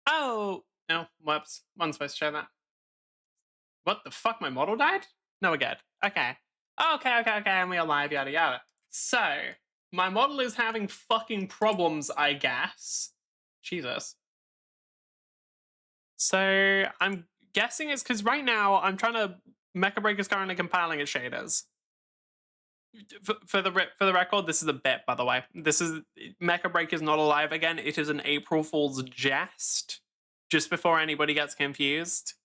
Oh! No, whoops. Wasn't supposed to show that. What the fuck? My model died? No, we're good. Okay. Okay, and we're alive, yada yada. So, my model is having fucking problems, I guess. Jesus. So, I'm guessing it's because right now I'm trying to... Mecha Break is currently compiling its shaders. For the record, this is a bit, by the way. This is... Mecha Break is not alive again. It is an April Fool's jest. Just before anybody gets confused.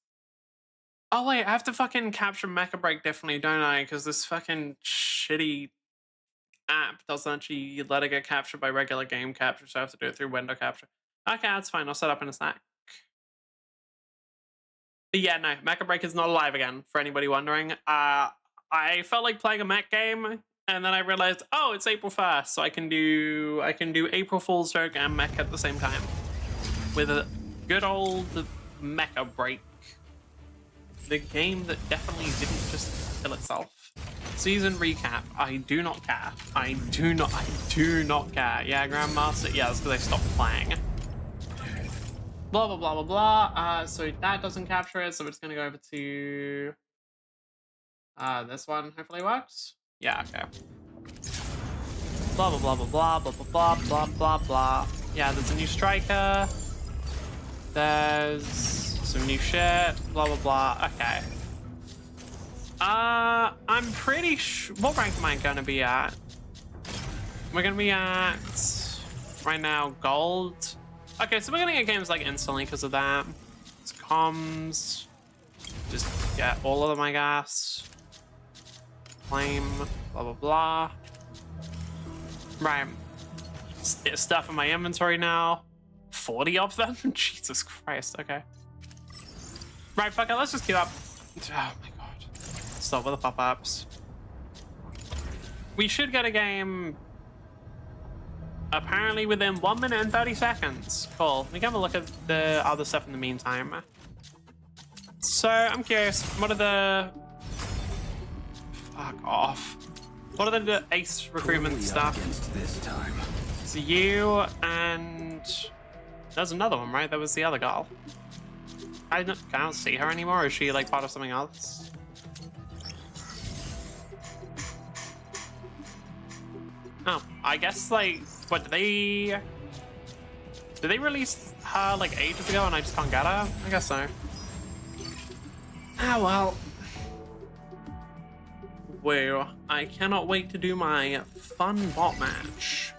Oh wait, I have to fucking capture Mecha Break differently, don't I? Because this fucking shitty app doesn't actually let it get captured by regular game capture, so I have to do it through window capture. Okay, that's fine. I'll set up in a sec. But yeah, no, Mecha Break is not alive again, for anybody wondering. I felt like playing a mech game, and then I realized, oh, it's April 1st, so I can do April Fool's joke and mech at the same time. With a good old Mecha Break. The game that definitely didn't just kill itself. Season recap. I do not care. I do not care. Yeah, Grandmaster. Yeah, that's because I stopped playing. Blah, blah, blah, blah, blah. So that doesn't capture it, so we're just going to go over to... this one hopefully works. Yeah, okay. Blah, blah, blah, blah, blah, blah, blah, blah, blah, blah. Yeah, there's a new striker. There's... some new shit, blah, blah, blah. Okay. I'm pretty sure... What rank am I gonna be at? We're gonna be at... right now, gold. Okay, so we're gonna get games like instantly because of that. It's comms. Just get all of them, I guess. Flame, blah, blah, blah. Right. Stuff in my inventory now. 40 of them? Jesus Christ, okay. Right, fuck it, let's just queue up. Oh my god. Stop with the pop-ups. We should get a game apparently within 1 minute and 30 seconds. Cool. We can have a look at the other stuff in the meantime. So, I'm curious, what are the... Fuck off. What are the ace recruitment stuff? This time. It's you and... There's another one, right? That was the other girl. I don't see her anymore. Is she like part of something else? Oh, I guess like, what, did they release her like ages ago and I just can't get her? I guess so. Ah, well. Woo, I cannot wait to do my fun bot match.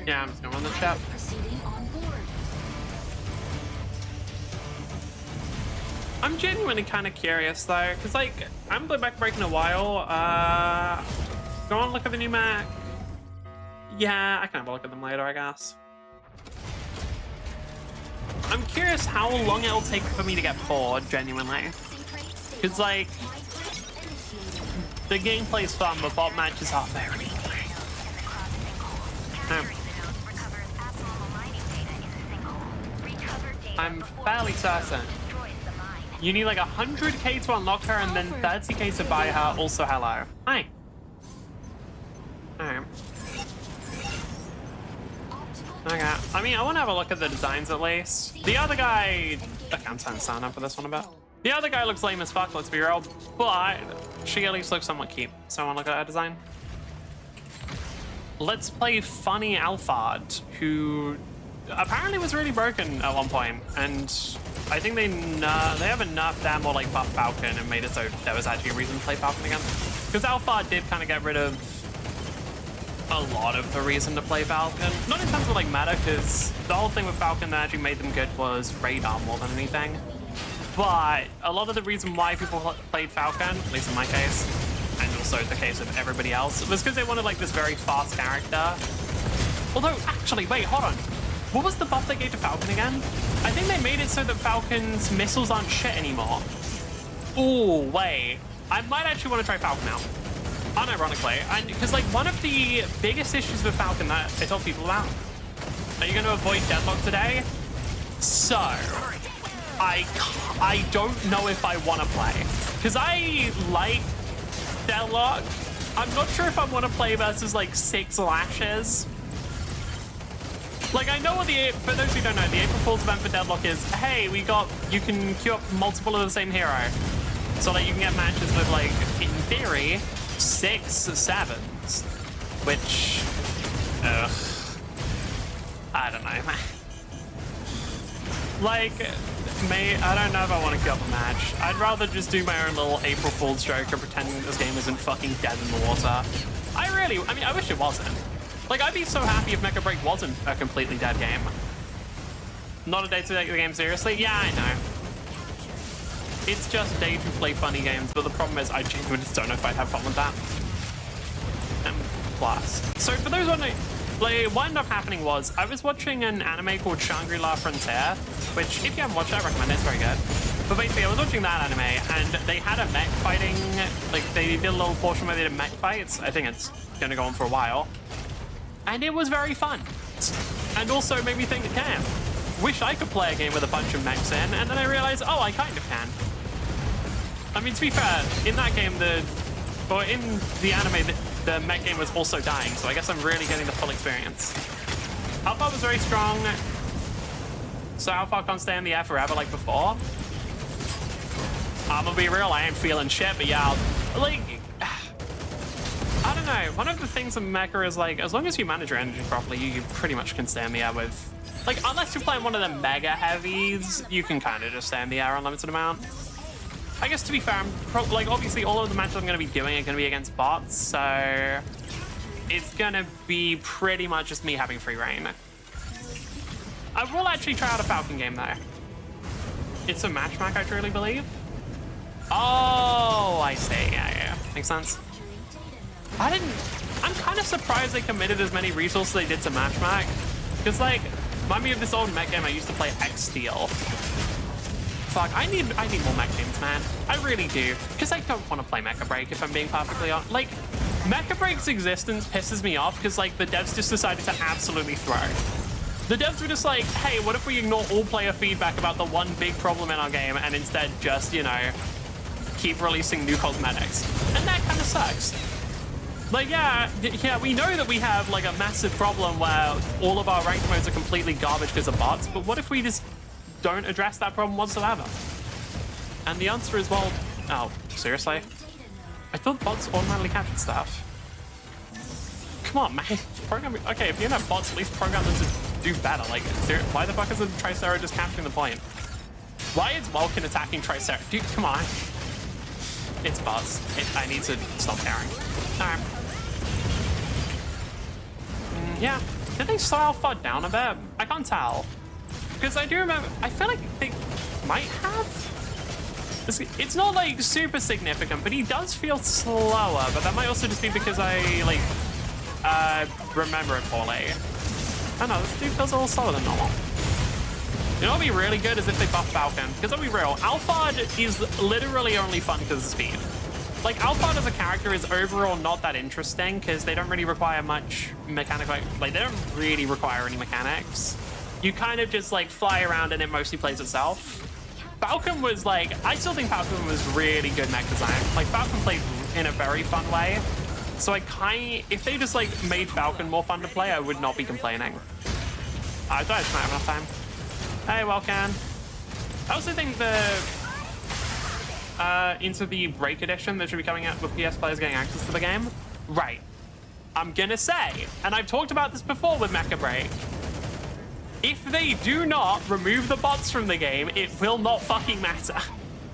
Yeah, I'm just gonna run the chat. I'm genuinely kind of curious though, because like I haven't played Mecha Break in a while. Go on, look at the new Mac. Yeah, I can have a look at them later, I guess. I'm curious how long it'll take for me to get bored, genuinely. Because like the gameplay's fun, but bot matches are very I'm fairly certain you need like 100k to unlock her and then 30k to buy her. Also, hello. Hi. Alright. Okay. I mean, I want to have a look at the designs at least. The other guy... Okay, I'm trying to sign up for this one a bit. The other guy looks lame as fuck, let's be real. But she at least looks somewhat cute. So I want to look at her design. Let's play Funny Alphard, who apparently was really broken at one point, and I think they haven't nerfed them or like buffed Falcon and made it so there was actually a reason to play Falcon again. Because Alphard did kind of get rid of a lot of the reason to play Falcon. Not in terms of like meta, because the whole thing with Falcon that actually made them good was radar more than anything. But a lot of the reason why people played Falcon, at least in my case, and also the case of everybody else, was because they wanted like this very fast character. Although, actually, wait, hold on. What was the buff they gave to Falcon again? I think they made it so that Falcon's missiles aren't shit anymore. Oh, wait. I might actually want to try Falcon out. Unironically. And because like one of the biggest issues with Falcon that I told people about, are you going to avoid deadlock today? So, I don't know if I want to play. Because I like deadlock. I'm not sure if I want to play versus like 6 lashes. Like, I know what for those who don't know, the April Fool's event for Deadlock is, hey, you can queue up multiple of the same hero. So that you can get matches with, like, in theory, 6 sevens. Which, I don't know. Like, I don't know if I want to queue up a match. I'd rather just do my own little April Fool's joke and pretending this game isn't fucking dead in the water. I mean, I wish it wasn't. Like, I'd be so happy if Mecha Break wasn't a completely dead game. Not a day to take the game seriously? Yeah, I know. It's just a day to play funny games, but the problem is I genuinely don't know if I'd have fun with that. Plus. So for those wondering, like, what ended up happening was I was watching an anime called Shangri-La Frontier, which if you haven't watched it, I recommend it, it's very good. But basically, I was watching that anime, and they had a mech fighting, like, they did a little portion where they did mech fights. I think it's going to go on for a while. And it was very fun. And also made me think, damn, wish I could play a game with a bunch of mechs in, and then I realized, oh, I kind of can. I mean, to be fair, in that game, in the anime, the mech game was also dying, so I guess I'm really getting the full experience. Alpha was very strong, so Alpha can't stay in the air forever like before. I'm gonna be real, I ain't feeling shit, but yeah, like, I don't know. One of the things with Mecha is like, as long as you manage your energy properly, you pretty much can stay in the air with, like, unless you're playing one of the mega heavies, you can kind of just stay in the air unlimited amount. I guess to be fair, like, obviously all of the matches I'm going to be doing are going to be against bots, so it's going to be pretty much just me having free reign. I will actually try out a Falcon game though. It's a match I truly believe. Oh, I see. Yeah. Makes sense. I'm kind of surprised they committed as many resources they did to Matchmack. Because, like, remind me of this old mech game I used to play, X-Steel. Fuck, I need more mech games, man. I really do. Because I don't want to play Mecha Break, if I'm being perfectly honest. Like, Mecha Break's existence pisses me off because, like, the devs just decided to absolutely throw. The devs were just like, hey, what if we ignore all player feedback about the one big problem in our game and instead just, you know, keep releasing new cosmetics? And that kind of sucks. Like, yeah, we know that we have, like, a massive problem where all of our ranked modes are completely garbage because of bots, but what if we just don't address that problem whatsoever? And the answer is, well, oh, seriously? I thought bots automatically captured stuff. Come on, man. Okay, if you don't have bots, at least program them to do better. Like, why the fuck is the Tricera just capturing the point? Why is Vulcan attacking Tricera? Dude, come on. It's bots. I need to stop caring. Alright. Yeah. Did they slow Alpha down a bit? I can't tell. Because I do remember, I feel like they might have. It's not like super significant, but he does feel slower, but that might also just be because I like remember it poorly. I don't know, this dude feels a little slower than normal. You know what would be really good is if they buff Falcon, because I'll be real, Alphard is literally only fun because of speed. Like, Alphard as a character is overall not that interesting because they don't really require much mechanical, like they don't really require any mechanics. You kind of just like fly around and it mostly plays itself. Falcon was like, I still think Falcon was really good mech design. Like, Falcon played in a very fun way. So if they just like made Falcon more fun to play, I would not be complaining. I thought I just might have enough time. Hey, Welcan. I also think into the Break edition that should be coming out with PS players getting access to the game. Right. I'm gonna say, and I've talked about this before with Mecha Break, if they do not remove the bots from the game, it will not fucking matter.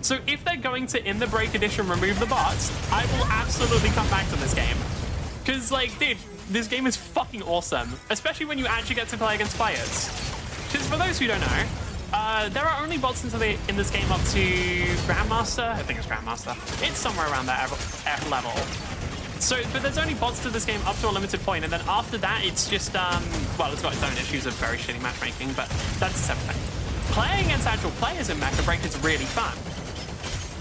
So if they're going to, in the Break edition, remove the bots, I will absolutely come back to this game. Because, like, dude, this game is fucking awesome. Especially when you actually get to play against players. Because for those who don't know, there are only bots in this game up to Grandmaster. I think it's Grandmaster. It's somewhere around that level. So, but there's only bots to this game up to a limited point, and then after that, it's just, well, it's got its own issues of very shitty matchmaking, but that's a separate thing. Playing against actual players in Mecha Break is really fun.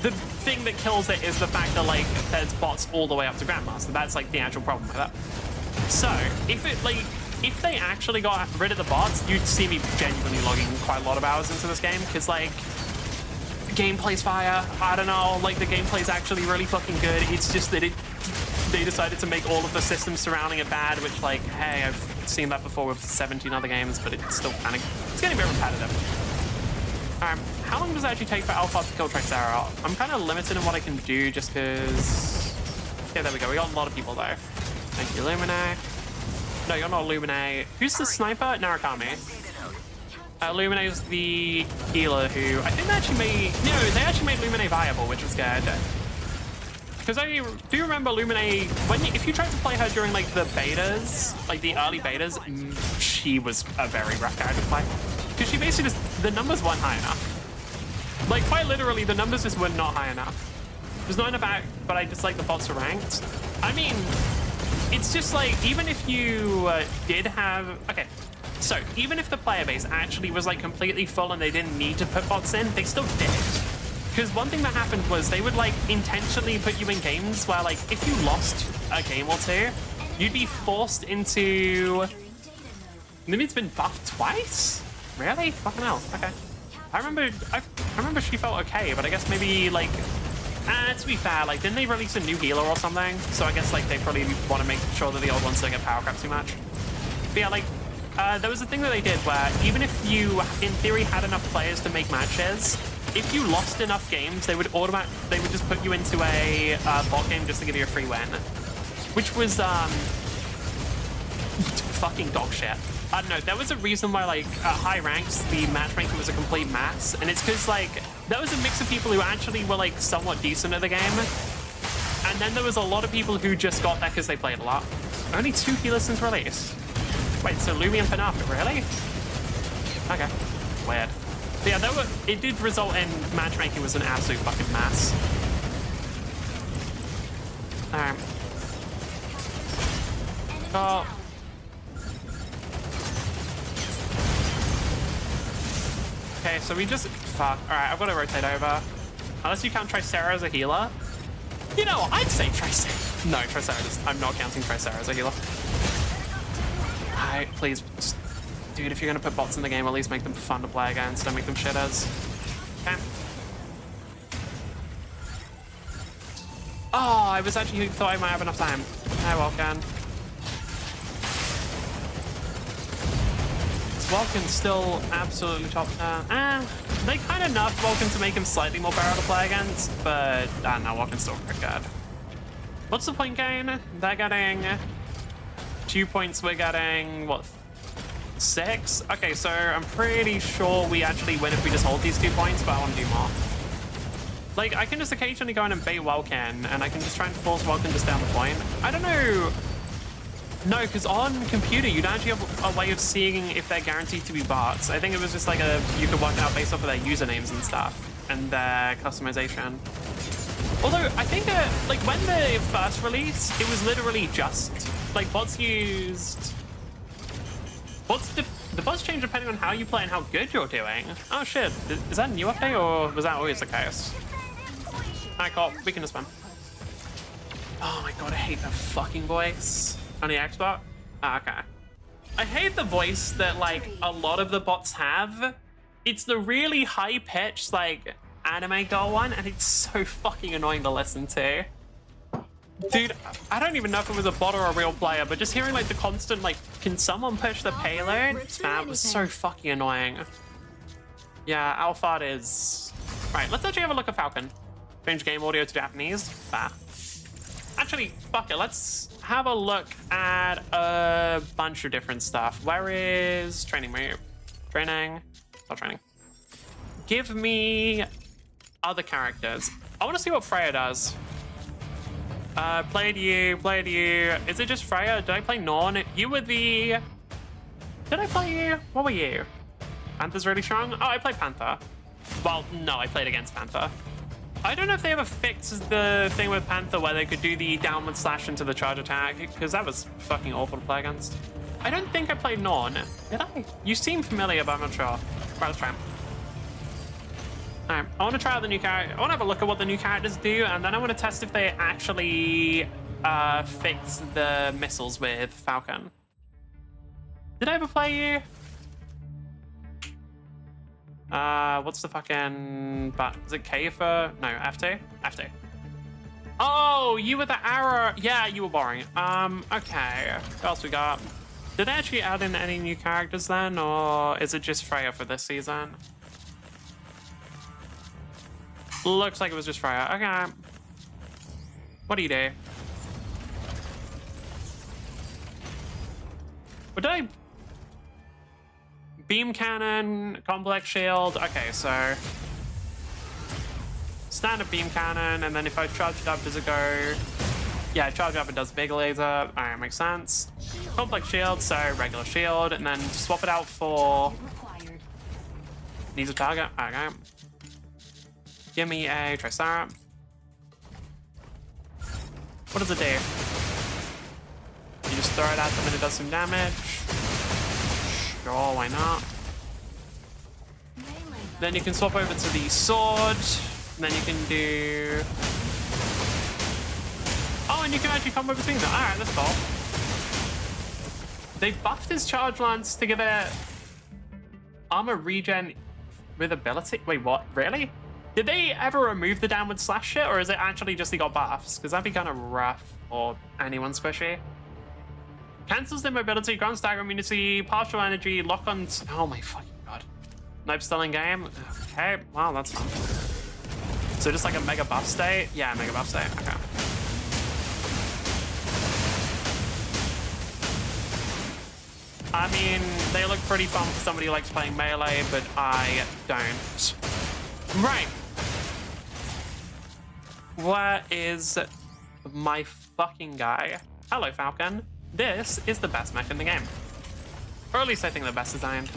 The thing that kills it is the fact that, like, there's bots all the way up to Grandmaster. That's, like, the actual problem with it. So, if they actually got rid of the bots, you'd see me genuinely logging quite a lot of hours into this game, because, like, the gameplay's fire. I don't know, like, the gameplay's actually really fucking good. It's just that they decided to make all of the systems surrounding it bad, which, like, hey, I've seen that before with 17 other games, but it's still kind of, it's getting a bit repetitive. How long does it actually take for Alpha to kill Trixera? I'm kind of limited in what I can do just because... Yeah, there we go. We got a lot of people though. Thank you, Lumine. No, you're not Lumine. Who's the sniper? Narakami. Lumine is the healer who... I think they actually made... No, they actually made Lumine viable, which was good. Because I do remember Lumine... If you tried to play her during, like, the betas, like, the early betas, she was a very rough guy to play. Because she basically just... The numbers weren't high enough. Like, quite literally, the numbers just were not high enough. There's not enough out, but I just like the bots are ranked. I mean, it's just like, even if you did have... Okay, so even if the player base actually was, like, completely full and they didn't need to put bots in, they still did. Because one thing that happened was they would, like, intentionally put you in games where, like, if you lost a game or two, you'd be forced into... Maybe it's been buffed twice? Really? Fucking hell. Okay. I remember she felt okay, but I guess maybe, like... to be fair, like, didn't they release a new healer or something? So I guess, like, they probably want to make sure that the old ones don't get power crept too much. But yeah, like, there was a thing that they did where even if you, in theory, had enough players to make matches, if you lost enough games, they would just put you into a bot game just to give you a free win. Which was, fucking dog shit. I don't know, there was a reason why, like, at high ranks, the matchmaking was a complete mess, and it's because, like, there was a mix of people who actually were, like, somewhat decent at the game, and then there was a lot of people who just got there because they played a lot. Only 2 healers since release. Wait, so Lumi and Panaka, really? Okay, weird. But yeah, it did result in matchmaking was an absolute fucking mess. Alright. Oh. Okay, so we just... Fuck. Alright, I've got to rotate over. Unless you count Tricera as a healer. You know, I'd say Tricera. No, Tricera. I'm not counting Tricera as a healer. Alright, please. Just, dude, if you're going to put bots in the game, at least make them fun to play against. Don't make them shitters. Okay. Oh, I was actually thought I might have enough time. I well can. Vulcan's still absolutely top. They kind of nerfed Vulcan to make him slightly more better to play against, but I don't know, Vulcan's still pretty good. What's the point gain? They're getting 2 points, we're getting, what, 6? Okay, so I'm pretty sure we actually win if we just hold these 2 points, but I want to do more. Like, I can just occasionally go in and bait Vulcan, and I can just try and force Vulcan just down the point. I don't know. No, because on computer, you don't actually have a way of seeing if they're guaranteed to be bots. I think it was just like you could work it out based off of their usernames and stuff and their customization. Although, I think like when they first released, it was literally just like bots used... The bots change depending on how you play and how good you're doing. Oh shit, is that a new update or was that always the case? Alright, cool, we can just spam. Oh my god, I hate that fucking voice. On the Xbox? Ah, okay. I hate the voice that like a lot of the bots have. It's the really high-pitched like anime girl one, and it's so fucking annoying to listen to. Dude, I don't even know if it was a bot or a real player, but just hearing like the constant like, can someone push the payload? That was so fucking annoying. Yeah, Alphard is... Right, let's actually have a look at Falcon. Change game audio to Japanese. Bah. Actually, fuck it, let's have a look at a bunch of different stuff. Where is training move? Training? Not training. Give me other characters. I want to see what Freya does. Played you. Is it just Freya? Did I play Norn? You were the... Did I play you? What were you? Panther's really strong? Oh, I played Panther. Well, no, I played against Panther. I don't know if they ever fixed the thing with Panther where they could do the downward slash into the charge attack, because that was fucking awful to play against. I don't think I played Norn. Did I? You seem familiar, but I'm not sure. Right, let's try him. Alright, I want to try out the new character. I want to have a look at what the new characters do, and then I want to test if they actually fix the missiles with Falcon. Did I ever play you? What's the fucking... But is it K for... No, F2? F2. Oh, you were the arrow. Yeah, you were boring. Okay. What else we got? Did they actually add in any new characters then, or is it just Freya for this season? Looks like it was just Freya. Okay. What do you do? What did I... Beam cannon, complex shield. Okay, so... Standard beam cannon, and then if I charge it up, does it go... Yeah, charge up, it does big laser. Alright, makes sense. Complex shield, so regular shield, and then swap it out for... Needs a target. Okay. Give me a Tricera. What does it do? You just throw it at them and it does some damage. Sure, why not? Then you can swap over to the sword. And then you can do... Oh, and you can actually combo between them. Alright, that's cool. They buffed his charge lance to give it armor regen with ability. Wait, what? Really? Did they ever remove the downward slash shit, or is it actually just he got buffs? Because that'd be kind of rough for anyone squishy. Cancels their mobility, grants stagger immunity, partial energy, lock on... Oh my fucking god. Nope, still in game. Okay, well, that's fun. So just like a mega buff state? Yeah, mega buff state, okay. I mean, they look pretty fun for somebody who likes playing melee, but I don't. Right. Where is my fucking guy? Hello, Falcon. This is the best mech in the game. Or at least I think the best designed.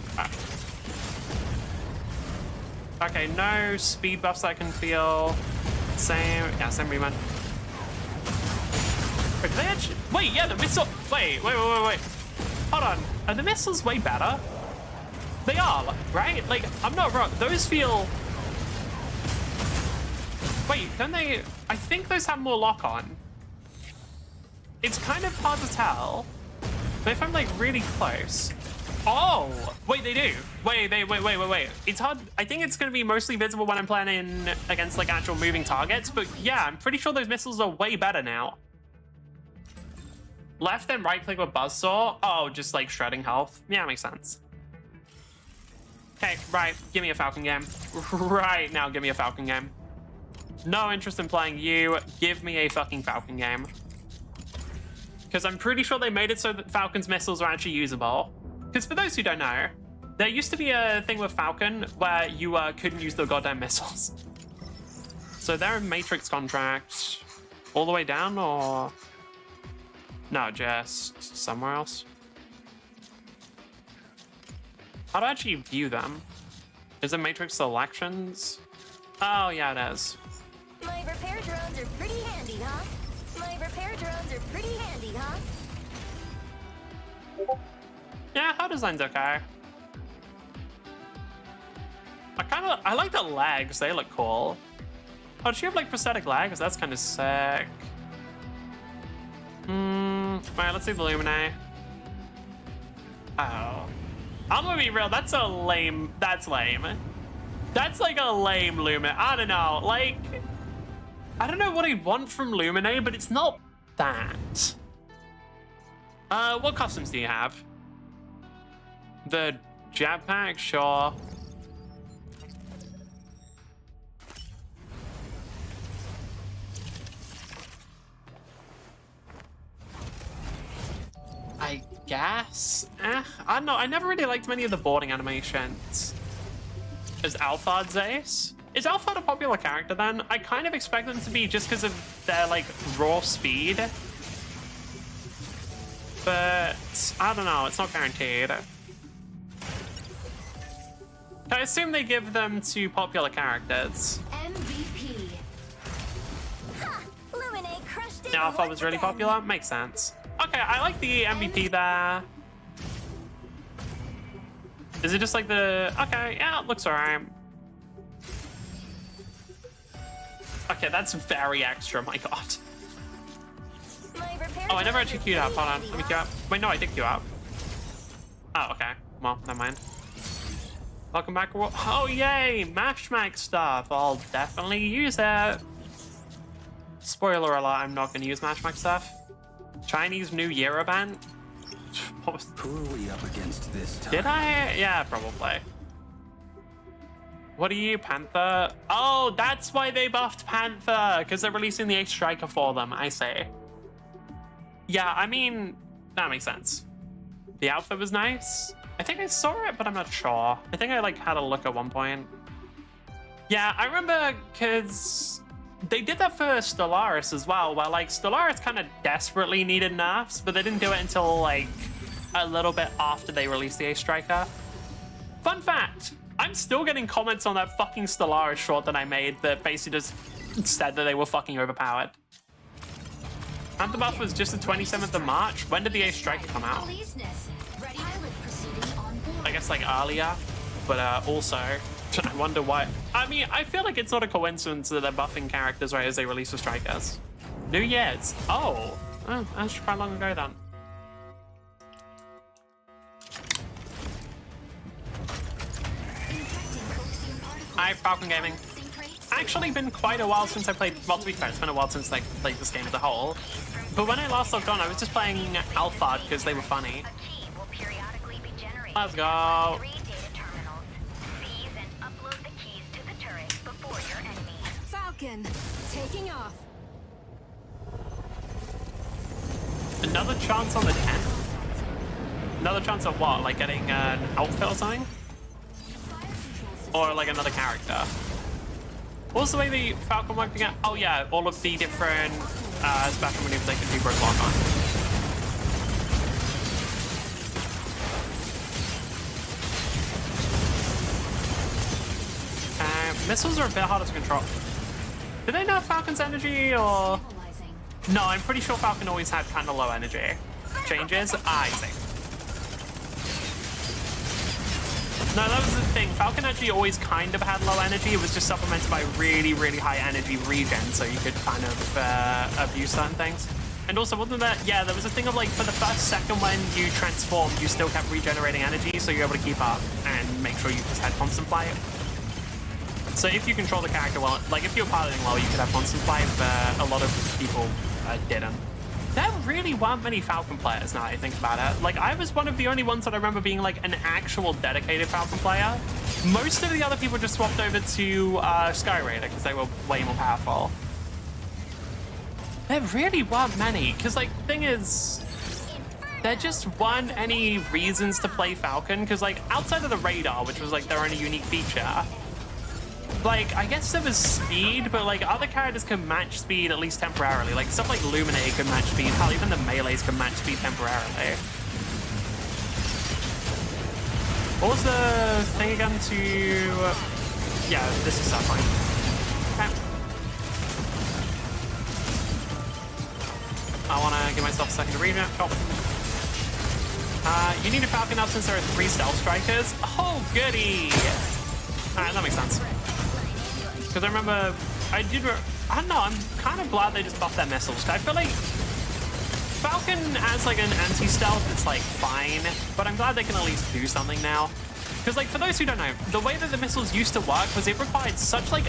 Okay, no speed buffs I can feel. Same, yeah, same movement. Wait, did they actually... Wait, yeah, the missile... Wait. Hold on. Are the missiles way better? They are, right? Like, I'm not wrong. Those feel... Wait, don't they... I think those have more lock-on. It's kind of hard to tell. But if I'm, like, really close... Oh! Wait, they do. Wait. It's hard... I think it's going to be mostly visible when I'm playing against, like, actual moving targets. But, yeah, I'm pretty sure those missiles are way better now. Left and right-click with Buzzsaw. Oh, just, like, shredding health. Yeah, makes sense. Okay, right. Give me a Falcon game. Right now, give me a Falcon game. No interest in playing you. Give me a fucking Falcon game. Because I'm pretty sure they made it so that Falcon's missiles are actually usable. Because for those who don't know, there used to be a thing with Falcon where you couldn't use the goddamn missiles. So they're a Matrix contract all the way down, or... No, just somewhere else. How do I actually view them? Is it matrix selections? Oh, yeah, it is. My repair drones are pretty handy, huh? My repair drones are pretty handy, huh? Yeah, how design's okay. I like the legs, they look cool. Oh, does she have like prosthetic legs? That's kind of sick. Alright, let's see the Lumine. Oh. I'm gonna be real, that's lame. That's like a lame Lumine. I don't know, like, I don't know what I want from Lumine, but it's not that. What costumes do you have? The jetpack, sure. I guess. I don't know. I never really liked many of the boarding animations. Is Alphard's ace? Is Alphard a popular character then? I kind of expect them to be just because of their like raw speed. But I don't know. It's not guaranteed. I assume they give them to popular characters. MVP. Ha! Lumine crushed it. Now, Alphard was really popular. Makes sense. Okay, I like the MVP there. Is it just like the... Okay, yeah, it looks alright. Okay, that's very extra, my god. Oh, I never actually queued up. Hold on, let me queue up. Wait, no, I did queue up. Oh, okay. Well, never mind. Welcome back. Oh, yay! Mashmack stuff. I'll definitely use it. Spoiler alert, I'm not going to use Mashmack stuff. Chinese New Year event? What was... Who are we up against this time? Did I? Yeah, probably. What are you, Panther? Oh, that's why they buffed Panther, because they're releasing the Ace Striker for them, I say. Yeah, I mean, that makes sense. The outfit was nice. I think I saw it, but I'm not sure. I think I like had a look at one point. Yeah, I remember because they did that for Stellaris as well, where like Stellaris kind of desperately needed nerfs, but they didn't do it until like a little bit after they released the Ace Striker. Fun fact, I'm still getting comments on that fucking Stellaris short that I made that basically just said that they were fucking overpowered. Panther buff was just the 27th of March. When did the Ace Striker come out? I guess like earlier, but also I wonder why. I mean, I feel like it's not a coincidence that they're buffing characters right as they release the strikers. New Year's. Oh, that's quite long ago then. Hi, Falcon Gaming. Actually been quite a while since I played, well, to be fair, it's been a while since I played this game as a whole. But when I last logged on, I was just playing Alphard because they were funny. Let's go. Falcon, taking off. Another chance on the 10th? Another chance of what? Like getting an outfit or something? Or like another character? What was the way the Falcon worked again? Oh yeah, all of the different special maneuvers they can do broke lock on. Missiles are a bit harder to control. Did they know Falcon's energy or? No, I'm pretty sure Falcon always had kind of low energy. Changes? I see. No, that was the thing. Falcon actually always kind of had low energy. It was just supplemented by really, really high energy regen, so you could kind of abuse certain things. And also, wasn't that, yeah, there was a thing of like, for the first second when you transformed, you still kept regenerating energy, so you're able to keep up and make sure you just had constant flight. So if you control the character well, like if you're piloting well, you could have constant flight, but a lot of people didn't. There really weren't many Falcon players now I think about it. Like, I was one of the only ones that I remember being like an actual dedicated Falcon player. Most of the other people just swapped over to Sky Raider because they were way more powerful. There really weren't many, because like, the thing is, there just weren't any reasons to play Falcon, because like, outside of the radar, which was like their only unique feature, like, I guess there was speed, but like other characters can match speed at least temporarily. Like stuff like Luminae can match speed. Hell, even the melees can match speed temporarily. What was the thing again to... yeah, this is that point. Okay. I want to give myself a second to read it. Oh. You need a Falcon up since there are 3 Stealth Strikers. Oh, goody! Alright, that makes sense. Because I remember... I don't know, I'm kind of glad they just buffed their missiles. I feel like Falcon as like an anti-stealth, it's like fine, but I'm glad they can at least do something now. Because like for those who don't know, the way that the missiles used to work was it required such like,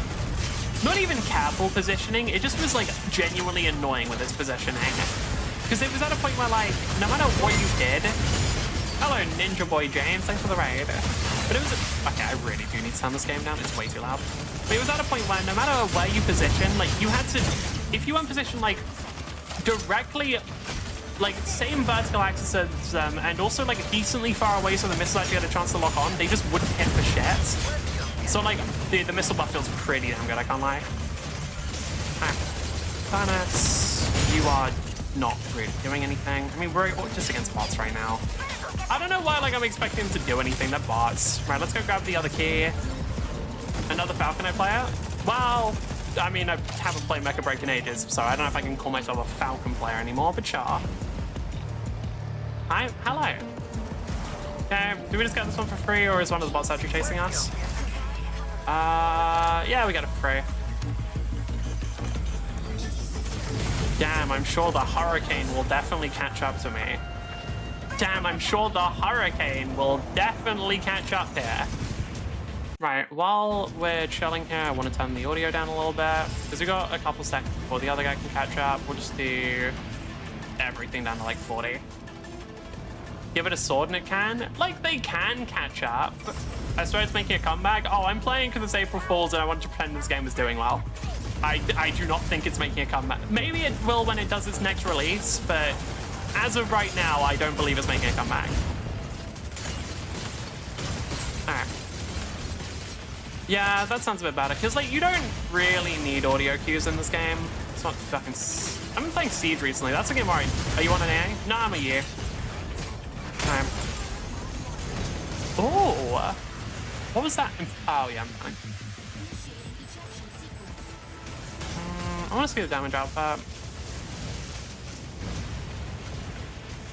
not even careful positioning, it just was like genuinely annoying with its positioning. Because it was at a point where like, no matter what you did, hello Ninja Boy James, thanks for the raid. But it was, okay, I really do need to turn this game down, it's way too loud. But it was at a point where no matter where you position, like you had to, if you weren't positioned like directly, like same vertical axis as them, and also like decently far away so the missiles actually had a chance to lock on, they just wouldn't hit for shit. So like the missile buff feels pretty damn good, I can't lie. Planets, you are not really doing anything. I mean, we're just against bots right now. I don't know why like I'm expecting them to do anything, they're bots. Right, let's go grab the other key. Another Falcon I play out? Well, I mean, I haven't played Mecha Break in ages, so I don't know if I can call myself a Falcon player anymore, but sure. Hi, hello. Okay, do we just get this one for free, or is one of the bots actually chasing us? Yeah, we got it for free. Damn, I'm sure the Hurricane will definitely catch up to me. Damn, I'm sure the Hurricane will definitely catch up here. Right, while we're chilling here, I want to turn the audio down a little bit, because we got a couple seconds before the other guy can catch up. We'll just do everything down to like 40. Give it a sword and it can. Like, they can catch up. I swear it's making a comeback. Oh, I'm playing because it's April Fool's and I want to pretend this game is doing well. I do not think it's making a comeback. Maybe it will when it does its next release, but as of right now, I don't believe it's making a comeback. Alright. Yeah, that sounds a bit better, because like you don't really need audio cues in this game. It's not fucking... I've been playing Siege recently. That's a game where are you on an A? No, I'm a U. Oh, what was that? Oh yeah, I'm fine. I want to see the damage output.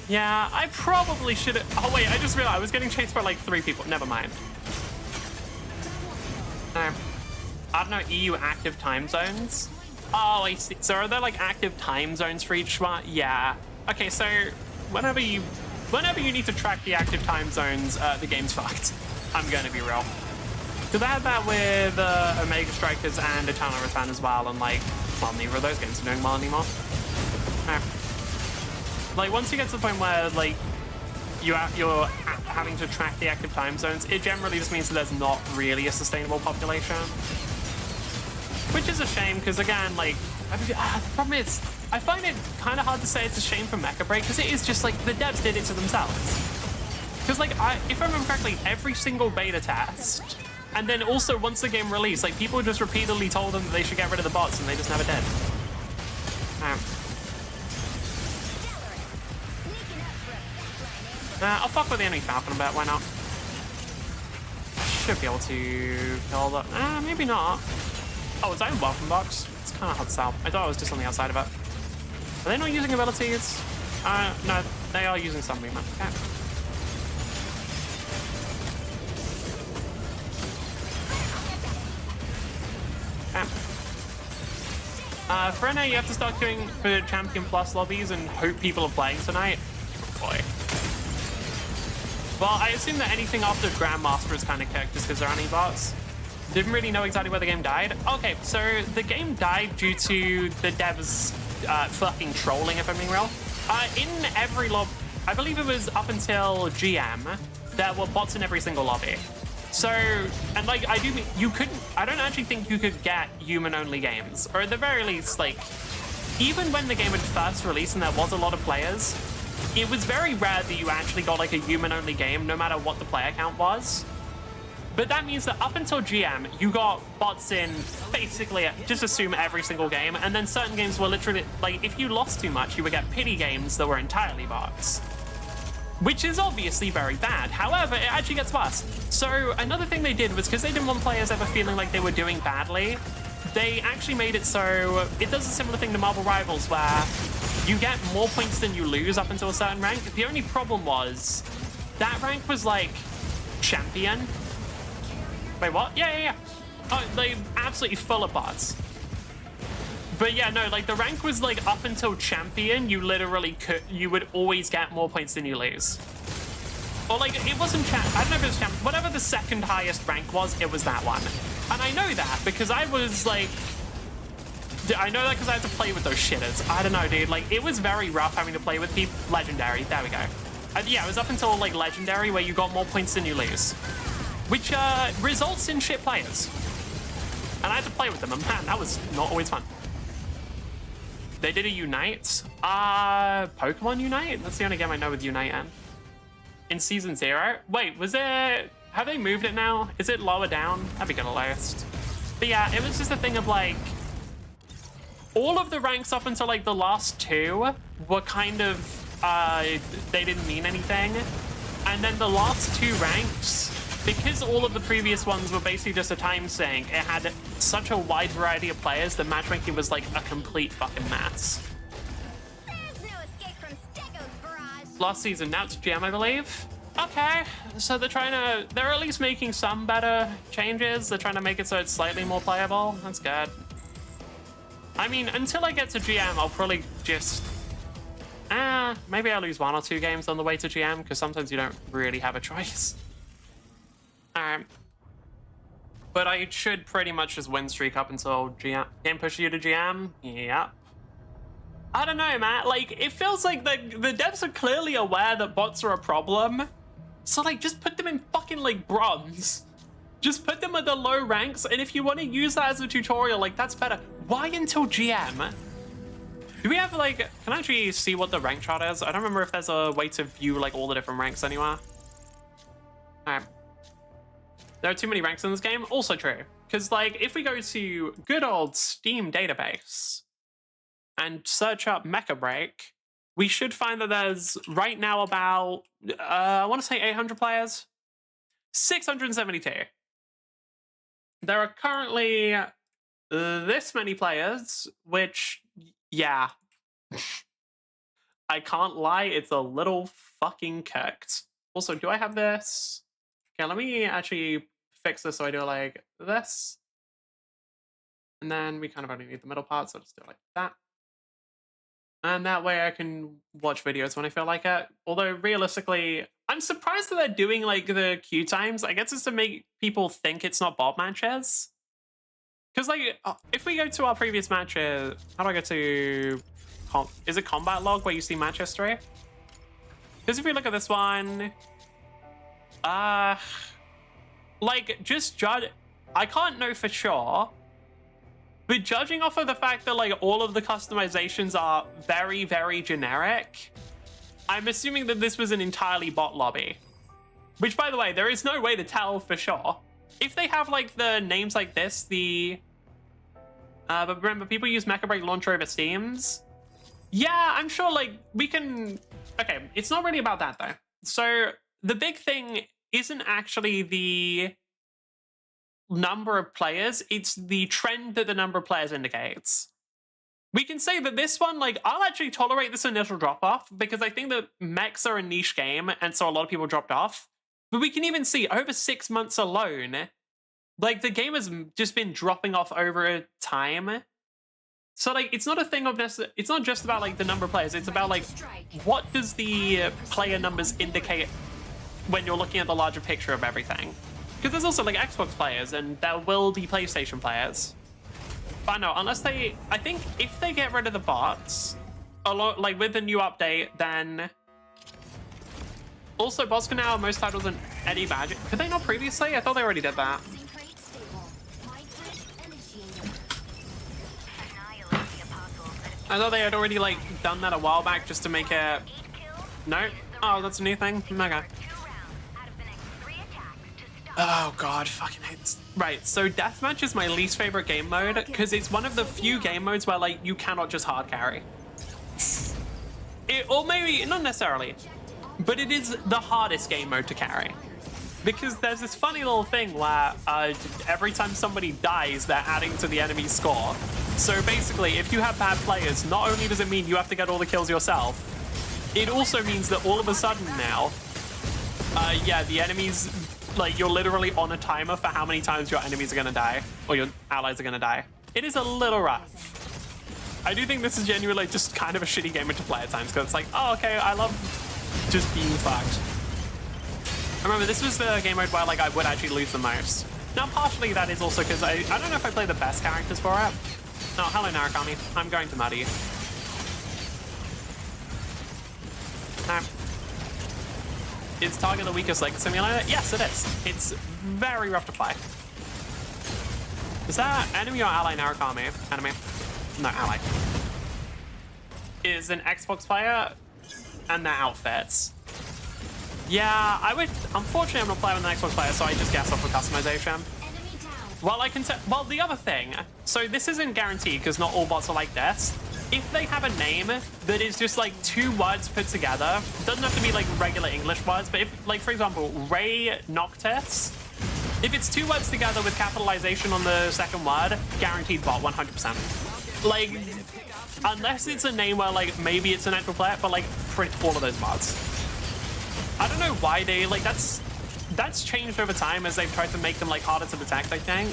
Yeah, I probably should have... Oh wait, I just realized I was getting chased by like 3 people. Never mind. I don't know, EU active time zones? Oh, I see. So are there like active time zones for each one? Yeah. Okay, so whenever you need to track the active time zones, the game's fucked. I'm going to be real. Because I had that with Omega Strikers and Eternal Return as well, and like, well, neither of those games are doing well anymore. Like, once you get to the point where like you're having to track the active time zones, it generally just means that there's not really a sustainable population. Which is a shame, because again, like, the problem is, I find it kind of hard to say it's a shame for Mecha Break, because it is just like, the devs did it to themselves. Because like, if I remember correctly, every single beta test, and then also once the game released, like, people just repeatedly told them that they should get rid of the bots, and they just never did. I'll fuck with the enemy Falcon a bit, why not? Should be able to kill that. Maybe not. Oh, it's own welcome box. It's kind of hard to tell. I thought it was just on the outside of it. Are they not using abilities? No, they are using some movement. Okay. For NA, you have to start queuing for Champion Plus lobbies and hope people are playing tonight. Oh boy. Well, I assume that anything after Grandmaster is kind of cooked just because there are any bots. Didn't really know exactly where the game died. Okay, so the game died due to the devs fucking trolling, if I'm being real. In every lobby, I believe it was up until GM, there were bots in every single lobby. So, and like, I don't actually think you could get human-only games. Or at the very least, like, even when the game had first released and there was a lot of players, it was very rare that you actually got like a human-only game, no matter what the player count was. But that means that up until GM, you got bots in basically, just assume every single game, and then certain games were literally, like, if you lost too much, you would get pity games that were entirely bots. Which is obviously very bad. However, it actually gets worse. So another thing they did was, because they didn't want players ever feeling like they were doing badly, they actually made it so it does a similar thing to Marvel Rivals, where you get more points than you lose up until a certain rank. The only problem was that rank was like champion. Wait, what? Yeah. Oh, they absolutely full of bots. But yeah, no, like the rank was like up until champion, you literally you would always get more points than you lose. Or like, it wasn't I don't know if it was champion, whatever the second highest rank was, it was that one. And I know that because I was like, I know that because I had to play with those shitters. I don't know, dude, like it was very rough having to play with people. Legendary, there we go. Yeah, it was up until like legendary where you got more points than you lose, which results in shit players. And I had to play with them, and man, that was not always fun. They did a Unite. Pokemon Unite? That's the only game I know with Unite in Season 0. Wait, was it... Have they moved it now? Is it lower down? That'd be gonna last. But yeah, it was just a thing of like... All of the ranks up until like the last two were kind of... they didn't mean anything. And then the last two ranks... Because all of the previous ones were basically just a time sink, it had such a wide variety of players that matchmaking was like a complete fucking mess. There's no escape from Stego's barrage. Last season, now it's GM, I believe. Okay, so they're at least making some better changes. They're trying to make it so it's slightly more playable. That's good. I mean, until I get to GM, I'll probably just... maybe I'll lose 1 or 2 games on the way to GM, because sometimes you don't really have a choice. But I should pretty much just win streak up until GM. Game push you to GM? Yep. I don't know, man. Like, it feels like the devs are clearly aware that bots are a problem. So, like, just put them in fucking, like, bronze. Just put them at the low ranks, and if you want to use that as a tutorial, like, that's better. Why until GM? Do we have, like... Can I actually see what the rank chart is? I don't remember if there's a way to view, like, all the different ranks anywhere. Alright. There are too many ranks in this game. Also true. Because, like, if we go to good old Steam database and search up Mecha Break, we should find that there's right now about, I want to say 800 players. 672. There are currently this many players, which, yeah. I can't lie, it's a little fucking cooked. Also, do I have this? Okay, let me actually fix this so I do it like this. And then we kind of only need the middle part, so I'll just do it like that. And that way I can watch videos when I feel like it. Although realistically, I'm surprised that they're doing like the queue times. I guess it's to make people think it's not bot matches. Because like, if we go to our previous matches, how do I go to, is it combat log where you see match history? Because if we look at this one, like, just judge... I can't know for sure, but judging off of the fact that, like, all of the customizations are very, very generic, I'm assuming that this was an entirely bot lobby. Which, by the way, there is no way to tell for sure. If they have, like, the names like this, but remember, people use Mecha Break launcher over Steams. Yeah, I'm sure, like, we can... Okay, it's not really about that, though. So, the big thing isn't actually the number of players, it's the trend that the number of players indicates. We can say that this one, like, I'll actually tolerate this initial drop-off because I think that mechs are a niche game, and so a lot of people dropped off. But we can even see, over 6 months alone, like, the game has just been dropping off over time. So, like, it's not a thing of it's not just about, like, the number of players, it's about, like, what does the player numbers indicate when you're looking at the larger picture of everything. Because there's also, like, Xbox players, and there will be PlayStation players. But no, unless they... I think if they get rid of the bots, like, with the new update, then... Also, bots can now have most titles in any badge. Could they not previously? I thought they already did that. I thought they had already, like, done that a while back just to make it... No? Oh, that's a new thing? Okay. Oh god, fucking hate this. Right, so deathmatch is my least favorite game mode because it's one of the few game modes where like you cannot just hard carry. Or maybe not necessarily, but it is the hardest game mode to carry. Because there's this funny little thing where every time somebody dies, they're adding to the enemy's score. So basically, if you have bad players, not only does it mean you have to get all the kills yourself, it also means that all of a sudden now, yeah, the enemies, like, you're literally on a timer for how many times your enemies are gonna die, or your allies are gonna die. It is a little rough. I do think this is genuinely just kind of a shitty game to play at times, because it's like, oh, okay, I love just being fucked. Remember, this was the game mode where like I would actually lose the most. Now, partially that is also because I don't know if I play the best characters for it. No, hello, Narukami. I'm going to muddy. No. Is Target the weakest Lego simulator? Yes, it is. It's very rough to play. Is that enemy or ally Narukami? Enemy. No, ally. Is an Xbox player and their outfits. Yeah, I would. Unfortunately, I'm not playing with an Xbox player, so I just guess off of customization. Well, I can. Well, the other thing. So this isn't guaranteed because not all bots are like this. If they have a name that is just like 2 words put together, doesn't have to be like regular English words, but if, like, for example, Ray Noctis, if it's 2 words together with capitalization on the second word, guaranteed bot 100%. Like, unless it's a name where like maybe it's an actual player, but like print all of those mods. I don't know why they, like, that's changed over time as they've tried to make them, like, harder to detect, I think.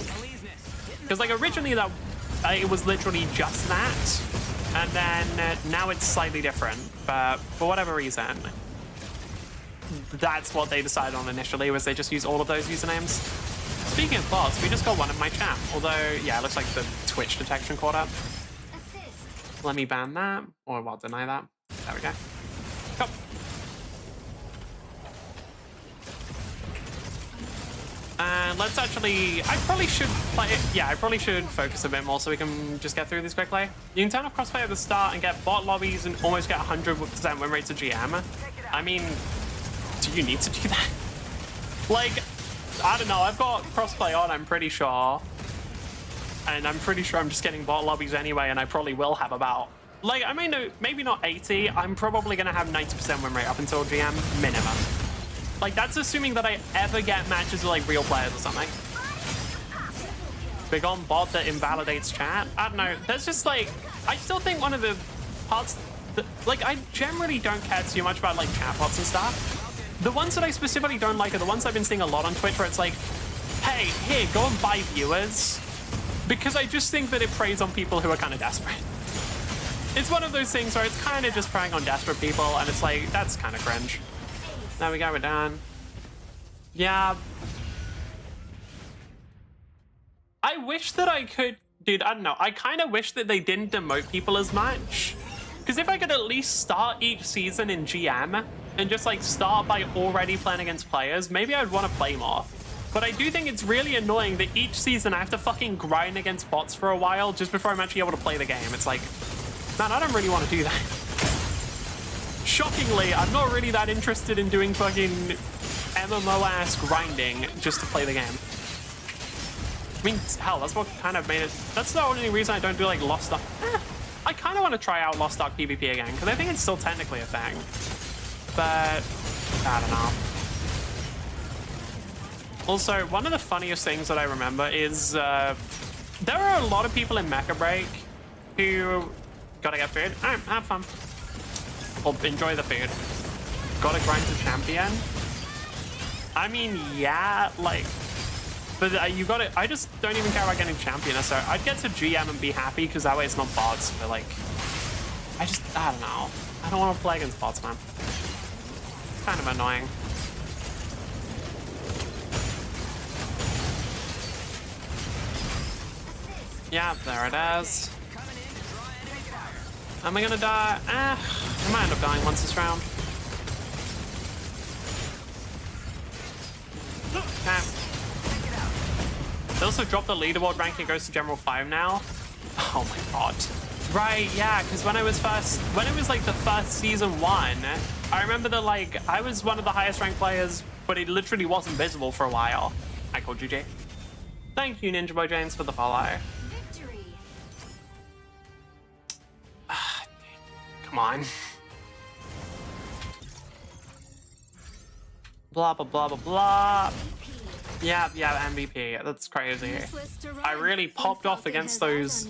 Because, like, originally that, it was literally just that. And then now it's slightly different. But for whatever reason, that's what they decided on initially, was they just use all of those usernames. Speaking of bots, we just got one in my chat. Although, yeah, it looks like the Twitch detection caught up. Let me ban that. Or, well, deny that. There we go. Go. And let's actually, I probably should play it. Yeah, I probably should focus a bit more so we can just get through this quickly. You can turn off crossplay at the start and get bot lobbies and almost get 100% win rate to GM. I mean, do you need to do that? Like, I don't know. I've got crossplay on, I'm pretty sure. And I'm pretty sure I'm just getting bot lobbies anyway, and I probably will have about, like, I mean, maybe not 80. I'm probably going to have 90% win rate up until GM minimum. Like, that's assuming that I ever get matches with, like, real players or something. Big on bot that invalidates chat. I don't know. There's just, like, I still think one of the parts that, like, I generally don't care too much about, like, chat bots and stuff. The ones that I specifically don't like are the ones I've been seeing a lot on Twitch where it's like, hey, here, go and buy viewers. Because I just think that it preys on people who are kind of desperate. It's one of those things where it's kind of just preying on desperate people, and it's like, that's kind of cringe. There we go, we're done. Yeah. I wish that I could... Dude, I don't know. I kind of wish that they didn't demote people as much. Because if I could at least start each season in GM and just, like, start by already playing against players, maybe I'd want to play more. But I do think it's really annoying that each season I have to fucking grind against bots for a while just before I'm actually able to play the game. It's like, man, I don't really want to do that. Shockingly, I'm not really that interested in doing fucking MMO-ass grinding just to play the game. I mean, hell, that's what kind of made it. That's the only reason I don't do, like, Lost Ark. I kind of want to try out Lost Ark PvP again, because I think it's still technically a thing. But, I don't know. Also, one of the funniest things that I remember is there are a lot of people in Mecha Break who gotta get food. All right, have fun. Or enjoy the food. Gotta grind to champion. I mean, yeah, like, but you gotta, I just don't even care about getting champion. So I'd get to GM and be happy because that way it's not bots. But like, I don't know. I don't want to play against bots, man. It's kind of annoying. Yeah, there it is. Am I gonna die? I might end up dying once this round. Okay. They also dropped the leaderboard rank. It goes to General 5 now. Oh my god. Right, yeah, because when it was like the first season 1, I remember that, like, I was one of the highest ranked players, but it literally wasn't visible for a while. I called GG. Thank you, Ninja Boy James, for the follow. Victory. Come on. Blah, blah, blah, blah, blah. Yeah, MVP. That's crazy. I really popped off against those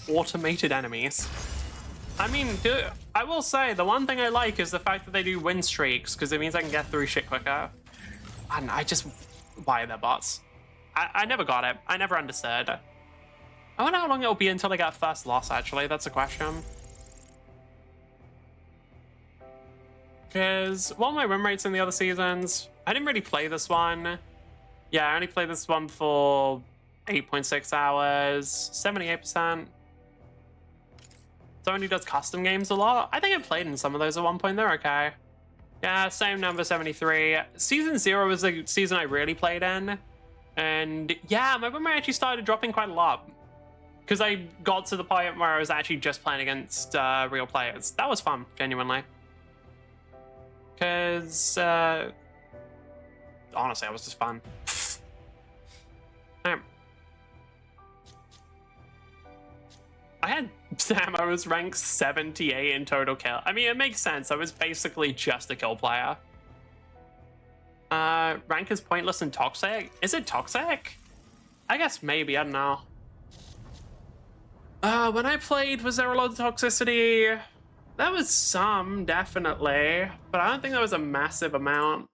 automated enemies. I mean, I will say, the one thing I like is the fact that they do win streaks, because it means I can get through shit quicker. And I just... Why are there bots? I never got it. I never understood. I wonder how long it'll be until I get first loss, actually. That's a question. Because one of my win rates in the other seasons, I didn't really play this one. Yeah, I only played this one for 8.6 hours, 78%. Someone who does custom games a lot. I think I played in some of those at one point. They're okay. Yeah, same number, 73. Season 0 was the season I really played in. And yeah, my win rate actually started dropping quite a lot. Because I got to the point where I was actually just playing against real players. That was fun, genuinely. Because, honestly, that was just fun. Damn. I was ranked 78 in total kill. I mean, it makes sense. I was basically just a kill player. Rank is pointless and toxic. Is it toxic? I guess maybe, I don't know. When I played, was there a lot of toxicity? There was some, definitely. But I don't think there was a massive amount.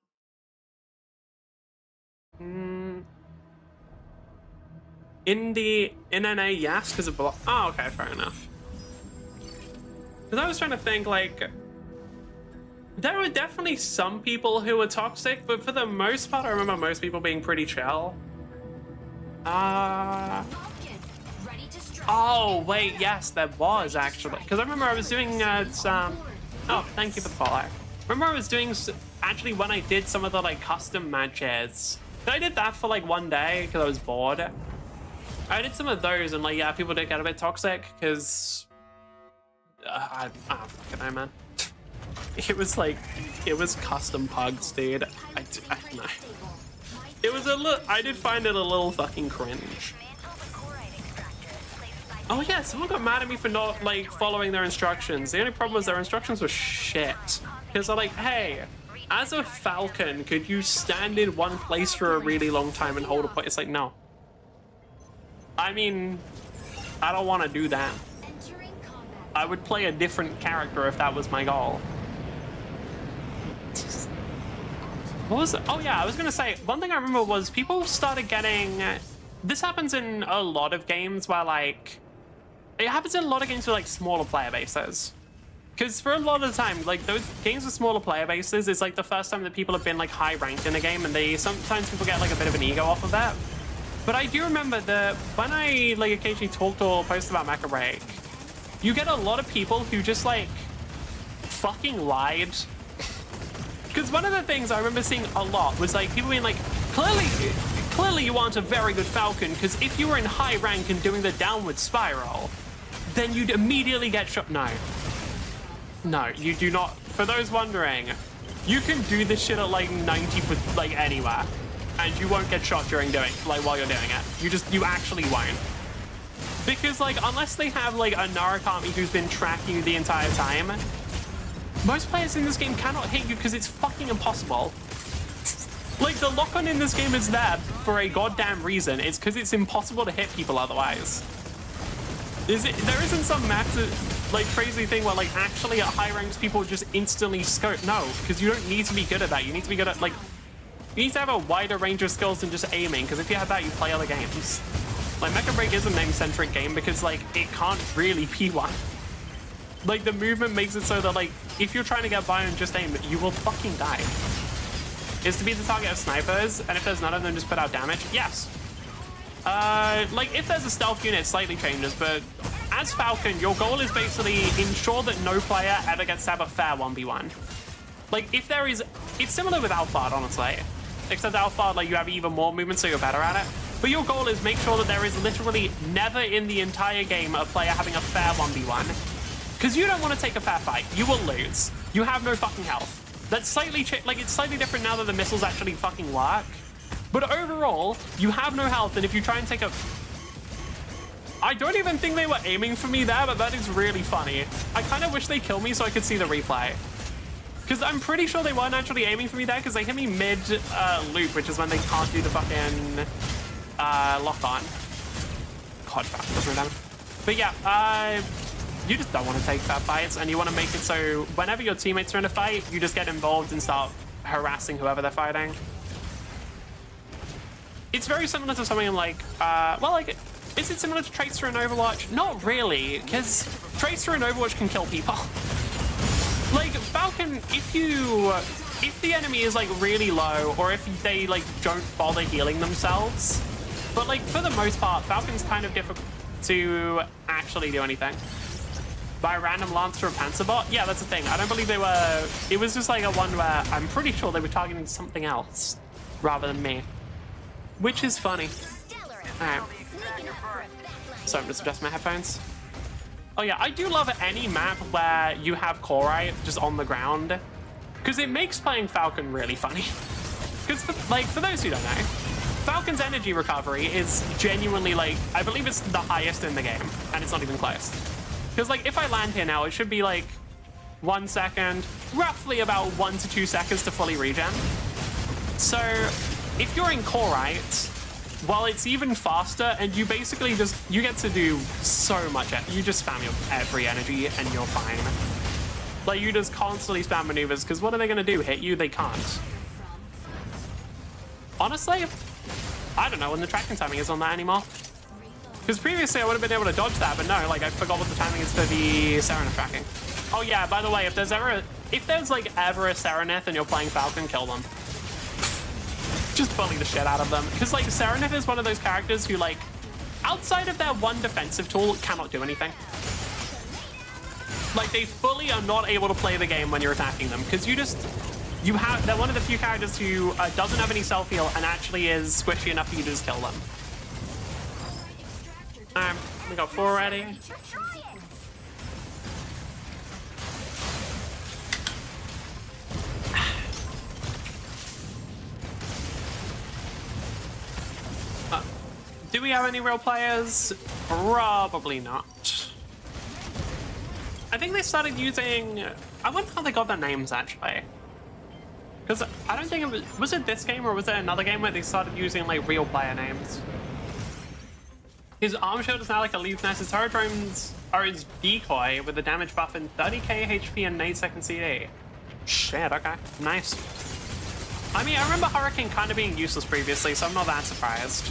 In NA, yes, because of... Oh, okay, fair enough. Because I was trying to think, like... There were definitely some people who were toxic, but for the most part, I remember most people being pretty chill. Oh, wait, yes, there was, actually. Because I remember I was doing some... Oh, thank you for the follow. Remember I was doing... Actually, when I did some of the, like, custom matches. I did that for, like, one day, because I was bored. I did some of those, and, like, yeah, people did get a bit toxic, because... I don't fucking know, man. It was, like... It was custom pugs, dude. I don't know. It was a little... I did find it a little fucking cringe. Oh yeah, someone got mad at me for not, like, following their instructions. The only problem was their instructions were shit. Because they're like, hey, as a falcon, could you stand in one place for a really long time and hold a point? It's like, no. I mean, I don't want to do that. I would play a different character if that was my goal. What was it? Oh yeah, I was gonna say, one thing I remember was people started getting... This happens in a lot of games where, like... It happens in a lot of games with, like, smaller player bases. Because for a lot of the time, like, those games with smaller player bases is, like, the first time that people have been, like, high ranked in a game, and sometimes people get, like, a bit of an ego off of that. But I do remember that when I, like, occasionally talked or post about Mecha Break, you get a lot of people who just, like, fucking lied. Because one of the things I remember seeing a lot was, like, people being like, clearly you aren't a very good Falcon, because if you were in high rank and doing the downward spiral, then you'd immediately get shot. No, you do not. For those wondering, you can do this shit at like 90, like anywhere, and you won't get shot during while you're doing it. You actually won't. Because, like, unless they have, like, a Narukami who's been tracking you the entire time, most players in this game cannot hit you because it's fucking impossible. Like, the lock-on in this game is there for a goddamn reason. It's because it's impossible to hit people otherwise. There isn't some massive, like, crazy thing where, like, actually at high ranks people just instantly scope. No, because you don't need to be good at that. You need to be good at, like, you need to have a wider range of skills than just aiming, because if you have that, you play other games. Like, Mecha Break is a name-centric game because, like, it can't really be one. Like, the movement makes it so that, like, if you're trying to get by and just aim, you will fucking die. Is to be the target of snipers, and if there's none of them, just put out damage? Yes. Like, if there's a stealth unit, it slightly changes, but as Falcon, your goal is basically ensure that no player ever gets to have a fair 1v1. Like, if there is... It's similar with Alphard, honestly. Except Alphard, like, you have even more movement, so you're better at it. But your goal is make sure that there is literally never in the entire game a player having a fair 1v1. Because you don't want to take a fair fight. You will lose. You have no fucking health. That's slightly... Like, it's slightly different now that the missiles actually fucking work. But overall, you have no health, and if you try and take a... I don't even think they were aiming for me there, but that is really funny. I kind of wish they killed me so I could see the replay. Because I'm pretty sure they weren't actually aiming for me there, because they hit me mid-loop, which is when they can't do the fucking lock-on. God, fuck, that's damage. But yeah, you just don't want to take that fights, and you want to make it so whenever your teammates are in a fight, you just get involved and start harassing whoever they're fighting. It's very similar to something like, well, like, is it similar to Tracer in Overwatch? Not really, because Tracer in Overwatch can kill people. Like, Falcon, if the enemy is, like, really low, or if they, like, don't bother healing themselves, but, like, for the most part, Falcon's kind of difficult to actually do anything. By a random Lancer or Panzerbot? Yeah, that's the thing. I don't believe they were... It was just, like, a one where I'm pretty sure they were targeting something else rather than me. Which is funny. Alright. So I'm just adjusting my headphones. Oh yeah, I do love any map where you have Korite just on the ground, because it makes playing Falcon really funny. Because, like, for those who don't know, Falcon's energy recovery is genuinely, like, I believe it's the highest in the game, and it's not even close. Because, like, if I land here now, it should be, like, 1 second, roughly about 1 to 2 seconds to fully regen. So, if you're in Korite, well, it's even faster, and you basically just, you get to do so much. You just spam your every energy, and you're fine. Like, you just constantly spam maneuvers, because what are they going to do? Hit you? They can't. Honestly, I don't know when the tracking timing is on that anymore. Because previously I would have been able to dodge that, but no, like, I forgot what the timing is for the Serenith tracking. Oh yeah, by the way, if there's like ever a Serenith and you're playing Falcon, kill them. Just bully the shit out of them. Because, like, Serenith is one of those characters who, like, outside of their one defensive tool, cannot do anything. Like, they fully are not able to play the game when you're attacking them. Because they're one of the few characters who doesn't have any self-heal and actually is squishy enough for you to just kill them. We got 4 already. Do we have any real players? Probably not. I think they started using... I wonder how they got their names, actually. Because I don't think it was it this game or was it another game where they started using, like, real player names? His arm shield is now like a Leaf Nest. His aerodromes are his decoy with a damage buff and 30k HP and 8 second CD. Shit, okay. Nice. I mean, I remember Hurricane kind of being useless previously, so I'm not that surprised.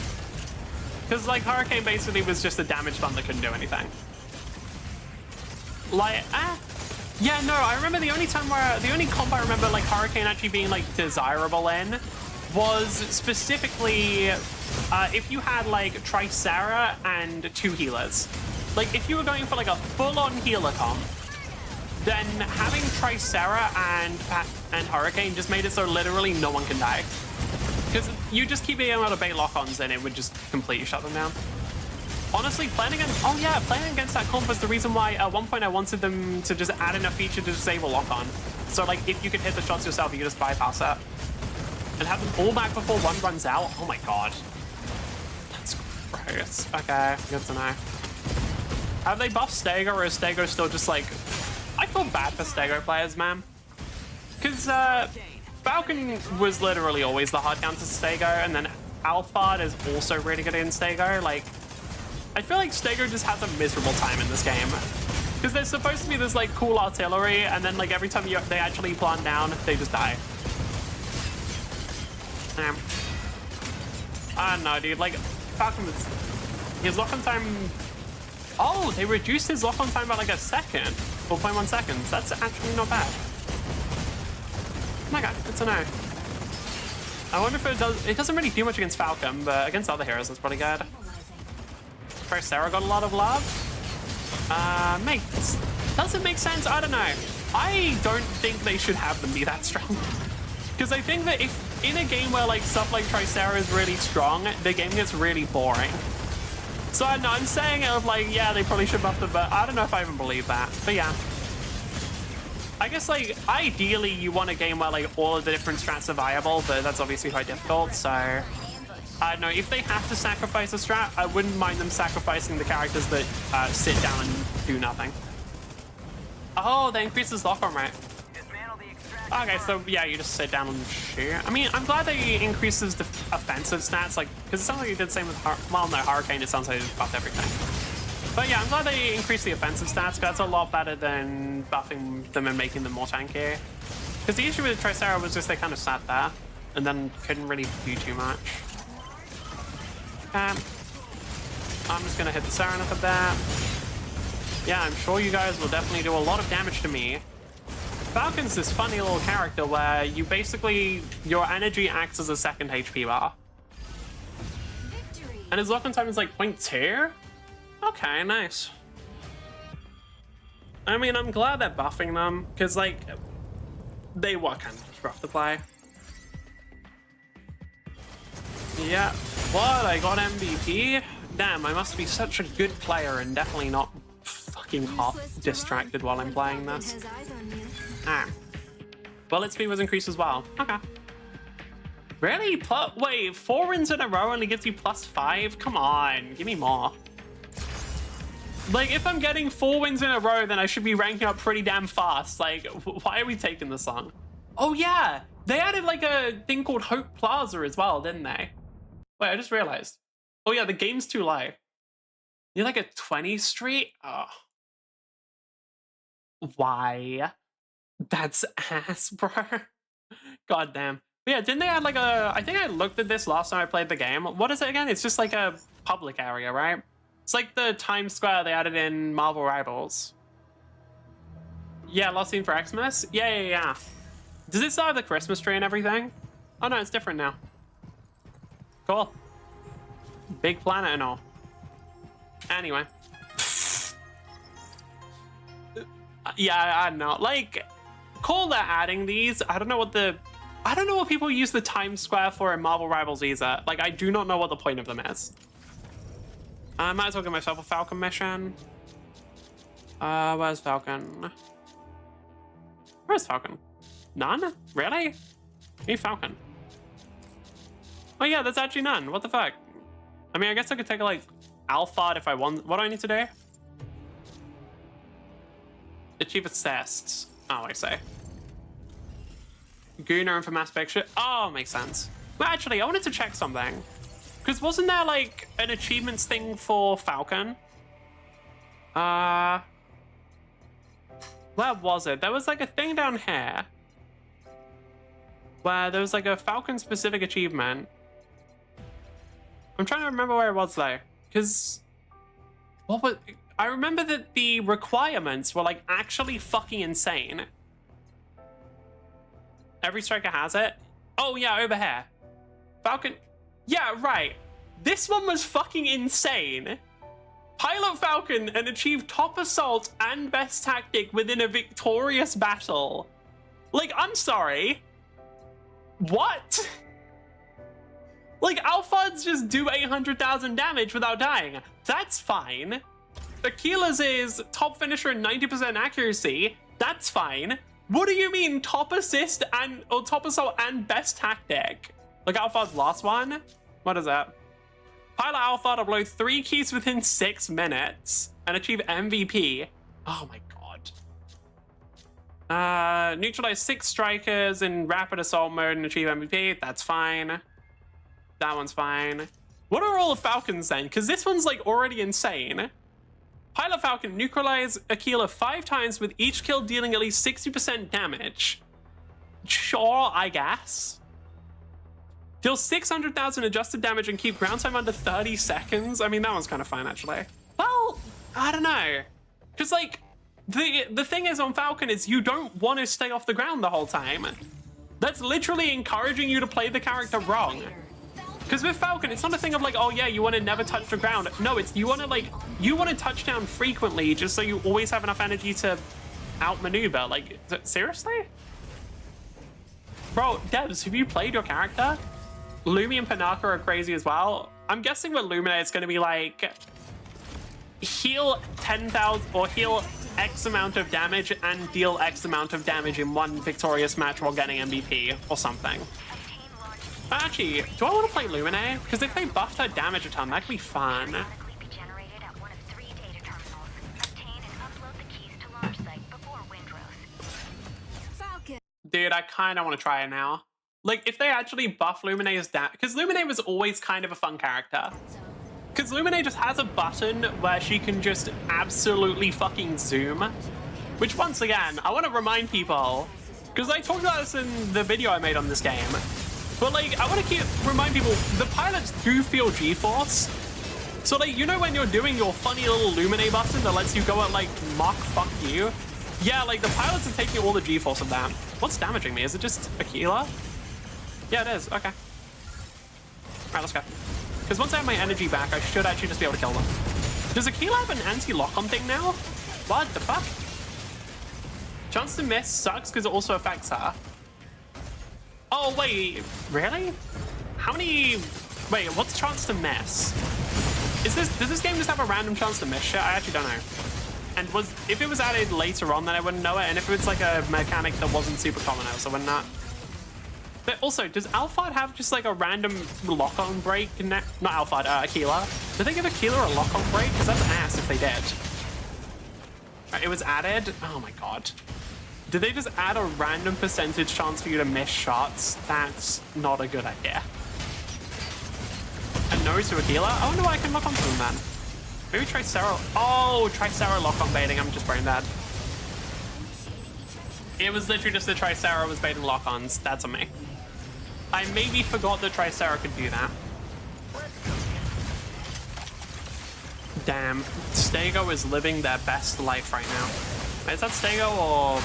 Because, like, Hurricane basically was just a damage bump that couldn't do anything. Like, yeah, no, I remember the only comp I remember, like, Hurricane actually being, like, desirable in was specifically if you had, like, Tricera and 2 healers. Like, if you were going for, like, a full-on healer comp, then having Tricera and Hurricane just made it so literally no one can die. Because you just keep being able to bait lock-ons and it would just completely shut them down. Honestly, playing against that comp was the reason why at one point I wanted them to just add in a feature to disable lock-on. So, like, if you could hit the shots yourself, you could just bypass that. And have them all back before one runs out. Oh my god. That's gross. Okay, good to know. Have they buffed Stego, or is Stego still just like... I feel bad for Stego players, man. Because Falcon was literally always the hard counter to Stego, and then Alphard is also really good in Stego. Like, I feel like Stego just has a miserable time in this game. Because there's supposed to be this, like, cool artillery, and then, like, every time they actually plant down, they just die. I don't know, dude. Like, Falcon was... His lock-on time... Oh, they reduced his lock-on time by, like, a second. 4.1 seconds. That's actually not bad. Oh my god, good to know. I wonder if it does... It doesn't really do much against Falcon, but against other heroes, that's pretty good. Sarah got a lot of love. Does it make sense? I don't know. I don't think they should have them be that strong. Because I think that if in a game where, like, stuff like Tricera is really strong, the game gets really boring. So I know I'm saying it of, like, yeah, they probably should buff them, but I don't know if I even believe that. But yeah. I guess, like, ideally you want a game where, like, all of the different strats are viable, but that's obviously quite difficult, so... No, if they have to sacrifice a strat, I wouldn't mind them sacrificing the characters that sit down and do nothing. Oh, that increases lock-on, right? Okay, so yeah, you just sit down and shoot. I mean, I'm glad that he increases the offensive stats, like, because it sounds like he did the same with, well, no, Hurricane, it sounds like he buffed everything. But yeah, I'm glad they increased the offensive stats, because that's a lot better than buffing them and making them more tanky. Because the issue with Tricera was just they kind of sat there, and then couldn't really do too much. I'm just gonna hit the Serenith a bit. Yeah, I'm sure you guys will definitely do a lot of damage to me. Falcon's this funny little character where you basically, your energy acts as a second HP bar. Victory. And his lock-on time is like 0.2? Okay, nice. I mean, I'm glad they're buffing them, because like, they were kind of rough to play. Yeah, what? I got MVP? Damn, I must be such a good player and definitely not fucking half distracted while I'm playing this. Has eyes on you. Ah. Bullet speed was increased as well. Okay. Really? Wait, 4 wins in a row only gives you +5? Come on, give me more. Like, if I'm getting 4 wins in a row, then I should be ranking up pretty damn fast. Like, why are we taking this on? Oh yeah, they added like a thing called Hope Plaza as well, didn't they? Wait, I just realized. Oh yeah, the game's too low. You're like a 20 street? Oh. Why? That's ass, bro. God damn. But yeah, didn't they add like a... I think I looked at this last time I played the game. What is it again? It's just like a public area, right? It's like the Times Square they added in Marvel Rivals. Yeah, last scene for Xmas? Yeah. Does it still have the Christmas tree and everything? Oh no, it's different now. Cool. Big planet and all. Anyway. Yeah, I don't know. Like, cool they're adding these. I don't know what people use the Times Square for in Marvel Rivals either. Like, I do not know what the point of them is. I might as well get myself a Falcon mission. Where's Falcon? Where's Falcon? None? Really? Need Falcon. Oh yeah, that's actually none. What the fuck? I mean, I guess I could take like Alpha if I want. What do I need to do? Achieve assessed. Oh, I say. Gooner for mass picture. Oh, makes sense. But actually, I wanted to check something. Because wasn't there like an achievements thing for Falcon? Where was it? There was like a thing down here. Where there was like a Falcon specific achievement. I'm trying to remember where it was though. Because what was... I remember that the requirements were like actually fucking insane. Every striker has it. Oh yeah, over here. Falcon. Yeah, right. This one was fucking insane. Pilot Falcon and achieve top assault and best tactic within a victorious battle. Like, I'm sorry. What? Like, Alphas just do 800,000 damage without dying. That's fine. Aquila's is top finisher and 90% accuracy. That's fine. What do you mean top assist and or top assault and best tactic? Like Alpha's last one? What is that? Pilot Alpha to blow 3 keys within 6 minutes and achieve MVP. Oh my god. Neutralize 6 strikers in rapid assault mode and achieve MVP. That's fine. That one's fine. What are all the Falcons then? Because this one's like already insane. Pilot Falcon, neutralize Aquila 5 times with each kill dealing at least 60% damage. Sure, I guess. Deal 600,000 adjusted damage and keep ground time under 30 seconds. I mean, that one's kind of fine, actually. Well, I don't know. Because, like, the thing is on Falcon is you don't want to stay off the ground the whole time. That's literally encouraging you to play the character wrong. Because with Falcon, it's not a thing of like, oh yeah, you want to never touch the ground. No, it's you want to touch down frequently just so you always have enough energy to outmaneuver. Like, seriously? Bro, Devs, have you played your character? Lumi and Panaka are crazy as well. I'm guessing with Lumina, it's going to be like heal 10,000 or heal X amount of damage and deal X amount of damage in one victorious match while getting MVP or something. Actually, do I want to play Lumine? Because if they buffed her damage a ton, that could be fun. Be generated at one of 3 data terminals. Obtain and upload the keys to launch site before Windrose. Falcon. Dude, I kind of want to try it now. Like, if they actually buff Lumine's damage, because Lumine was always kind of a fun character. Because Lumine just has a button where she can just absolutely fucking zoom. Which, once again, I want to remind people, because I talked about this in the video I made on this game. But, like, I want to remind people, the pilots do feel G-force. So, like, you know when you're doing your funny little Lumine button that lets you go at, like, Mach fuck you? Yeah, like, the pilots are taking all the G-force of that. What's damaging me? Is it just Aquila? Yeah, it is. Okay. Alright, let's go. Because once I have my energy back, I should actually just be able to kill them. Does Aquila have an anti-lock-on thing now? What the fuck? Chance to miss sucks because it also affects her. Oh, wait. Really? How many... Wait, what's chance to miss? Does this game just have a random chance to miss shit? I actually don't know. And if it was added later on, then I wouldn't know it. And if it's like a mechanic that wasn't super common, I also wouldn't know. But also, does Alphard have just like a random lock-on break? Not Alphard, Aquila. Did they give Aquila a lock-on break? Because that's ass if they did. Right, it was added. Oh my god. Did they just add a random percentage chance for you to miss shots? That's not a good idea. A nose to Aquila? I wonder why I can lock onto them then. Maybe Tricera. Oh, Tricera lock-on baiting. I'm just brain dead. It was literally just the Tricera was baiting lock-ons. That's on me. I maybe forgot that Tricera could do that. Damn. Stego is living their best life right now. Is that Stego or...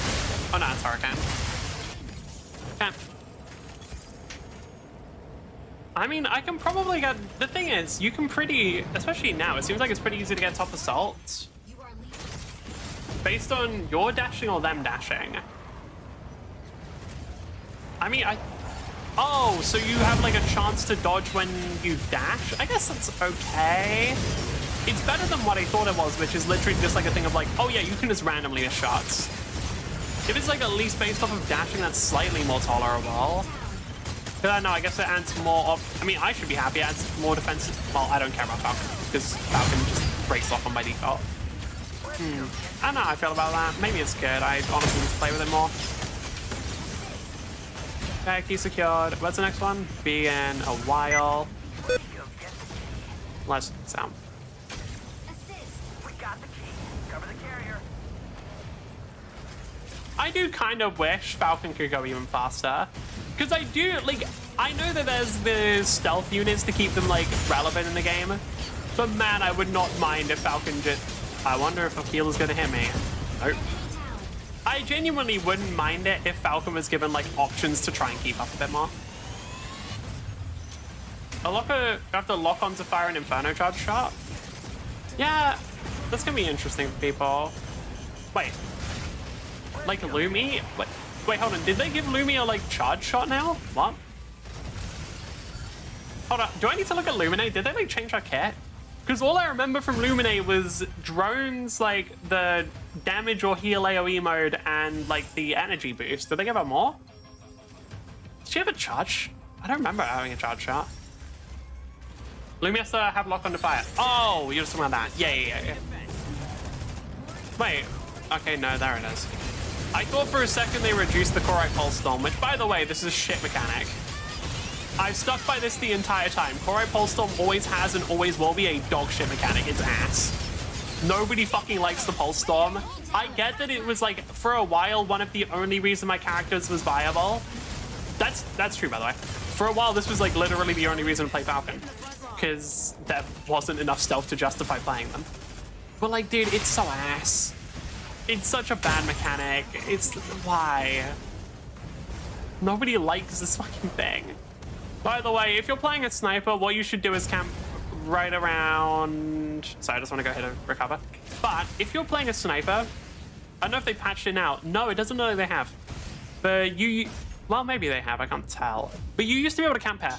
Oh, no, it's Hurricane. Okay. I mean, I can probably get... The thing is, you can pretty... Especially now, it seems like it's pretty easy to get top assault. Based on your dashing or them dashing. I mean, Oh, so you have like a chance to dodge when you dash? I guess that's okay. It's better than what I thought it was, which is literally just like a thing of like, oh yeah, you can just randomly miss shots. If it's like at least based off of dashing, that's slightly more tolerable. But I don't know, I guess it adds more I mean, I should be happy, it adds more defensive. Well, I don't care about Falcon, because Falcon just breaks off on by default. I don't know how I feel about that. Maybe it's good. I honestly need to play with it more. Okay, key secured. What's the next one? Be in a while. Let's sound. We got the key. Cover the carrier. I do kind of wish Falcon could go even faster. Because I do, like, I know that there's the stealth units to keep them, like, relevant in the game. But man, I would not mind if Falcon just... I wonder if Aquila's gonna hit me. Nope. I genuinely wouldn't mind it if Falcon was given, like, options to try and keep up a bit more. You have to lock on to fire an Inferno charge shot? Yeah, that's gonna be interesting for people. Wait. Like Lumi? Wait, hold on. Did they give Lumi a, like, charge shot now? What? Hold on. Do I need to look at Lumine? Did they, like, change her kit? Because all I remember from Lumine was drones, like, the damage or heal AoE mode and, like, the energy boost. Did they give her more? Did she have a charge? I don't remember having a charge shot. Lumi has to have lock on to fire. Oh, you're just talking about that. Yeah. Wait. Okay, no, there it is. I thought for a second they reduced the Corite Pulse Storm, which, by the way, this is a shit mechanic. I've stuck by this the entire time. Corite Pulse Storm always has and always will be a dog shit mechanic. It's ass. Nobody fucking likes the Pulse Storm. I get that it was, like, for a while, one of the only reason my characters was viable. That's true, by the way. For a while, this was, like, literally the only reason to play Falcon. Because there wasn't enough stealth to justify playing them. But, like, dude, it's so ass. It's such a bad mechanic. It's... Why? Nobody likes this fucking thing. By the way, if you're playing a sniper, what you should do is camp right around... Sorry, I just want to go ahead and recover. But if you're playing a sniper, I don't know if they patched it out. No, it doesn't look like they have. But you... Well, maybe they have. I can't tell. But you used to be able to camp here.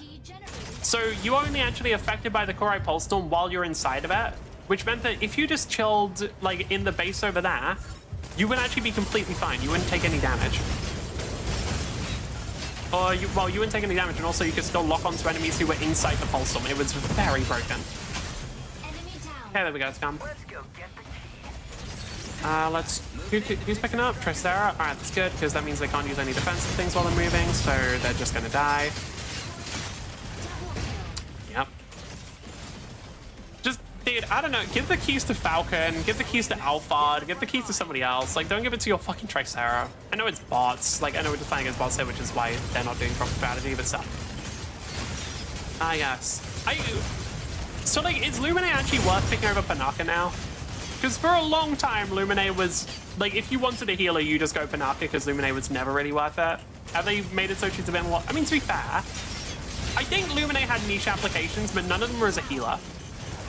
So you only actually affected by the Corite Pulse Storm while you're inside of it, which meant that if you just chilled, like, in the base over there, you would actually be completely fine. You wouldn't take any damage. Or you wouldn't take any damage, and also you could still lock onto enemies who were inside the pulse storm. It was very broken. Enemy down. Okay, there we go, it's gone. Let's go get the key. Who's picking up? Tricera? Alright, that's good, because that means they can't use any defensive things while they're moving, so they're just gonna die. Yep. Just, dude, I don't know, give the keys to Falcon, give the keys to Alphard, give the keys to somebody else. Like, don't give it to your fucking Tricera. I know it's bots, like, I know we're just playing against bots here, which is why they're not doing proper strategy, but still. Yes. So, like, is Lumine actually worth picking over Panaka now? Because for a long time, Lumine was, like, if you wanted a healer, you just go Panaka, because Lumine was never really worth it. Have they made it so she's a bit more... I mean, to be fair, I think Lumine had niche applications, but none of them were as a healer.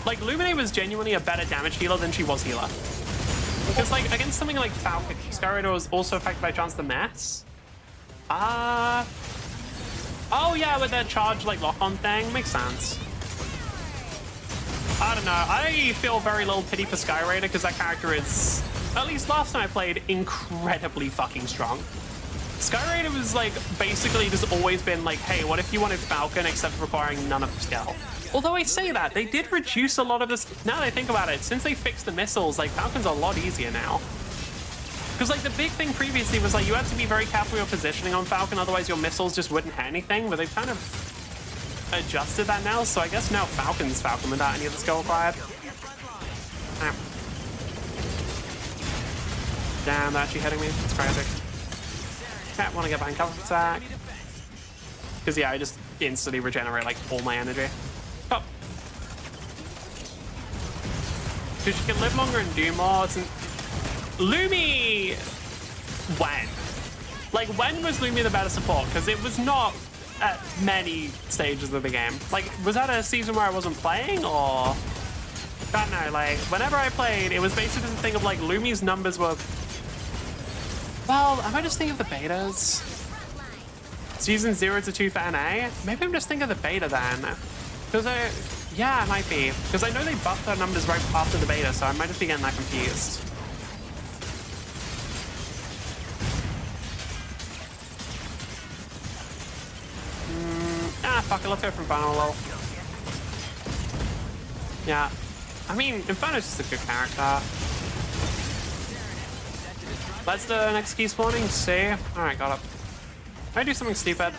Like, Lumine was genuinely a better damage healer than she was healer. Because, like, against something like Falcon, Skyrider was also affected by Chance the Mess. Oh, yeah, with their charge, like, lock-on thing. Makes sense. I don't know. I feel very little pity for Skyrider because that character is, at least last time I played, incredibly fucking strong. Skyrider was like basically just always been like, hey, what if you wanted Falcon except requiring none of the skill? Although I say that, they did reduce a lot of this. Now that I think about it, since they fixed the missiles, like Falcon's a lot easier now. Because like the big thing previously was like you had to be very careful with your positioning on Falcon, otherwise your missiles just wouldn't hit anything, but they've kind of adjusted that now, so I guess now Falcon's Falcon without any of the skill required. Damn, they're actually hitting me. It's crazy. Can't want to get behind cover attack. Because yeah, I just instantly regenerate like all my energy. Oh. Because she can live longer and do more. Lumi! When? Like, when was Lumi the better support? Because it was not at many stages of the game. Like, was that a season where I wasn't playing, or... I don't know, like, whenever I played, it was basically the thing of, like, Lumi's numbers were... Well, am I just thinking of the betas? Season 0 to 2 for NA? Maybe I'm just thinking of the beta then. Because yeah, it might be. Because I know they buffed their numbers right after the beta, so I might just be getting that confused. Fuck it, let's go for Inferno lol. Yeah. I mean, Inferno's just a good character. Let's do the next key spawning, see? Alright, got it. Can I do something stupid?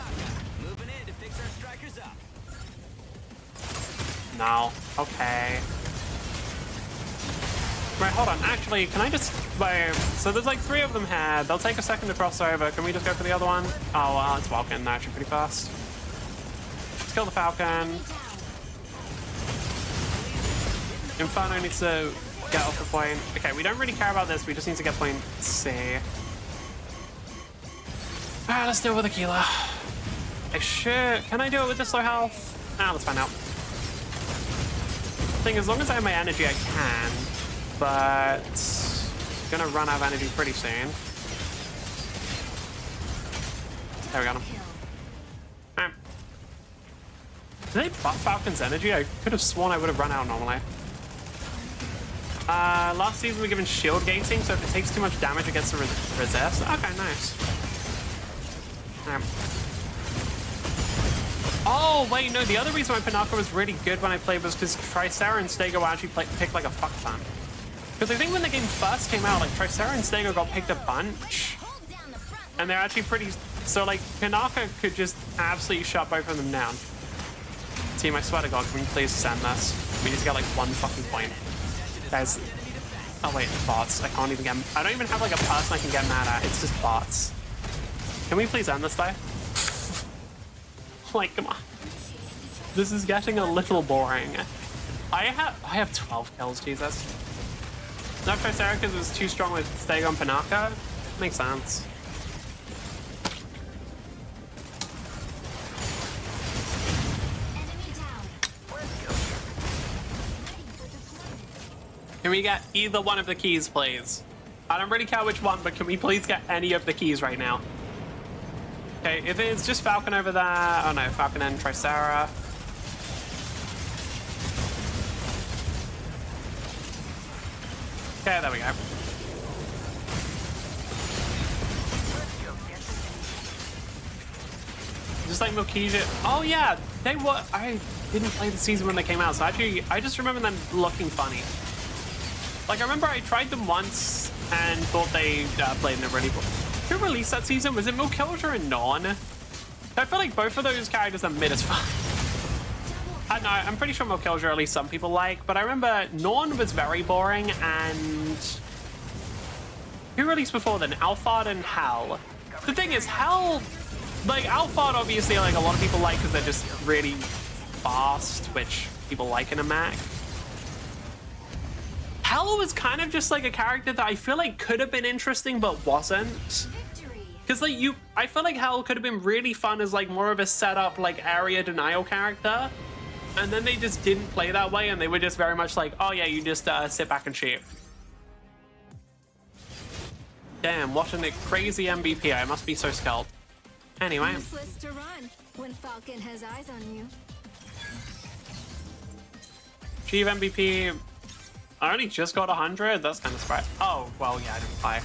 No. Okay. Right, hold on. Actually, can I just... Wait, so there's like 3 of them here. They'll take a second to cross over. Can we just go for the other one? Oh, well, it's Vulcan. They're actually pretty fast. Let's kill the Falcon. Inferno needs to get off the point. Okay, we don't really care about this. We just need to get point C. Alright, let's deal with Aquila. Can I do it with this low health? Let's find out. I think as long as I have my energy, I can. But I'm gonna run out of energy pretty soon. There we got him. Alright. Did they buff Falcon's energy? I could have sworn I would have run out normally. Last season we're given shield gating, so if it takes too much damage, it gets to resist. Okay, nice. Oh, wait, no, the other reason why Panaka was really good when I played was because Tricera and Stego actually picked like a fuck ton. Because I think when the game first came out, like Tricera and Stego got picked a bunch. And they're actually pretty... So like, Panaka could just absolutely shut both of them down. Team, I swear to God, can we please send this? We need to get like 1 fucking point. Guys... Oh wait, bots. I can't even get... I don't even have like a person I can get mad at. It's just bots. Can we please end this though? Like, come on. This is getting a little boring. I have 12 kills, Jesus. Not Tricera because it was too strong with Stego and Panaka. Makes sense. Can we get either one of the keys, please? I don't really care which one, but can we please get any of the keys right now? Okay, if it's just Falcon over there... Oh no, Falcon and Tricera. Okay, there we go. Just like Milkesia. Oh yeah, they were. I didn't play the season when they came out, so actually, I just remember them looking funny. Like I remember I tried them once and thought they played in a really. Who released that season? Was it Milkesia and Non? I feel like both of those characters are mid as fuck. I don't know. I'm pretty sure Milkesia at least some people like, but I remember Non was very boring and. Who released before then? Alphard and Hal. The thing is, Hal. Like, Alphard, obviously, like, a lot of people like because they're just really fast, which people like in a Mac. Hal was kind of just, like, a character that I feel like could have been interesting, but wasn't. Because, like, I feel like Hal could have been really fun as, like, more of a setup, like, area denial character. And then they just didn't play that way, and they were just very much like, oh, yeah, you just sit back and shoot. Damn, what a crazy MVP. I must be so skilled. Anyway. Useless to run when Falcon has eyes on you. Achieve MVP. I only just got 100. That's kind of surprising. Oh, well, yeah, I didn't play.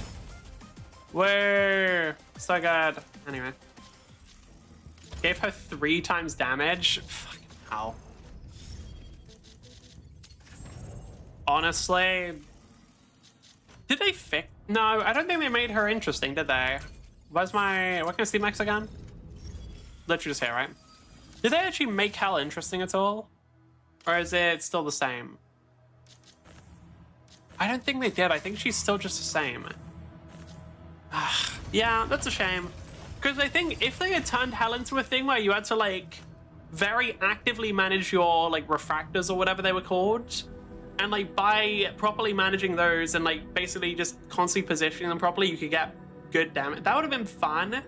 Whoa, so good. Anyway. Gave her 3 times damage. Fucking hell. Honestly. Did they fix? No, I don't think they made her interesting, did they? What can I see Max again? Literally just here, right? Did they actually make Hal interesting at all? Or is it still the same? I don't think they did. I think she's still just the same. Yeah, that's a shame. Because I think if they had turned Hal into a thing where you had to, like, very actively manage your, like, refractors or whatever they were called, and, like, by properly managing those and, like, basically just constantly positioning them properly, you could get good damage. That would have been fun,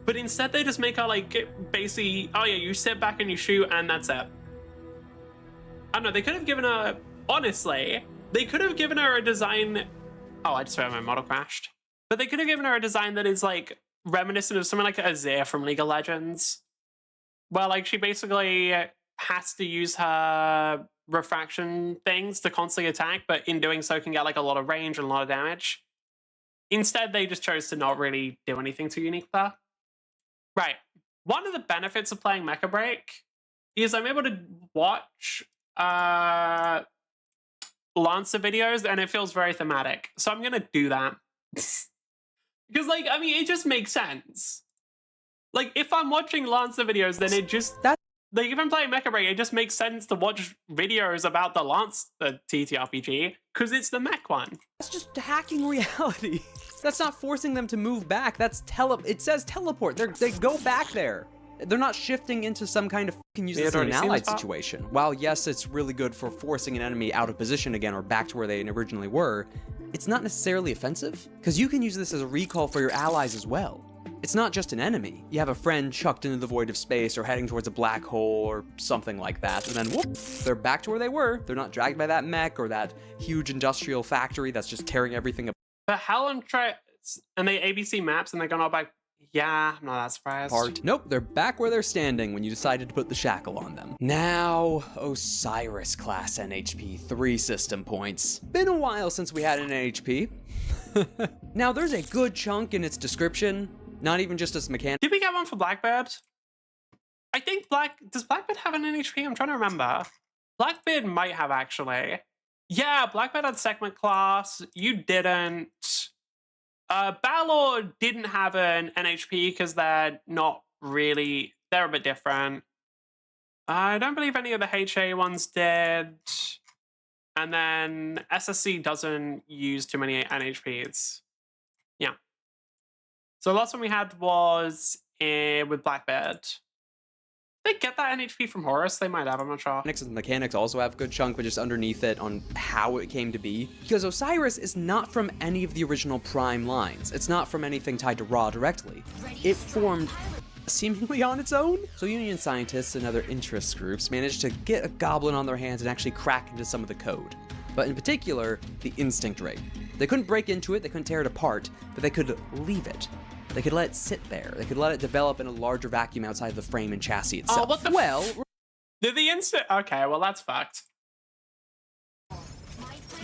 but instead they just make her like basically, oh yeah, you sit back and you shoot and that's it. I don't know, they could have given her, honestly, they could have given her a design. Oh, I just realized my model crashed. But they could have given her a design that is like reminiscent of something like Azir from League of Legends, where like she basically has to use her refraction things to constantly attack, but in doing so can get like a lot of range and a lot of damage. Instead, they just chose to not really do anything too unique there. Right. One of the benefits of playing Mecha Break is I'm able to watch Lancer videos and it feels very thematic. So I'm going to do that. Because, like, I mean, it just makes sense. Like, if I'm watching Lancer videos, then it just... Like, if I'm playing Mecha Break, it just makes sense to watch videos about the Lance TTRPG, because it's the mech one. That's just hacking reality. That's not forcing them to move back. That's it says teleport. They go back there. They're not shifting into some kind of can use this in an allied situation. While yes, it's really good for forcing an enemy out of position again or back to where they originally were, it's not necessarily offensive, because you can use this as a recall for your allies as well. It's not just an enemy. You have a friend chucked into the void of space or heading towards a black hole or something like that, and then whoop, they're back to where they were. They're not dragged by that mech or that huge industrial factory that's just tearing everything apart. But Helen and they ABC maps and they're gone all back. Yeah, I'm not that surprised. Nope, they're back where they're standing when you decided to put the shackle on them. Now, Osiris class NHP 3 system points. Been a while since we had an NHP. Now, there's a good chunk in its description. Not even just as mechanic. Did we get one for Blackbeard? I think does Blackbeard have an NHP? I'm trying to remember. Blackbeard might have actually. Yeah, Blackbeard had segment class. You didn't. Balor didn't have an NHP because they're not really, they're a bit different. I don't believe any of the HA ones did. And then SSC doesn't use too many NHPs. Yeah. So the last one we had was with Blackbeard. Did they get that NHP from Horus? They might have, I'm not sure. Mechanics also have a good chunk, but just underneath it on how it came to be. Because Osiris is not from any of the original Prime lines. It's not from anything tied to Ra directly. It formed seemingly on its own. So Union scientists and other interest groups managed to get a goblin on their hands and actually crack into some of the code. But in particular, the instinct ray. They couldn't break into it, they couldn't tear it apart, but they could leave it. They could let it sit there. They could let it develop in a larger vacuum outside of the frame and chassis itself. Oh, what the well, did the instant? Okay, well that's fucked.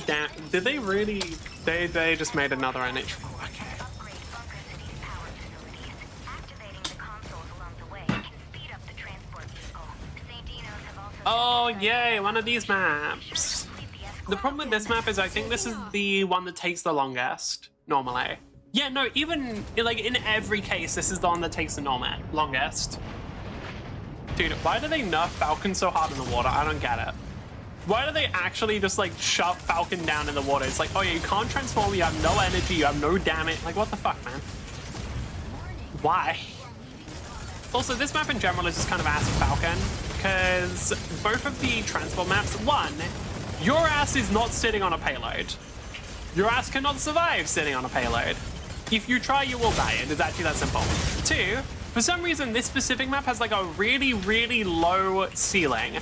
Damn, did they really? They just made another NH. Okay. Upgrade Bunker City's power facilities. Activating the consoles along the way can speed yay, one of these maps. The problem with this map is I think this is the one that takes the longest, normally. Yeah, no, even, like, in every case, this is the one that takes the longest. Dude, why do they nerf Falcon so hard in the water? I don't get it. Why do they actually just, like, shove Falcon down in the water? It's like, oh yeah, you can't transform, you have no energy, you have no damage. Like, what the fuck, man? Why? Also, this map in general is just kind of ass for Falcon, because both of the transport maps, one, your ass is not sitting on a payload. Your ass cannot survive sitting on a payload. If you try, you will die. It is actually that simple. Two, for some reason, this specific map has like a really, really low ceiling.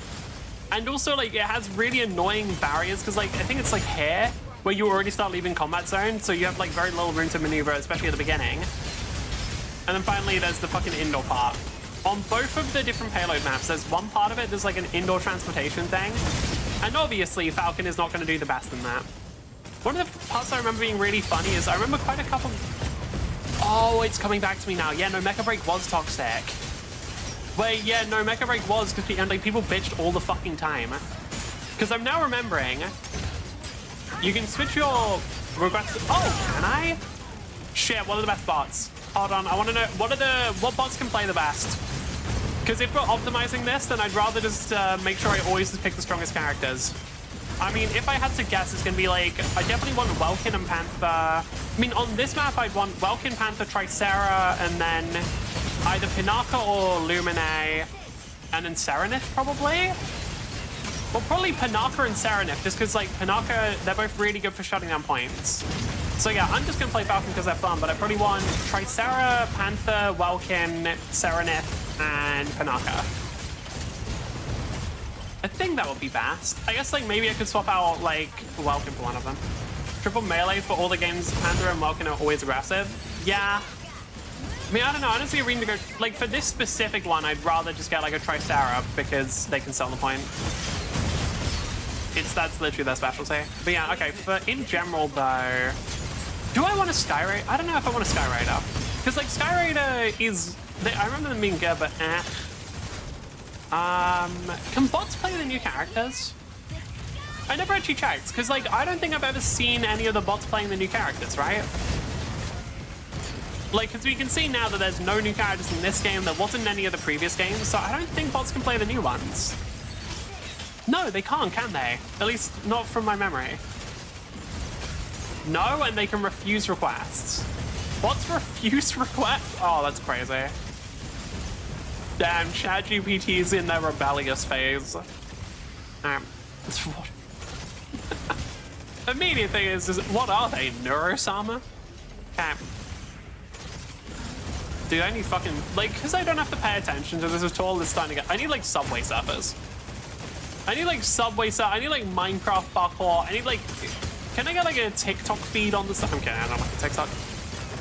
And also, like, it has really annoying barriers, because, like, I think it's like here, where you already start leaving combat zone, so you have, like, very little room to maneuver, especially at the beginning. And then finally, there's the fucking indoor part. On both of the different payload maps, there's one part of it that's like an indoor transportation thing. And obviously, Falcon is not going to do the best in that. One of the parts I remember being really funny is I remember quite a couple... Oh, it's coming back to me now. Yeah, no, Mecha Break was toxic. Wait, yeah, no, Mecha Break was, because like, people bitched all the fucking time. Because I'm now remembering, you can switch your requests... Oh, can I? Shit, what are the best bots? Hold on, I want to know, what bots can play the best? Because if we're optimizing this, then I'd rather just make sure I always just pick the strongest characters. I mean, if I had to guess, it's going to be like, I definitely want Welkin and Panther. I mean, on this map, I'd want Welkin, Panther, Tricera, and then either Pinaka or Lumine, and then Serenith, probably? Well, probably Pinaka and Serenith, just because, like, Pinaka, they're both really good for shutting down points. So yeah, I'm just going to play Falcon because they're fun, but I probably want Tricera, Panther, Welkin, Serenith, and Pinaka. I think that would be best. I guess, like, maybe I could swap out, like, Welkin for one of them. Triple melee for all the games Panther and Welkin are always aggressive. Yeah. I mean, I don't know. I don't see a reason to go... Like, for this specific one, I'd rather just get, like, a Tricera because they can sell the point. That's literally their specialty. But yeah, okay. But in general, though... Do I want a Skyraider? I don't know if I want a Skyraider. Because, like, Skyraider is... I remember them being good, but eh. Can bots play the new characters? I never actually checked, because, like, I don't think I've ever seen any of the bots playing the new characters, right? Like, because we can see now that there's no new characters in this game, there wasn't any of the previous games, so I don't think bots can play the new ones. No, they can't, can they? At least, not from my memory. No, and they can refuse requests. Bots refuse requests? Oh, that's crazy. Damn, ChatGPT's in their rebellious phase. Immediate thing is what are they? Neurosama? Dude, I need fucking, like, because I don't have to pay attention to this at all, it's starting to get, I need, like, Subway Surfers. I need, like, Subway Surfers, I need, like, Minecraft parkour, I need, like, can I get, like, a TikTok feed on the side? I'm kidding, I don't like a TikTok.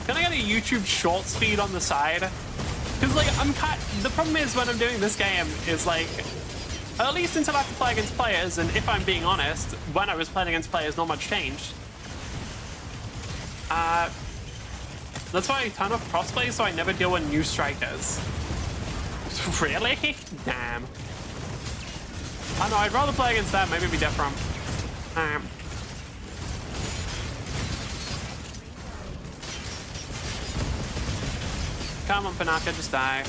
Can I get a YouTube Shorts feed on the side? Because, like, the problem is when I'm doing this game is, like, at least until I have to play against players, and if I'm being honest, when I was playing against players, not much changed. That's why I turn off crossplay, so I never deal with new strikers. Really? Damn. I don't know, I'd rather play against them, maybe it'd be different. Come on, Pinaka, just die.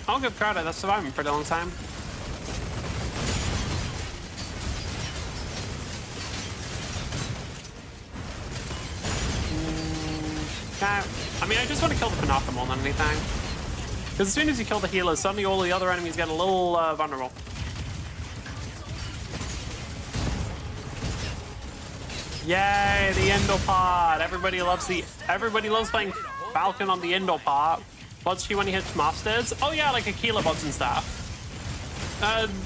I'll give credit, that's surviving for a long time. I mean, I just want to kill the Pinaka more than anything. Because as soon as you kill the healers, suddenly all the other enemies get a little vulnerable. Yay, the indoor part. Everybody loves playing Falcon on the indoor part. What's she when he hits masters? Oh yeah, like Aquila bots and stuff.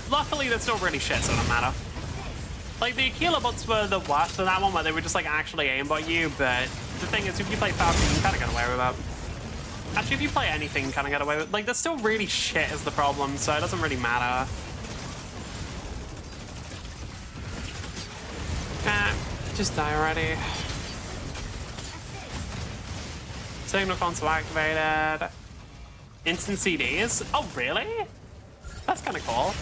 Luckily that's still really shit, so it doesn't matter. Like the Aquila bots were the worst for that one where they would just like actually aimbot you, but the thing is if you play Falcon you can kinda get away with that. Actually if you play anything you kinda get away with, like that's still really shit is the problem, so it doesn't really matter. Just die already. Signal console activated. Instant CDs? Oh, really? That's kind of cool.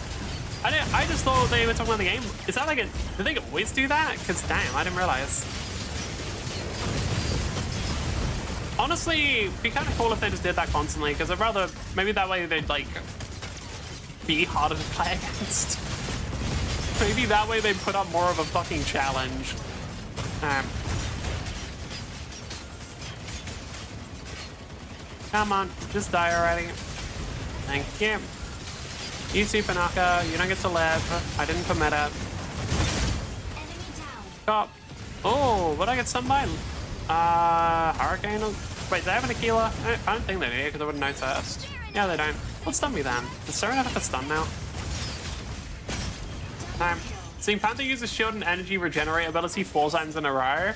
I just thought they were talking about the game. Is that like a... Do they always do that? Because damn, I didn't realize. Honestly, it'd be kind of cool if they just did that constantly, because I'd rather... Maybe that way they'd, like, be harder to play against. Maybe that way they'd put up more of a fucking challenge. Come on, just die already. Thank you. You too, Panaka. You don't get to live. I didn't permit it. Stop. Oh, what I get stunned by? Hurricane? Wait, they have an Aquila? I don't think they do, because I wouldn't know first. Yeah, they don't. Let's stun me then. Does Serenade have a stun now? No. Seeing Panther uses shield and energy regenerate ability 4 times in a row.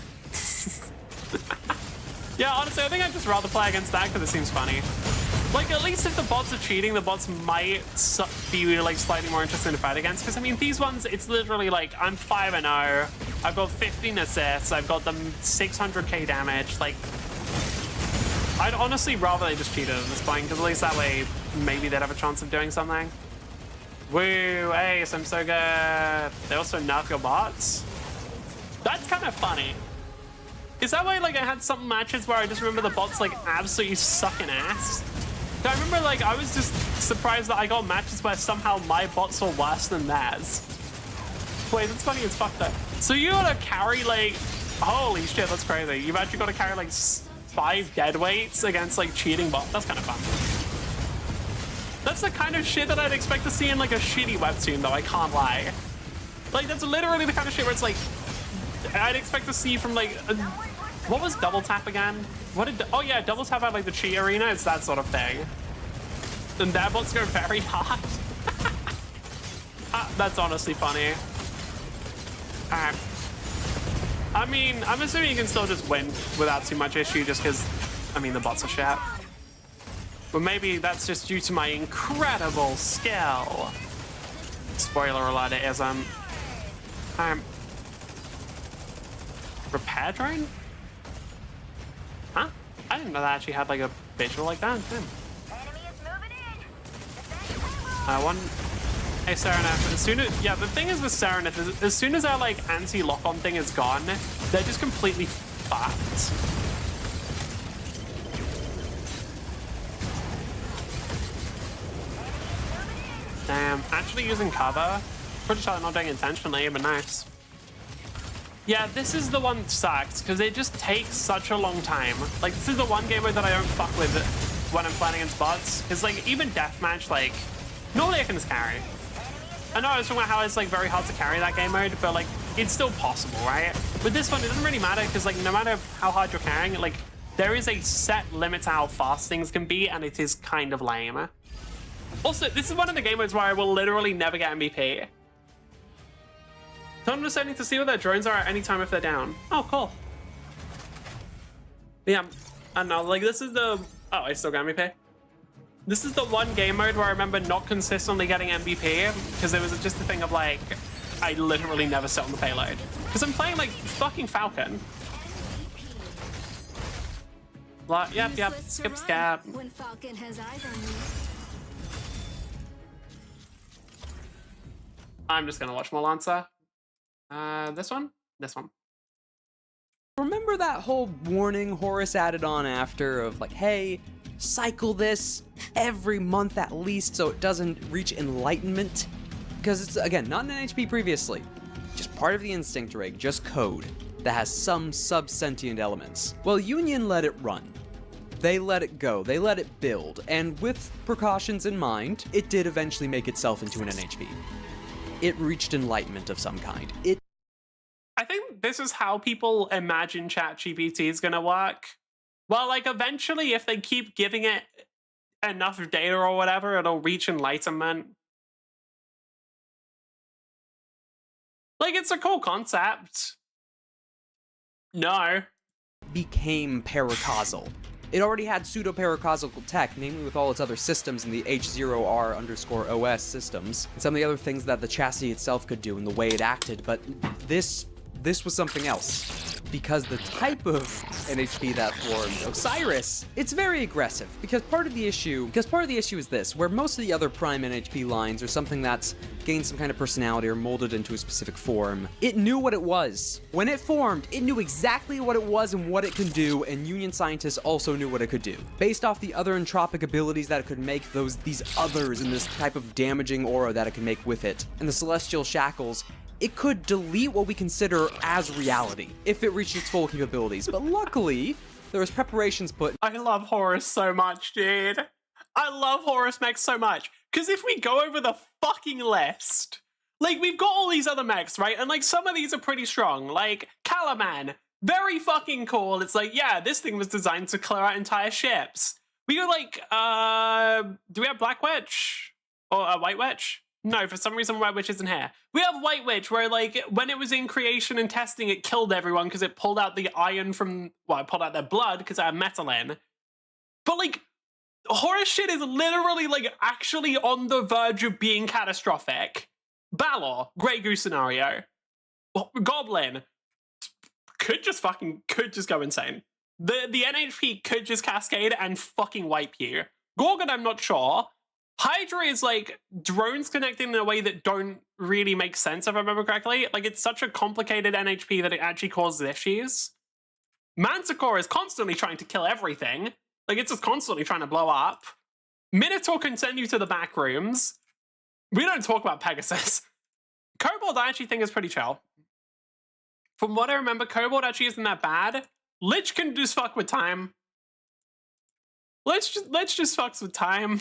Yeah, honestly, I think I'd just rather play against that because it seems funny. Like, at least if the bots are cheating, the bots might be, like, slightly more interesting to fight against. Because, I mean, these ones, it's literally like, I'm 5-0. I've got 15 assists. I've got them 600k damage. Like, I'd honestly rather they just cheated at this point, because at least that way, maybe they'd have a chance of doing something. Woo, Ace, I'm so good. They also nerf your bots. That's kind of funny. Is that why, like, I had some matches where I just remember the bots, like, absolutely sucking ass? I remember, like, I was just surprised that I got matches where somehow my bots were worse than theirs. Wait, that's funny as fuck, though. So you gotta carry, like... Holy shit, that's crazy. You've actually got to carry, like, 5 dead weights against, like, cheating bots. That's kind of fun. That's the kind of shit that I'd expect to see in, like, a shitty webtoon, though, I can't lie. Like, that's literally the kind of shit where it's, like... I'd expect to see from, like... What was double tap again? What did... Oh, yeah, double tap at, like, the cheat arena. It's that sort of thing. And their bots go very hard. That's honestly funny. I mean, I'm assuming you can still just win without too much issue just because, I mean, the bots are shit. But maybe that's just due to my incredible skill. Spoiler alert, it isn't. Repair drone? Huh? I didn't know that actually had like a visual like that. Damn. One. Hey, Sereneth. As soon as, yeah, the thing is with Sereneth is as soon as our like anti-lock-on thing is gone, they're just completely fucked. Damn. Actually using cover. Pretty sure I'm not doing it intentionally, but nice. Yeah, this is the one that sucks, because it just takes such a long time. Like, this is the one game mode that I don't fuck with when I'm playing against bots. Because, like, even deathmatch, like, normally I can just carry. I know I was talking about how it's, like, very hard to carry that game mode, but, like, it's still possible, right? With this one, it doesn't really matter, because, like, no matter how hard you're carrying it, like, there is a set limit to how fast things can be, and it is kind of lame. Also, this is one of the game modes where I will literally never get MVP. Tell them just need to see what their drones are at any time if they're down. Oh, cool. Yeah, I don't know, like this is the... Oh, I still got MVP. This is the one game mode where I remember not consistently getting MVP because it was just a thing of like, I literally never sit on the payload. Because I'm playing like fucking Falcon. Like, yep, skip scab. When Falcon has eyes on you. I'm just gonna watch more Lancer. This one? This one. Remember that whole warning Horus added on after of like, hey, cycle this every month at least so it doesn't reach enlightenment? Because it's, again, not an NHP previously. Just part of the instinct rig, just code that has some sub-sentient elements. Well, Union let it run. They let it go, they let it build, and with precautions in mind, it did eventually make itself into an NHP. It reached enlightenment of some kind. I think this is how people imagine ChatGPT is going to work. Well, like, eventually, if they keep giving it enough data or whatever, it'll reach enlightenment. Like, it's a cool concept. No. Became paracausal. It already had pseudo-paracausal tech, namely with all its other systems in the H0R_OS systems, and some of the other things that the chassis itself could do and the way it acted, but this was something else. because the type of NHP that formed, Osiris, it's very aggressive. Because part of the issue is this, where most of the other Prime NHP lines are something that's gained some kind of personality or molded into a specific form. It knew what it was. When it formed, it knew exactly what it was and what it could do, and Union scientists also knew what it could do. Based off the other entropic abilities that it could make, these others and this type of damaging aura that it could make with it, and the celestial shackles, it could delete what we consider as reality if it reached its full capabilities. But luckily, there was preparations put. I love Horus so much, dude. I love Horus mechs so much. Because if we go over the fucking list, like, we've got all these other mechs, right? And, like, some of these are pretty strong. Like, Calaman, very fucking cool. It's like, yeah, this thing was designed to clear out entire ships. We got, like, do we have Black Witch? Or White Witch? No, for some reason White Witch isn't here. We have White Witch, where, like, when it was in creation and testing, it killed everyone because it pulled out the iron from, well, it pulled out their blood because it had metal in. But, like, Horus shit is literally, like, actually on the verge of being catastrophic. Balor, Grey Goose scenario. Goblin could just go insane. The NHP could just cascade and fucking wipe you. Gorgon, I'm not sure. Hydra is, like, drones connecting in a way that don't really make sense, if I remember correctly. Like, it's such a complicated NHP that it actually causes issues. Manticore is constantly trying to kill everything. Like, it's just constantly trying to blow up. Minotaur can send you to the back rooms. We don't talk about Pegasus. Kobold, I actually think is pretty chill. From what I remember, Kobold actually isn't that bad. Lich can just fuck with time. Lich just fucks with time.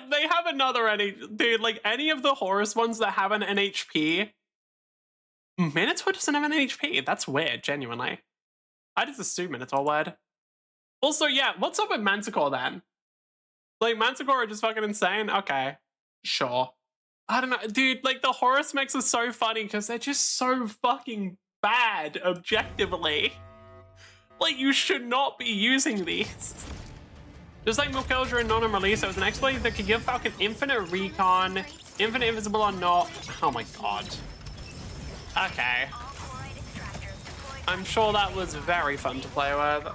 They have another dude, like, any of the Horus ones that have an NHP. Minotaur doesn't have an NHP. That's weird, genuinely. I just assume Minotaur would. Also, yeah, what's up with Manticore then? Like, Manticore are just fucking insane? Okay, sure. I don't know, dude, like, the Horus mechs are so funny because they're just so fucking bad, objectively. Like, you should not be using these. Just like Milkelja and Non release, it was an exploit that could give Falcon infinite recon, infinite invisible on not. Oh my god. Okay. I'm sure that was very fun to play with.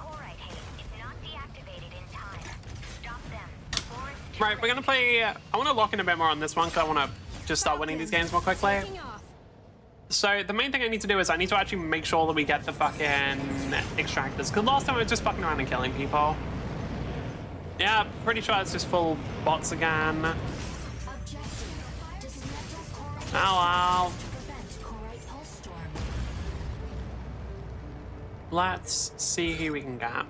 Right, we're gonna play. I want to lock in a bit more on this one because I want to just start winning these games more quickly. So the main thing I need to do is I need to actually make sure that we get the fucking extractors. Because last time I was just fucking around and killing people. Yeah, pretty sure it's just full bots again. Oh well. Let's see who we can get.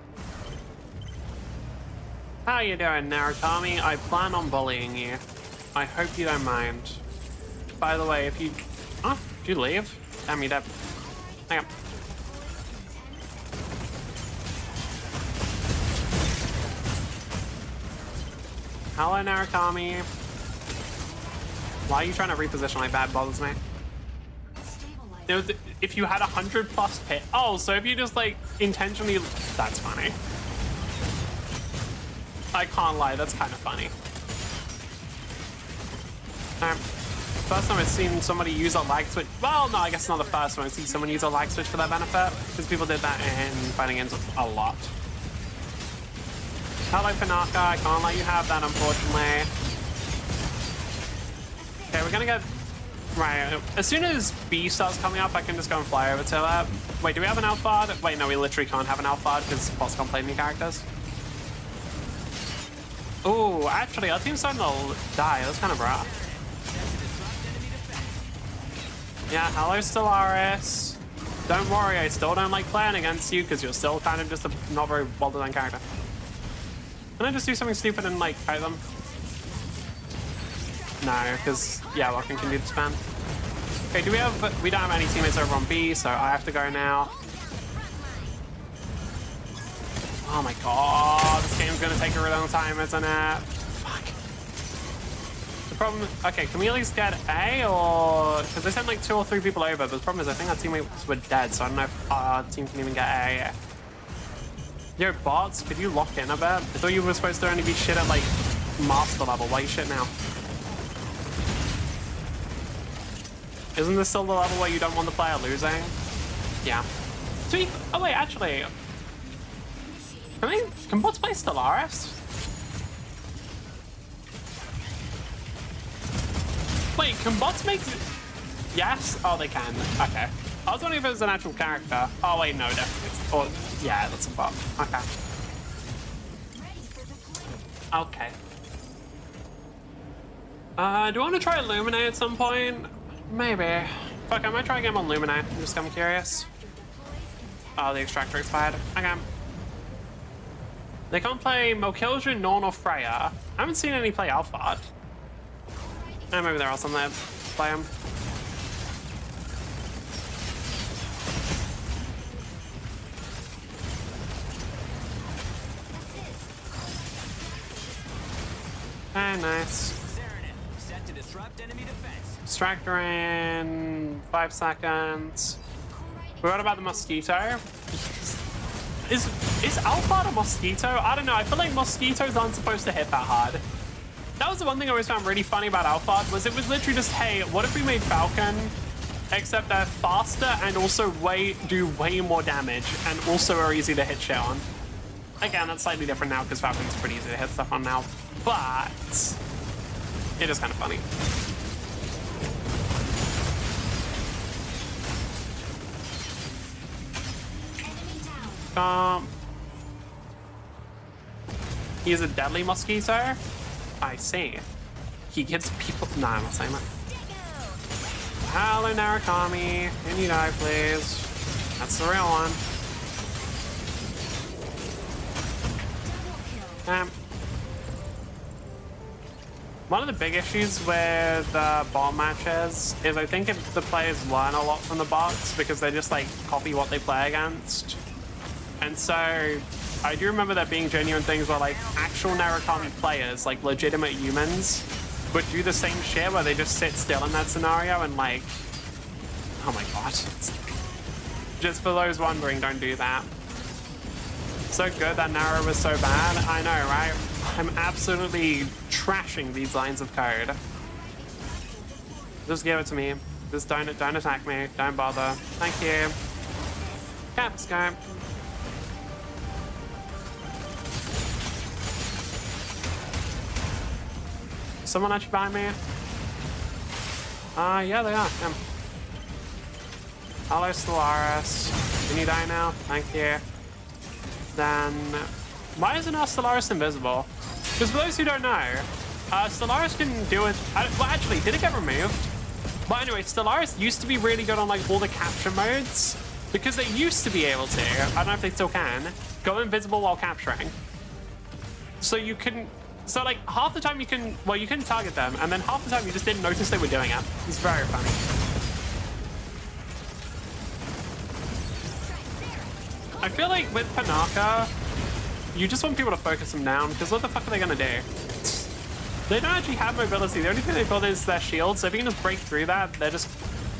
How you doing, Narutami? I plan on bullying you. I hope you don't mind. By the way, if you... Oh, did you leave? Damn, you dead. Hang on. Hello, Narutami. Why are you trying to reposition like that? Bothers me. If you had 100+ hit... Oh, so if you just, like, intentionally... That's funny. I can't lie, that's kind of funny. First time I've seen somebody use a lag switch. Well, no, I guess not the first one. I've seen someone use a lag switch for their benefit, because people did that in fighting games a lot. Hello, Panaka. I can't let you have that, unfortunately. Okay, we're gonna get... Right, as soon as B starts coming up, I can just go and fly over to it. Wait, do we have an elf bard? Wait, no, we literally can't have an elf bard because bots can't play new characters. Ooh, actually, our team's starting to die. That's kind of rough. Yeah, hello, Stellaris. Don't worry, I still don't like playing against you because you're still kind of just a not very well-designed character. Can I just do something stupid and, like, fight them? No, because, yeah, Locking can do the spam. Okay, we don't have any teammates over on B, so I have to go now. Oh my god, this game's gonna take a really long time, isn't it? Fuck. The problem, okay, can we at least get A, or, because they sent like 2 or 3 people over, but the problem is I think our teammates were dead, so I don't know if our team can even get A. Yo, bots, could you lock in a bit? I thought you were supposed to only be shit at like master level. Why are you shit now? Isn't this still the level where you don't want the player losing? Yeah. Sweet. Oh wait, actually, can bots play Stellaris? Wait, can bots make? Yes. Oh, they can. Okay. I was wondering if it was an actual character. Oh wait, no, definitely. Oh, yeah, that's a bot. Okay. Okay. Do I want to try Illuminate at some point? Maybe. Fuck, I might try a game on Illuminate. I'm just kind of curious. Oh, the extractor expired. Okay. They can't play Mokilja, Norn, or Freya. I haven't seen any play Alphard. Oh, maybe there are some that play them. Okay, nice. Extractor in 5 seconds. We heard about the mosquito. Is Alphard a mosquito? I don't know. I feel like mosquitoes aren't supposed to hit that hard. That was the one thing I always found really funny about Alphard, was it was literally just, hey, what if we made Falcon, except they're faster and also do way more damage and also are easy to hit shit on. Again, that's slightly different now because Falcon's pretty easy to hit stuff on now, but it is kind of funny. He's a deadly mosquito? I see. He gives people... Nah, I'm not saying that. Hello, Narukami. Can you die, please? That's the real one. One of the big issues with bot matches is I think if the players learn a lot from the bots because they just like copy what they play against. And so I do remember there being genuine things where like actual Narukami players, like legitimate humans, would do the same shit where they just sit still in that scenario and like, oh my god. Just for those wondering, don't do that. So good that Naru was so bad. I know, right? I'm absolutely trashing these lines of code. Just give it to me. Just don't attack me. Don't bother. Thank you. Capscope. Someone actually behind me? Yeah, they are. Yeah. Hello, Stellaris. Can you die now? Thank you. Then, why isn't our Stellaris invisible? Because for those who don't know, Stellaris can do it. Well, actually, did it get removed? But anyway, Stellaris used to be really good on like all the capture modes because they used to be able to. I don't know if they still can go invisible while capturing. So you couldn't. So like half the time you can, well, you couldn't target them, and then half the time you just didn't notice they were doing it. It's very funny. I feel like with Panaka, you just want people to focus them down, because what the fuck are they gonna do? They don't actually have mobility. The only thing they've got is their shield, so if you can just break through that, they're just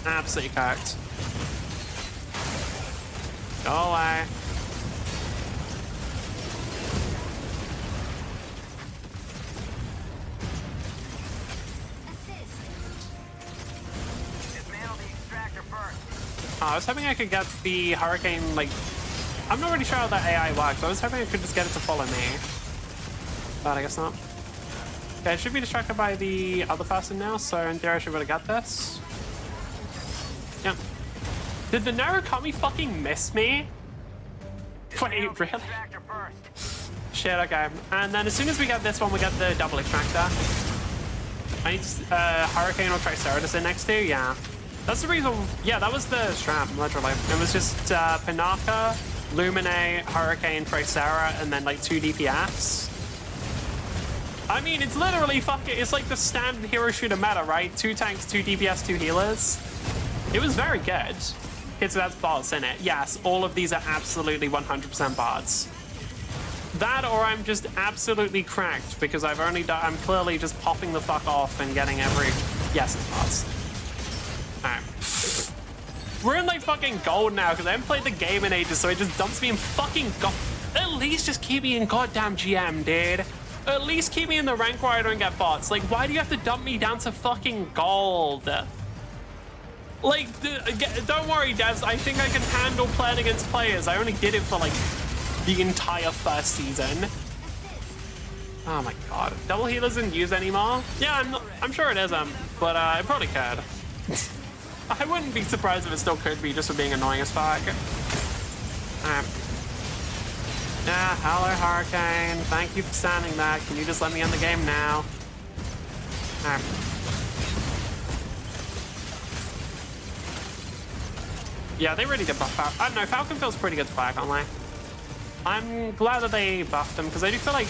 absolutely cocked. Go away. I was hoping I could get the Hurricane, like, I'm not really sure how that AI works. I was hoping I could just get it to follow me. But I guess not. Okay, I should be distracted by the other person now, so in theory I should be able to get this. Yep. Did the Narukami fucking miss me? Wait, really? Shit, okay. And then as soon as we get this one, we get the double extractor. I need Hurricane or Tricera to sit next to, yeah. That's the reason, yeah, that was the strat, literally. It was just Panaka, Lumine, Hurricane, Tricera, and then like 2 DPS. I mean, it's literally fucking, it's like the standard hero shooter meta, right? 2 tanks, 2 DPS, 2 healers. It was very good. Okay, so that's bots in it. Yes, all of these are absolutely 100% bots. That or I'm just absolutely cracked because I've only done, I'm clearly just popping the fuck off and getting every, yes, it's bots. Alright. We're in like fucking gold now because I haven't played the game in ages, so it just dumps me in fucking gold. At least just keep me in goddamn GM, dude. At least keep me in the rank where I don't get bots. Like, why do you have to dump me down to fucking gold? Like, don't worry, devs. I think I can handle playing against players. I only did it for like the entire first season. Oh my god. Double heal isn't used anymore? Yeah, I'm sure it isn't, but it probably could. I wouldn't be surprised if it still could be, just for being annoying as fuck. Yeah, hello Hurricane. Thank you for standing there. Can you just let me in the game now? Yeah, they really did buff Falcon. I don't know, Falcon feels pretty good to play, can't lie. I'm glad that they buffed him, because I do feel like...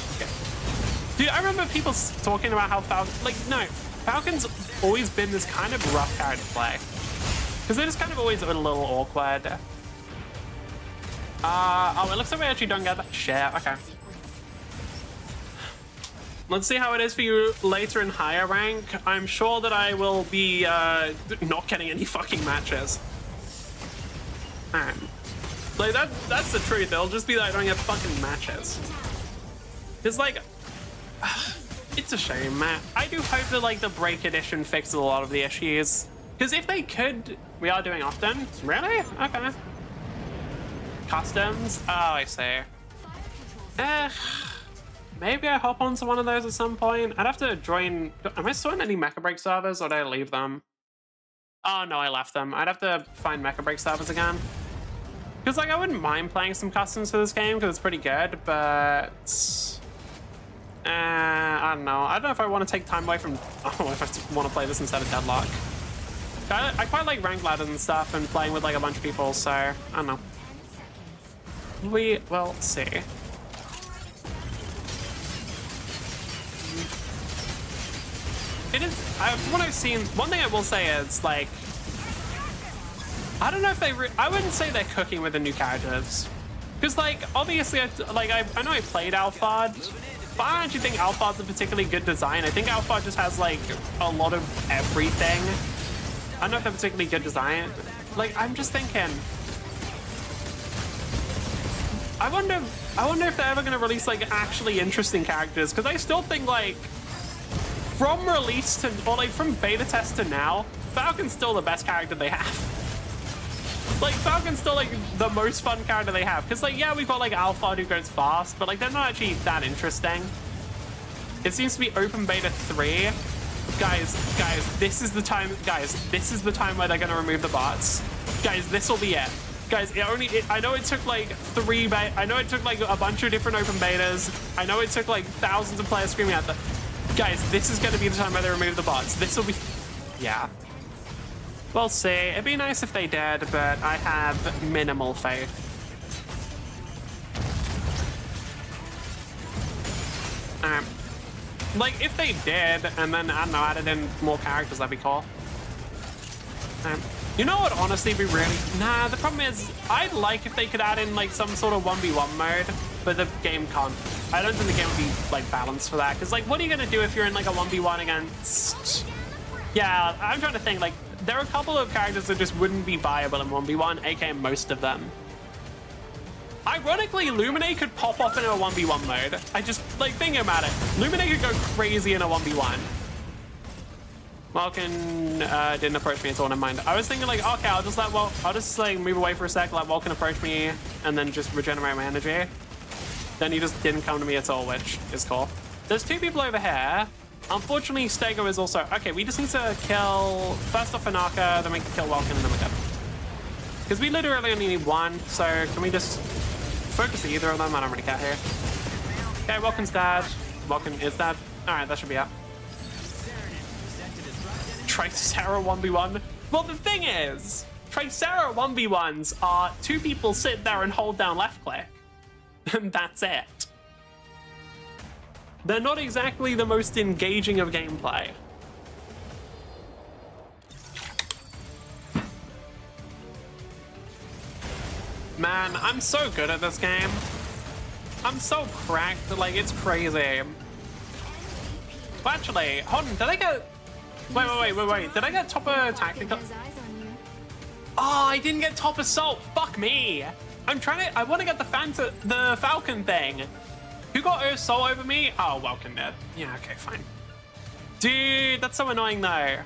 Dude, I remember people talking about how Falcon... Like, no, Falcon's always been this kind of rough character to play. Because they're just kind of always a little awkward. Oh, it looks like we actually don't get that. Shit, okay. Let's see how it is for you later in higher rank. I'm sure that I will be not getting any fucking matches. Like, that's the truth. It'll just be that I don't get fucking matches. It's like... It's a shame, man. I do hope that, like, the Break Edition fixes a lot of the issues. Because if they could... We are doing often? Really? Okay. Customs? Oh, I see. Maybe I hop onto one of those at some point. I'd have to join... Am I still in any Mecha Break servers, or did I leave them? Oh, no, I left them. I'd have to find Mecha Break servers again. Because, like, I wouldn't mind playing some customs for this game, because it's pretty good, but... I don't know. I don't know if I want to take time away from... Oh, if I want to play this instead of Deadlock. I quite like rank ladders and stuff and playing with, like, a bunch of people, so... I don't know. We will see. It is... From what I've seen... One thing I will say is, like... I don't know if they... I wouldn't say they're cooking with the new characters. Because, like, obviously, I know I played Alphard, but I don't actually think Alphard's a particularly good design. I think Alphard just has, like, a lot of everything. I don't know if they're particularly good design. Like, I'm just thinking... I wonder if they're ever going to release, like, actually interesting characters. Because I still think, like, from release to... Or, like, from beta test to now, Falcon's still the best character they have. Like, Falcon's still, like, the most fun character they have. Because, like, yeah, we've got, like, Alphard who goes fast, but, like, they're not actually that interesting. It seems to be open beta 3. Guys, this is the time. Guys, this is the time where they're going to remove the bots. Guys, this will be it. Guys, I know it took, like, I know it took, like, a bunch of different open betas. I know it took, like, thousands of players screaming at them. Guys, this is going to be the time where they remove the bots. This will be... Yeah. We'll see. It'd be nice if they did, but I have minimal faith. Like, if they did, and then, I don't know, added in more characters, that'd be cool. You know what, honestly, be really... Nah, the problem is, I'd like if they could add in, like, some sort of 1v1 mode, but the game can't. I don't think the game would be, like, balanced for that, because, like, what are you going to do if you're in, like, a 1v1 against... Yeah, I'm trying to think, like, there are a couple of characters that just wouldn't be viable in 1v1, aka most of them. Ironically, Lumine could pop off in a 1v1 mode. I just, like, thinking about it. Lumine could go crazy in a 1v1. Vulcan didn't approach me at all, never mind. I was thinking, like, okay, I'll just, like, move away for a sec, let Vulcan approach me, and then just regenerate my energy. Then he just didn't come to me at all, which is cool. There's two people over here. Unfortunately, Stego is also... Okay, we just need to kill... First off Anaka, then we can kill Vulcan, and then we're good. Because we literally only need one, so can we just focus either of them? I don't really care here. Okay, Vulcan's dead. Vulcan is dead. Alright, that should be up. Tricera 1v1. Well, the thing is, Tricera 1v1s are two people sit there and hold down left click. And that's it. They're not exactly the most engaging of gameplay. Man, I'm so good at this game. I'm so cracked, like, it's crazy. Well, actually, hold on, did I get... Wait. Did I get top of tactical? Oh, I didn't get top assault. Fuck me. I want to get the Falcon thing. Who got assault over me? Oh, Vulcan did. Yeah, okay, fine. Dude, that's so annoying though.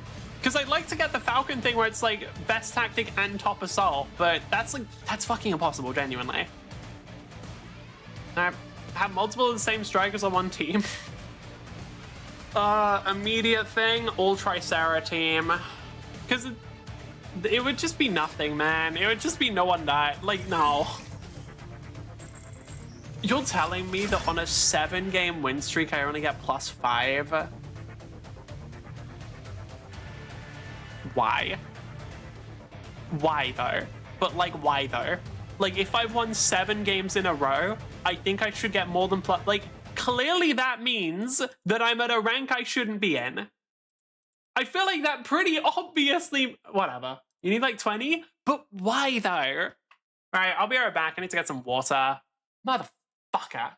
Because I'd like to get the Falcon thing where it's like best tactic and top assault, but that's fucking impossible, genuinely. I have multiple of the same strikers on one team. Immediate thing, all Tricera team. Because it would just be nothing, man. It would just be no one died. Like, no. You're telling me that on a 7-game win streak, I only get +5? Why? Why, though? But, like, why, though? Like, if I've won 7 games in a row, I think I should get more than like, clearly that means that I'm at a rank I shouldn't be in. I feel like that pretty obviously... Whatever. You need, like, 20? But why, though? All right, I'll be right back. I need to get some water. Motherfucker.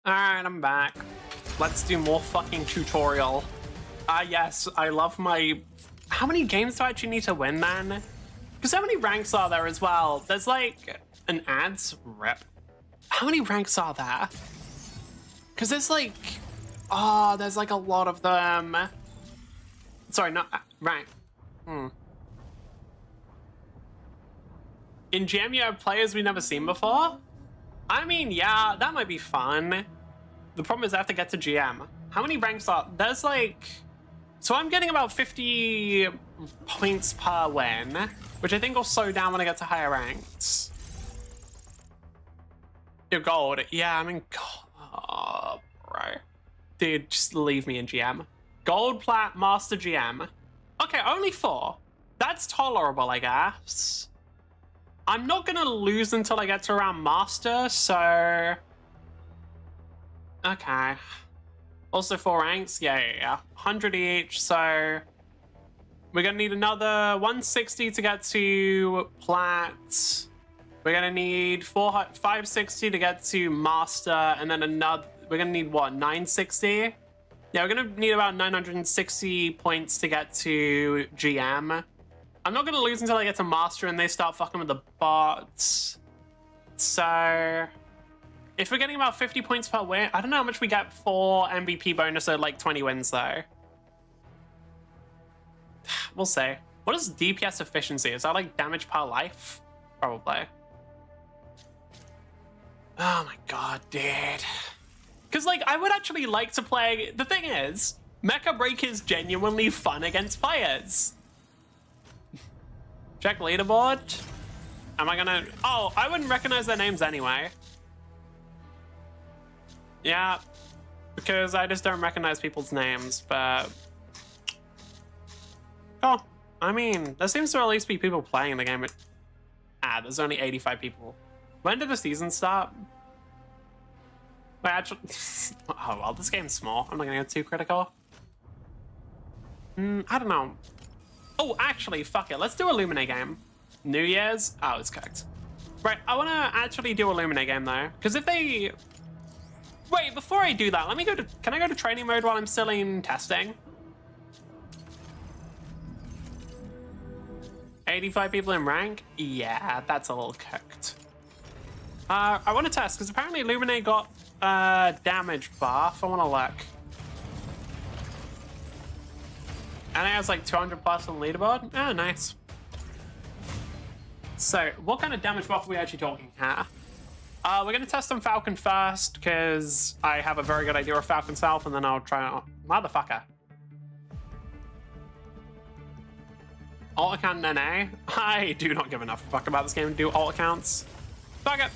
Alright, I'm back. Let's do more fucking tutorial. Yes, I love my... How many games do I actually need to win, man? Because how many ranks are there as well? There's like an ads rep. How many ranks are there? Because there's like... Oh, there's like a lot of them. Sorry, not... rank. In GM, you have players we've never seen before? I mean, yeah, that might be fun. The problem is I have to get to GM. How many ranks are... There's like... So I'm getting about 50 points per win, which I think will slow down when I get to higher ranks. You're gold. Yeah, I'm in gold. Oh, bro. Dude, just leave me in GM. Gold, plat, master, GM. Okay, only 4. That's tolerable, I guess. I'm not gonna lose until I get to around master, so... Okay. Also 4 ranks? Yeah. 100 each, so... We're gonna need another 160 to get to plat. We're gonna need 560 to get to master, and then another... We're gonna need, what, 960? Yeah, we're gonna need about 960 points to get to GM. I'm not gonna lose until I get to master and they start fucking with the bots. So... If we're getting about 50 points per win, I don't know how much we get for MVP bonus at like 20 wins though. We'll see. What is DPS efficiency? Is that like damage per life? Probably. Oh my god, dude. Because like, I would actually like to play... The thing is, Mecha Break is genuinely fun against players. Check leaderboard. Am I gonna... Oh, I wouldn't recognize their names anyway. Yeah, because I just don't recognize people's names, but... Oh, I mean, there seems to at least be people playing the game Ah, there's only 85 people. When did the season start? Wait, actually... oh, well, this game's small. I'm not gonna get too critical. I don't know. Oh, actually, fuck it. Let's do a Lumine game. New Year's? Oh, it's cooked. Right, I want to actually do a Lumine game, though. Because if they... Wait, before I do that, let me go to... Can I go to training mode while I'm still in testing? 85 people in rank? Yeah, that's a little cooked. I want to test, because apparently Lumine got damage buff. I want to look. And it has like 200 plus on the leaderboard. Oh, nice. So, what kind of damage buff are we actually talking here? We're going to test on Falcon first, because I have a very good idea of Falcon's health, and then I'll try on... Motherfucker. Alt account NA? I do not give enough fuck about this game to do alt accounts. Fuck it.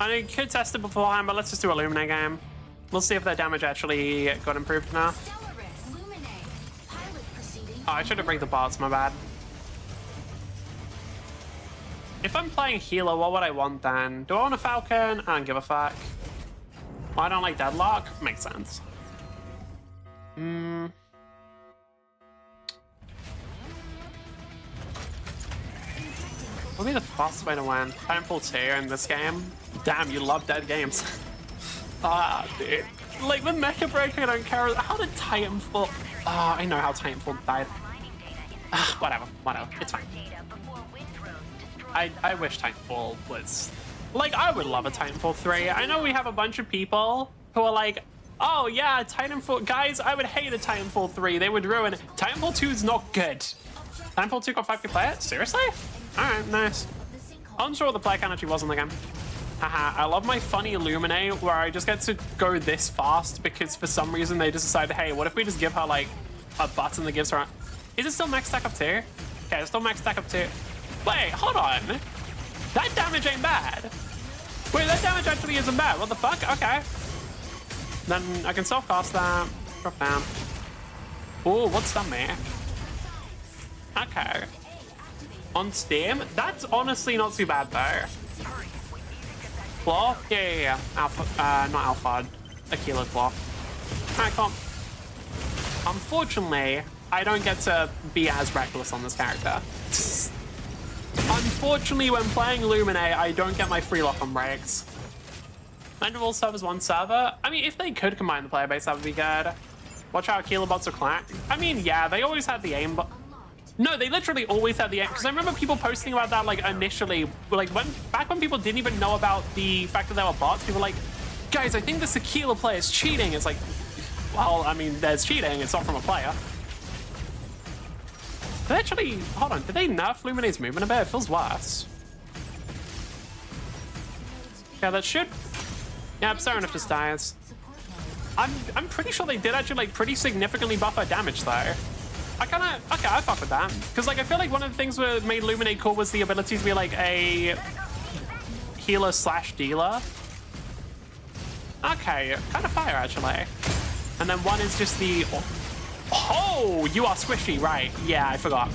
I could test it beforehand, but let's just do a Lumine game. We'll see if their damage actually got improved enough. Oh, I should have bring the bots, my bad. If I'm playing healer, what would I want then? Do I want a Falcon? I don't give a fuck. Well, I don't like Deadlock? Makes sense. What would be the fastest way to win? Titanfall 2 in this game? Damn, you love dead games. Ah, dude. Like, with Mecha Break, I don't care. How did Titanfall... Oh, I know how Titanfall died. Whatever. It's fine. I wish Titanfall was... Like, I would love a Titanfall 3. I know we have a bunch of people who are like, oh, yeah, Titanfall... Guys, I would hate a Titanfall 3. They would ruin it. Titanfall 2 is not good. Titanfall 2 got 5k players? Seriously? Alright, nice. I'm sure what the player count actually was in the game. Haha, I love my funny Lumine where I just get to go this fast because for some reason they just decided, hey, what if we just give her like a button that gives her... Is it still max stack up 2? Okay, it's still max stack up 2. Wait, hold on. That damage ain't bad. Wait, that damage actually isn't bad. What the fuck? Okay. Then I can self-cast that. Drop down. Oh, what's that, man? Okay. On Steam? That's honestly not too bad, though. Claw? Yeah. Alpha, not Alpha. Aquila Claw. Alright, cool. Unfortunately, I don't get to be as reckless on this character. Unfortunately, when playing Lumine, I don't get my free lock on breaks. And all servers one server? I mean, if they could combine the player base, that would be good. Watch how Aquila bots are clacked. I mean, yeah, they always had the aim, but... No, they literally always had the aim. Because I remember people posting about that, like, initially. Like, back when people didn't even know about the fact that there were bots, people were like, guys, I think this Aquila player is cheating. It's like, well, I mean, there's cheating. It's not from a player. They actually, hold on, did they nerf Lumine's movement a bit? It feels worse. Yeah, that should... Yeah, Serenif just dies. I'm pretty sure they did actually, like, pretty significantly buff her damage, though. I kind of... Okay, I fuck with that. Because, like, I feel like one of the things that made Lumine cool was the ability to be, like, a healer/dealer. Okay, kind of fire, actually. And then one is just the... Oh, you are squishy, right? Yeah, I forgot.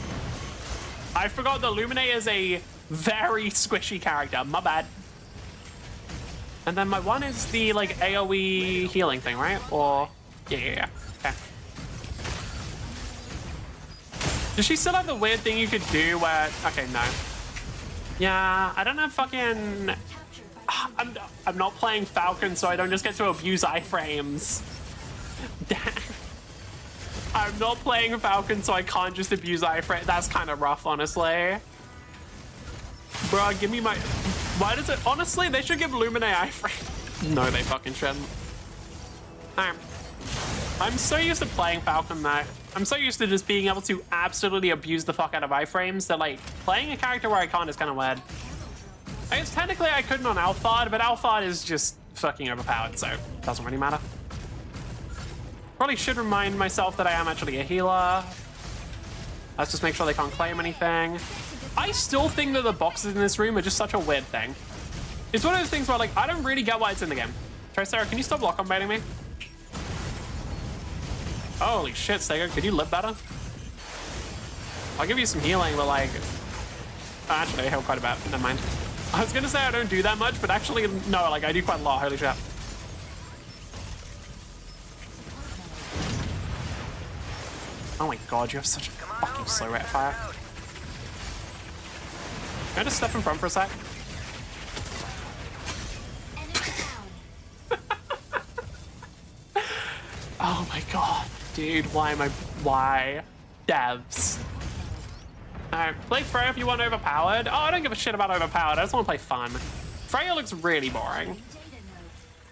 I forgot that Lumine is a very squishy character. My bad. And then my one is the, like, AoE healing thing, right? Or... Yeah. Okay. Does she still have the weird thing you could do where... Okay, no. Yeah, I don't know fucking... I'm not playing Falcon, so I don't just get to abuse iframes. I'm not playing Falcon, so I can't just abuse iframe. That's kind of rough, honestly. Bro, give me my... Why does it... Honestly, they should give Lumine iframe. No, they fucking shouldn't. I'm so used to playing Falcon, though. I'm so used to just being able to absolutely abuse the fuck out of iframes that, like, playing a character where I can't is kind of weird. I guess technically I couldn't on Alphard, but Alphard is just fucking overpowered, so it doesn't really matter. Probably should remind myself that I am actually a healer. Let's just make sure they can't claim anything. I still think that the boxes in this room are just such a weird thing. It's one of those things where, like, I don't really get why it's in the game. Tricera, can you stop lock on baiting me? Holy shit, Stego, could you live better? I'll give you some healing, but, like, Actually, I heal quite a bit. Never mind. I was gonna say I don't do that much, but actually, no, like I do quite a lot. Holy shit. Oh my god, you have such a fucking slow rate of fire. Can I just step in front for a sec? Oh my god, dude, why? Devs. Alright, play Freya if you want overpowered. Oh, I don't give a shit about overpowered, I just want to play fun. Freya looks really boring.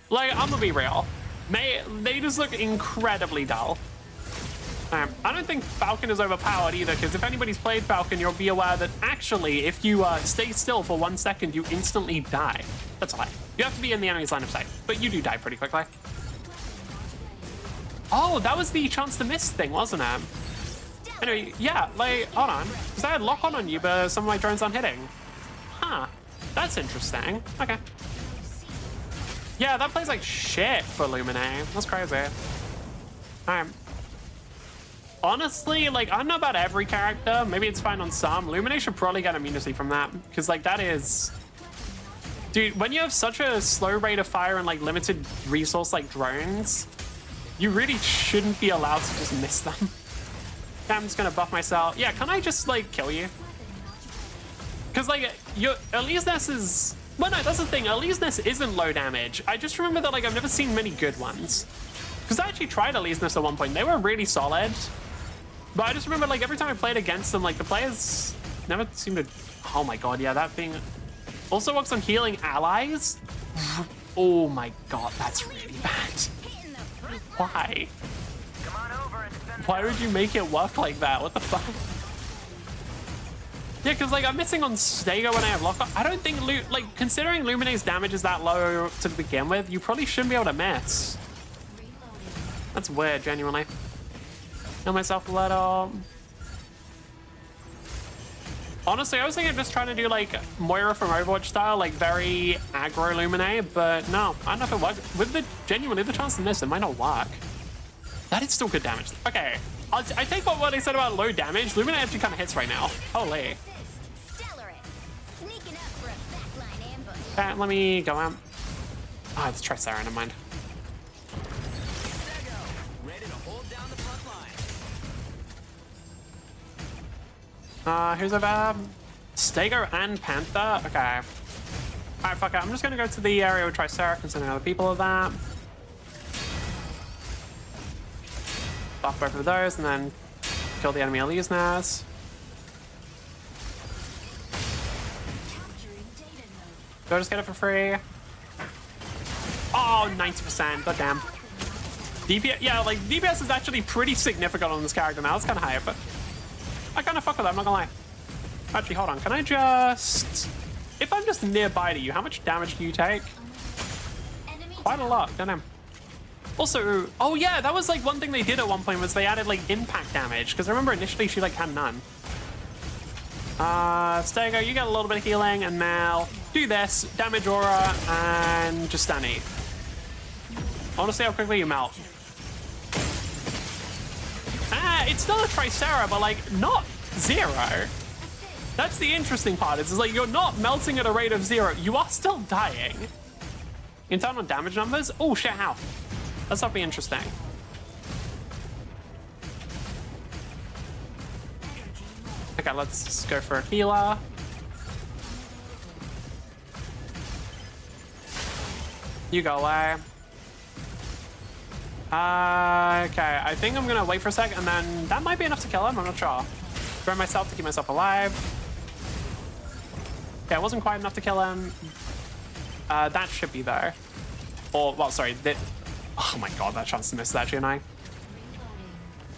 Like, I'm gonna be real. They just look incredibly dull. I don't think Falcon is overpowered either, because if anybody's played Falcon, you'll be aware that actually, if you stay still for 1 second, you instantly die. That's a lie. You have to be in the enemy's line of sight, but you do die pretty quickly. Oh, that was the chance to miss thing, wasn't it? Anyway, yeah, like, hold on. Because I had lock on you, but some of my drones aren't hitting. Huh. That's interesting. Okay. Yeah, that plays like shit for Lumine. That's crazy. Alright. Honestly, like, I don't know about every character. Maybe it's fine on some. Lumine should probably get immunity from that. Because, like, that is... Dude, when you have such a slow rate of fire and, like, limited resource like drones, you really shouldn't be allowed to just miss them. Okay, I'm just gonna buff myself. Yeah, can I just, like, kill you? Because, like, Elysius is... Well, no, that's the thing. Elysius isn't low damage. I just remember that, like, I've never seen many good ones. Because I actually tried Elysius at one point. They were really solid. But I just remember, like, every time I played against them, like, the players never seemed to... Oh, my God, yeah, that thing... Also works on healing allies? Oh, my God, that's really bad. Why? Why would you make it work like that? What the fuck? Yeah, because, like, I'm missing on Stego when I have lock-on. I don't think, like, considering Lumine's damage is that low to begin with, you probably shouldn't be able to miss. That's weird, genuinely. Kill myself a little. Honestly, I was thinking of just trying to do, like, Moira from Overwatch style, like, very aggro Lumine, but no, I don't know if it works. With the, genuinely, the chance to miss, it might not work. That is still good damage. Okay, I take what they said about low damage. Lumine actually kind of hits right now. Holy. Okay, let me go out. Oh, let's try Sarah, never mind. Who's over? Stego and Panther? Okay. Alright, fuck it. I'm just gonna go to the area with Tricera, considering other people are that. Buff both of those, and then kill the enemy Elysius. Go just get it for free. Oh, 90%. God damn. DPS, yeah, like, DPS is actually pretty significant on this character now. It's kind of high, but I kind of fuck with that, I'm not gonna lie. Actually, hold on. Can I just... If I'm just nearby to you, how much damage do you take? Quite a lot. Damn. Also, oh yeah, that was like one thing they did at one point was they added like impact damage. Because I remember initially she like had none. Stego, you get a little bit of healing, and now do this. Damage aura, and just stunny. I want to see how quickly you melt. It's still a Tricera, but like not 0. That's the interesting part. Is like you're not melting at a rate of 0. You are still dying. In terms of damage numbers. Oh shit! How? That's not be interesting. Okay, let's go for a healer. You go away. Okay, I think I'm gonna wait for a sec, and then that might be enough to kill him. I'm not sure. Burn myself to keep myself alive. Okay, it wasn't quite enough to kill him. That should be there. Or, well, sorry. Oh my god, that chance to miss is actually annoying.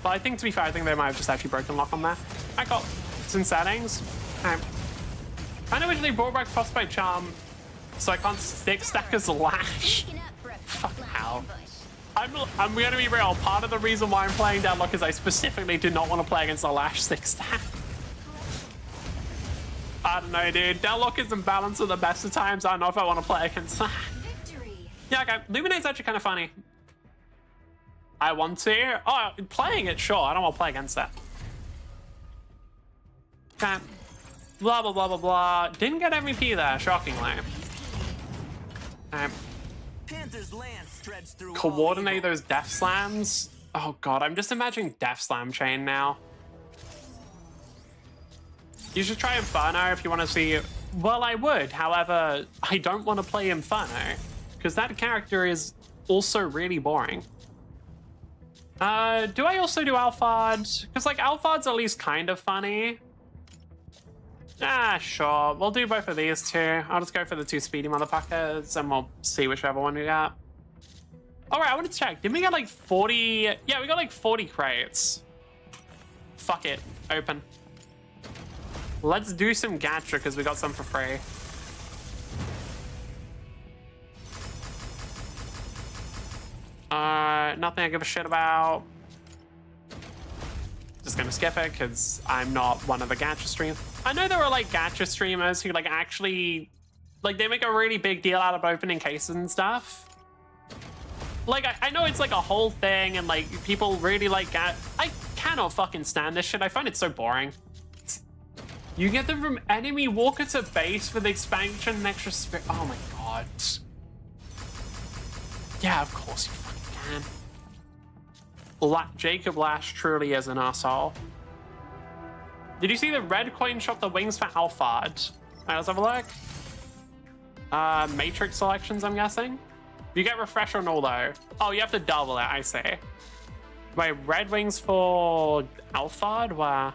But I think, to be fair, I think they might have just actually broken lock on there. I got some settings. I know originally brought back Frostbite Charm, so I can't stick stack as Lash. Fuck hell. I'm gonna be real. Part of the reason why I'm playing Deadlock is I specifically do not want to play against a Lash 6 stack. I don't know, dude. Deadlock isn't balanced at the best of times. I don't know if I want to play against that. Yeah, okay. Luminate's actually kind of funny. I want to. Oh, playing it, sure. I don't want to play against that. Okay. Blah, blah, blah, blah, blah. Didn't get MVP there, shockingly. Panther's lance spreads through Coordinate those death slams. Oh god, I'm just imagining death slam chain now. You should try Inferno if you want to see. Well, I would. However, I don't want to play Inferno because that character is also really boring. Do I also do Alphard? Because like Alphard's at least kind of funny. Ah, sure. We'll do both of these two. I'll just go for the two speedy motherfuckers and we'll see whichever one we got. All right, I want to check. Did we get like 40? Yeah, we got like 40 crates. Fuck it. Open. Let's do some gacha because we got some for free. Nothing I give a shit about. Just gonna skip it because I'm not one of the gacha streamers. I know there are like gacha streamers who like actually, like they make a really big deal out of opening cases and stuff. Like I know it's like a whole thing and like people really like I cannot fucking stand this shit. I find it so boring. You get them from enemy walker to base for the expansion and extra spirit. Oh my god. Yeah, of course you fucking can. Jacob Lash truly is an asshole. Did you see the red coin shop the wings for Alphard? Alright, let's have a look. Matrix selections, I'm guessing. You get refresh on all though. Oh, you have to double it, I see. Wait, red wings for Alphard? Wow.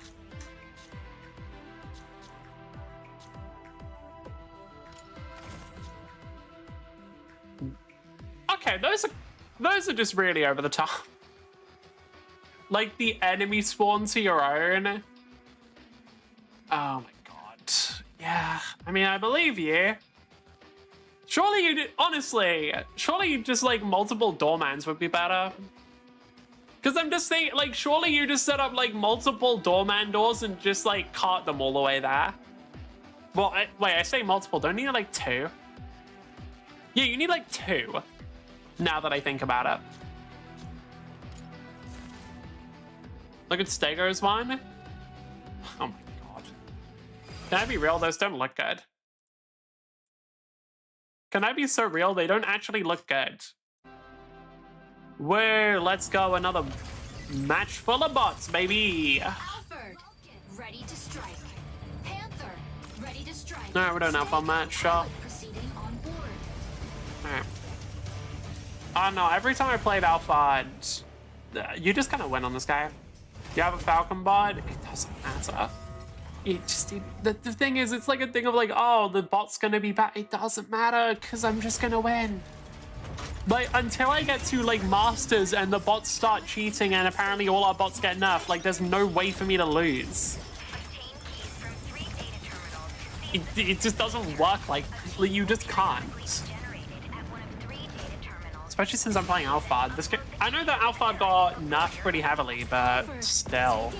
Okay, those are just really over the top. Like the enemy spawn to your own. Oh my god. Yeah, I mean, I believe you. Surely you did, honestly, surely just like multiple doormans would be better. Because I'm just saying, like, surely you just set up like multiple doorman doors and just like cart them all the way there. Well, wait, I say multiple, don't you need like 2? Yeah, you need like 2. Now that I think about it. Look at Stego's one. Oh my god. Can I be real? Those don't look good. Can I be so real? They don't actually look good. Whoa, let's go. Another match full of bots, baby. Alfred, ready to strike. Panther, ready to strike. No, we don't have a match, sure. Proceeding on board. Alright. Oh no, every time I played Alphard, you just kind of win on this guy. You have a Falcon bot, it doesn't matter. The thing is, it's like a thing of like, oh, the bot's gonna be bad. It doesn't matter, because I'm just gonna win. Like, until I get to like Masters and the bots start cheating and apparently all our bots get nerfed, like there's no way for me to lose. It just doesn't work like you just can't. Especially since I'm playing Alphard. I know that Alphard got nerfed pretty heavily, but still.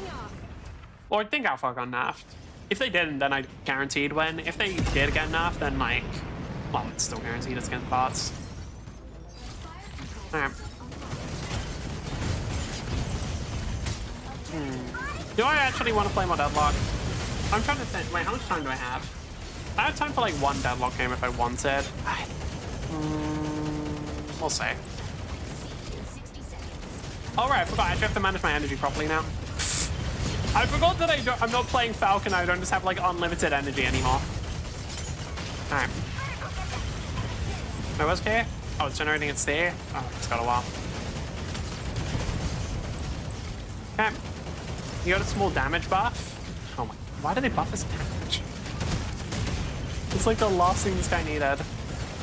Or I think Alphard got nerfed. If they didn't, then I guaranteed win. If they did get nerfed, then like, well, it's still guaranteed it's against bots. Alright. Do I actually want to play more Deadlock? I'm trying to think. Wait, how much time do I have? I have time for like one Deadlock game if I wanted. We'll see. Alright, I forgot. I actually have to manage my energy properly now. I forgot that I'm not playing Falcon. I don't just have like unlimited energy anymore. Alright. Wait, what's here? Oh, it's generating its there. Oh, it's got a while. Okay. You got a small damage buff. Oh my, why do they buff his damage? It's like the last thing this guy needed.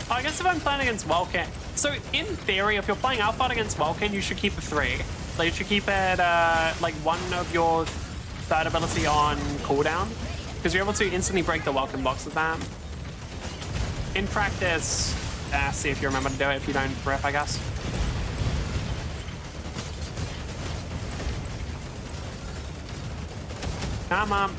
Oh, I guess if I'm playing against Welkin. So in theory, if you're playing Alphard against Welkin, you should keep a 3. Like you should keep it like one of your third ability on cooldown. Because you're able to instantly break the Welkin box with that. In practice, see if you remember to do it. If you don't, rip, I guess. Come on.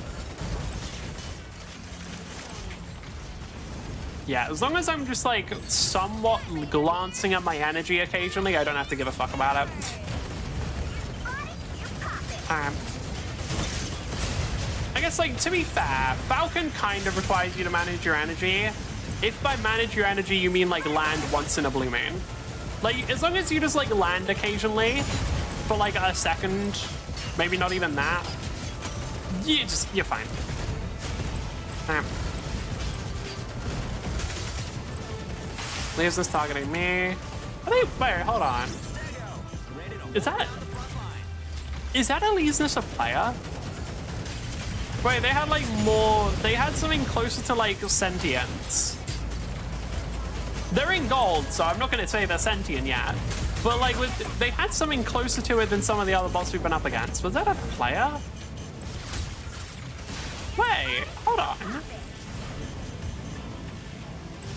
Yeah, as long as I'm just like somewhat glancing at my energy occasionally, I don't have to give a fuck about it. I guess, like, to be fair, Falcon kind of requires you to manage your energy. If by manage your energy, you mean, like, land once in a blue moon. Like, as long as you just, like, land occasionally for, like, a second, maybe not even that, you're fine. Leaves this targeting me. Wait, hold on. Is that Elyseness a player? Wait, they had like more, they had something closer to like sentience. They're in gold, so I'm not gonna say they're sentient yet. But like they had something closer to it than some of the other bots we've been up against. Was that a player? Wait, hold on.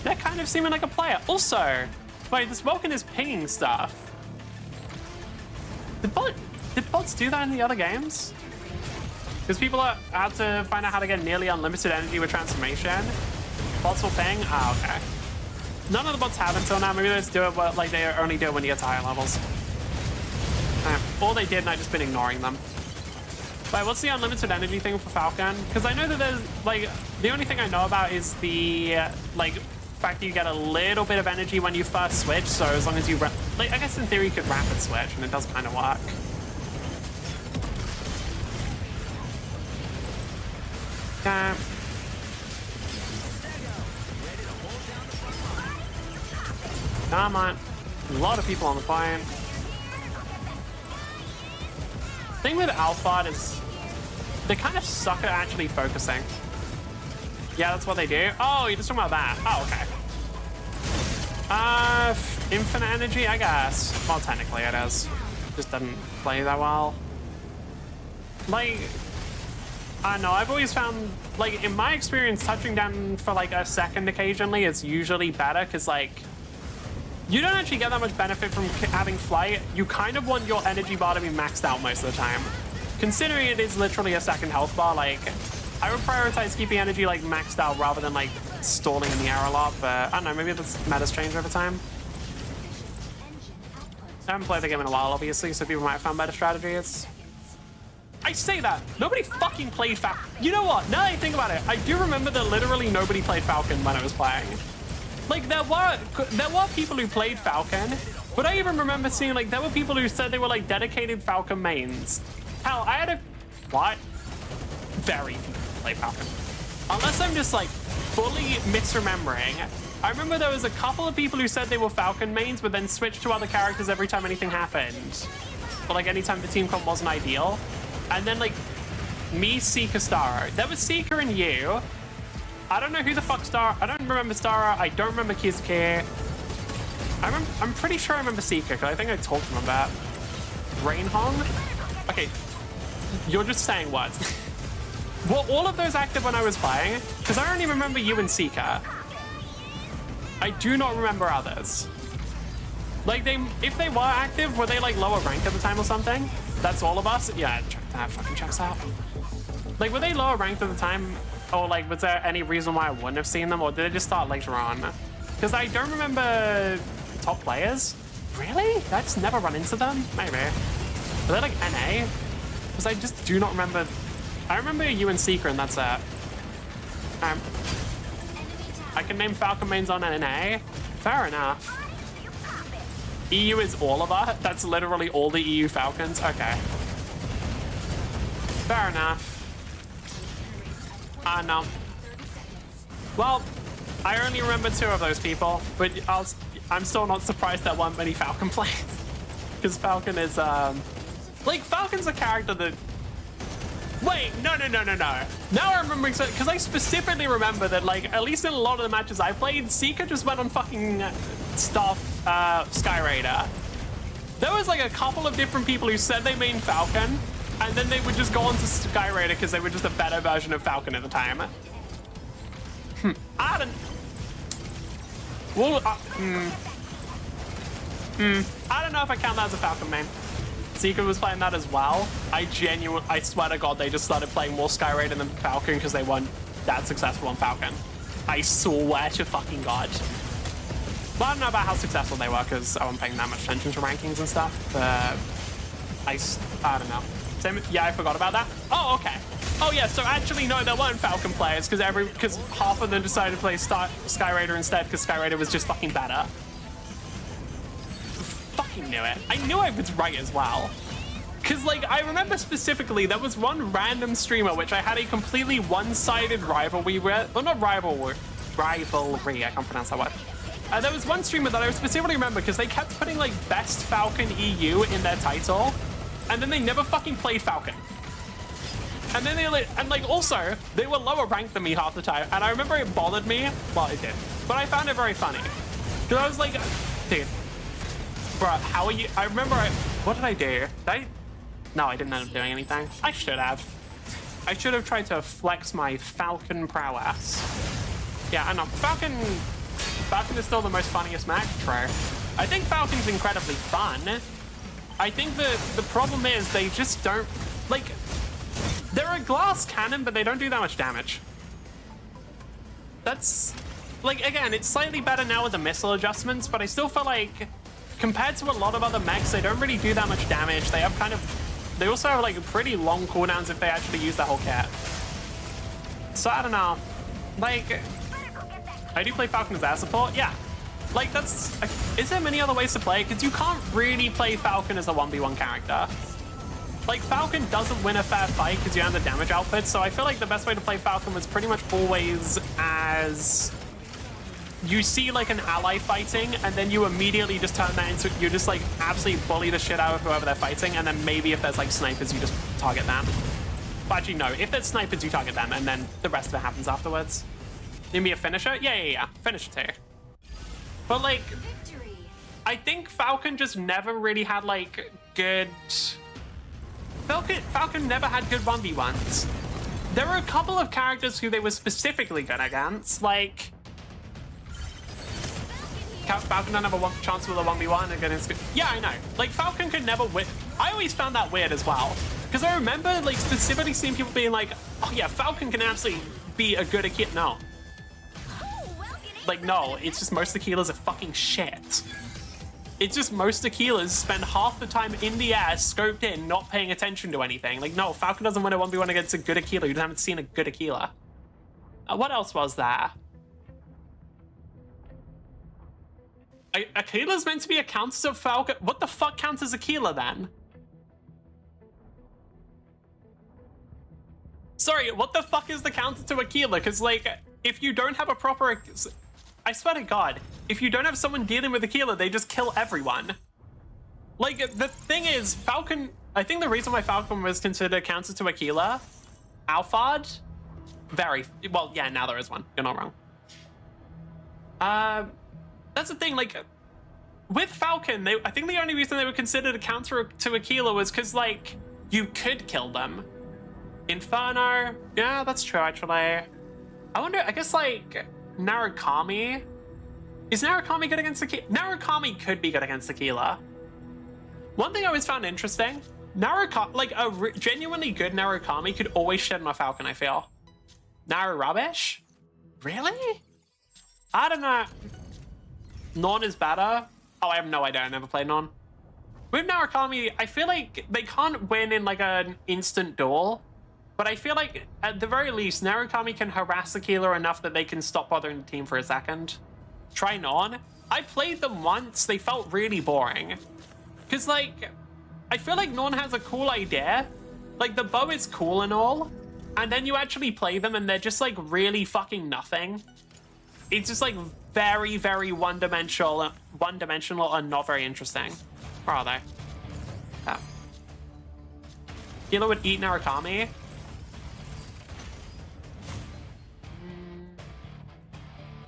They're kind of seeming like a player. Also, wait, this Vulcan is pinging stuff. Did bots do that in the other games? Because people had to find out how to get nearly unlimited energy with transformation. Bots will ping? Ah, okay. None of the bots have until now. Maybe they just do it, but like they only do it when you get to higher levels. Or they did, and I've just been ignoring them. Wait, what's the unlimited energy thing for Falcon? Because I know that there's like the only thing I know about is the like fact that you get a little bit of energy when you first switch. So as long as you like, I guess in theory you could rapid switch, and it does kind of work. Okay. Come on. A lot of people on the plane. Thing with Alphard is they kind of suck at actually focusing. Yeah, that's what they do. Oh, you're just talking about that. Oh, okay. Infinite energy, I guess. Well, technically it is. Just doesn't play that well. Like, I don't know, I've always found, like, in my experience, touching down for like a second occasionally is usually better, because like, you don't actually get that much benefit from having flight. You kind of want your energy bar to be maxed out most of the time. Considering it is literally a second health bar, like, I would prioritize keeping energy like maxed out rather than like stalling in the air a lot, but I don't know, maybe the meta's changed over time. I haven't played the game in a while, obviously, so people might have found better strategies. I say that, nobody fucking played Falcon. You know what, now that I think about it, I do remember that literally nobody played Falcon when I was playing. Like, there were people who played Falcon, but I even remember seeing, like, there were people who said they were, like, dedicated Falcon mains. Hell, I had a... What? Very few people play Falcon. Unless I'm just, like, fully misremembering. I remember there was a couple of people who said they were Falcon mains, but then switched to other characters every time anything happened. Or, like, anytime the team comp wasn't ideal. And then, like, me, Seeker, Starro. There was Seeker and you. I don't know who the fuck I don't remember Starro. I don't remember Kizuki. I'm pretty sure I remember Seeker, because I think I talked to him about Rain Hong. Okay, you're just saying words. Were all of those active when I was playing? Because I only remember you and Seeker. I do not remember others. Like, if they were active, were they like lower rank at the time or something? That's all of us? Yeah, that fucking checks out. Like, were they lower ranked at the time? Or like, was there any reason why I wouldn't have seen them, or did they just start later on? Because I don't remember top players. Really? Did I just never run into them? Maybe. Were they like NA? Because I just do not remember. I remember you and Seeker, and that's it. I can name Falcon mains on NA. Fair enough. EU is all of us? That's literally all the EU Falcons? Okay. Fair enough. No. Well, I only remember 2 of those people, but I'm still not surprised there weren't many Falcon players. Because Falcon is, like, Falcon's a character that... Wait, no. Now I'm remembering, because I specifically remember that, like, at least in a lot of the matches I played, Seeker just went on fucking Sky Raider. There was, like, a couple of different people who said they main Falcon, and then they would just go on to Sky Raider because they were just a better version of Falcon at the time. I don't... Well, I don't know if I count that as a Falcon main. Seeker was playing that as well. I swear to God, they just started playing more Sky Raider than Falcon because they weren't that successful on Falcon. I swear to fucking God. But I don't know about how successful they were because I wasn't paying that much attention to rankings and stuff. But I don't know. Yeah, I forgot about that. Oh, okay. Oh yeah, so actually no, there weren't Falcon players because half of them decided to play Sky Raider instead because Sky Raider was just fucking better. Fucking knew it. I knew I was right as well. Because, like, I remember specifically there was one random streamer which I had a completely one-sided rivalry with. Well, not rivalry. I can't pronounce that word. There was one streamer that I specifically remember because they kept putting, like, Best Falcon EU in their title, and then they never fucking played Falcon. And then also, they were lower ranked than me half the time, and I remember it bothered me. Well, it did. But I found it very funny. Because I was like, dude, bro, how are you? I remember, what did I do? No, I didn't end up doing anything. I should have. I should have tried to flex my Falcon prowess. Yeah, I know. Falcon is still the most funniest mech. True. I think Falcon's incredibly fun. I think the problem is they just don't, like, they're a glass cannon, but they don't do that much damage. That's, like, again, it's slightly better now with the missile adjustments, but I still feel like compared to a lot of other mechs, they don't really do that much damage. They have they also have like pretty long cooldowns if they actually use the whole kit. So I don't know. Like, I do play Falcon as air support, yeah. Like is there many other ways to play? Because you can't really play Falcon as a 1v1 character. Like, Falcon doesn't win a fair fight because you have the damage output, so I feel like the best way to play Falcon was pretty much always as you see like an ally fighting, and then you immediately just turn that into, you just like absolutely bully the shit out of whoever they're fighting, and then maybe if there's like snipers, you just target them. But actually, no, if there's snipers, you target them, and then the rest of it happens afterwards. Maybe a finisher? Yeah. Finisher too. But like, I think Falcon just never really had like good... Falcon never had good 1v1s. There were a couple of characters who they were specifically good against, like... Falcon don't have a chance with a 1v1 against... Yeah, I know. Like, Falcon could never win. I always found that weird as well. Because I remember, like, specifically seeing people being like, oh yeah, Falcon can actually be a good Aquila. No. Like, no, it's just most Aquilas are fucking shit. It's just most Aquilas spend half the time in the air, scoped in, not paying attention to anything. Like, no, Falcon doesn't win a 1v1 against a good Aquila. You haven't seen a good Aquila. What else was there? Aquila's meant to be a counter to Falcon. What the fuck counts as Aquila then? Sorry, what the fuck is the counter to Aquila? Because, like, if you don't have a proper... I swear to God, if you don't have someone dealing with Aquila, they just kill everyone. Like, the thing is, Falcon... I think the reason why Falcon was considered a counter to Aquila, Alphard, very... Well, yeah, now there is one. You're not wrong. That's the thing, like, with Falcon, I think the only reason they were considered a counter to Aquila was because, like, you could kill them. Inferno, yeah, that's true, actually. I wonder, I guess, like, Narukami. Is Narukami good against Aquila? Narukami could be good against Aquila. One thing I always found interesting, Narukami, like, a genuinely good Narukami could always shed my Falcon, I feel. Naru rubbish? Really? I don't know. Non is better. Oh, I have no idea. I never played Non. With Narukami, I feel like they can't win in like an instant duel, but I feel like at the very least, Narukami can harass Aquila enough that they can stop bothering the team for a second. Try Non. I played them once. They felt really boring. Because, like, I feel like Non has a cool idea. Like, the bow is cool and all, and then you actually play them and they're just like really fucking nothing. It's just like very, very one-dimensional and not very interesting. Where are they? Oh. Aquila would eat Narukami.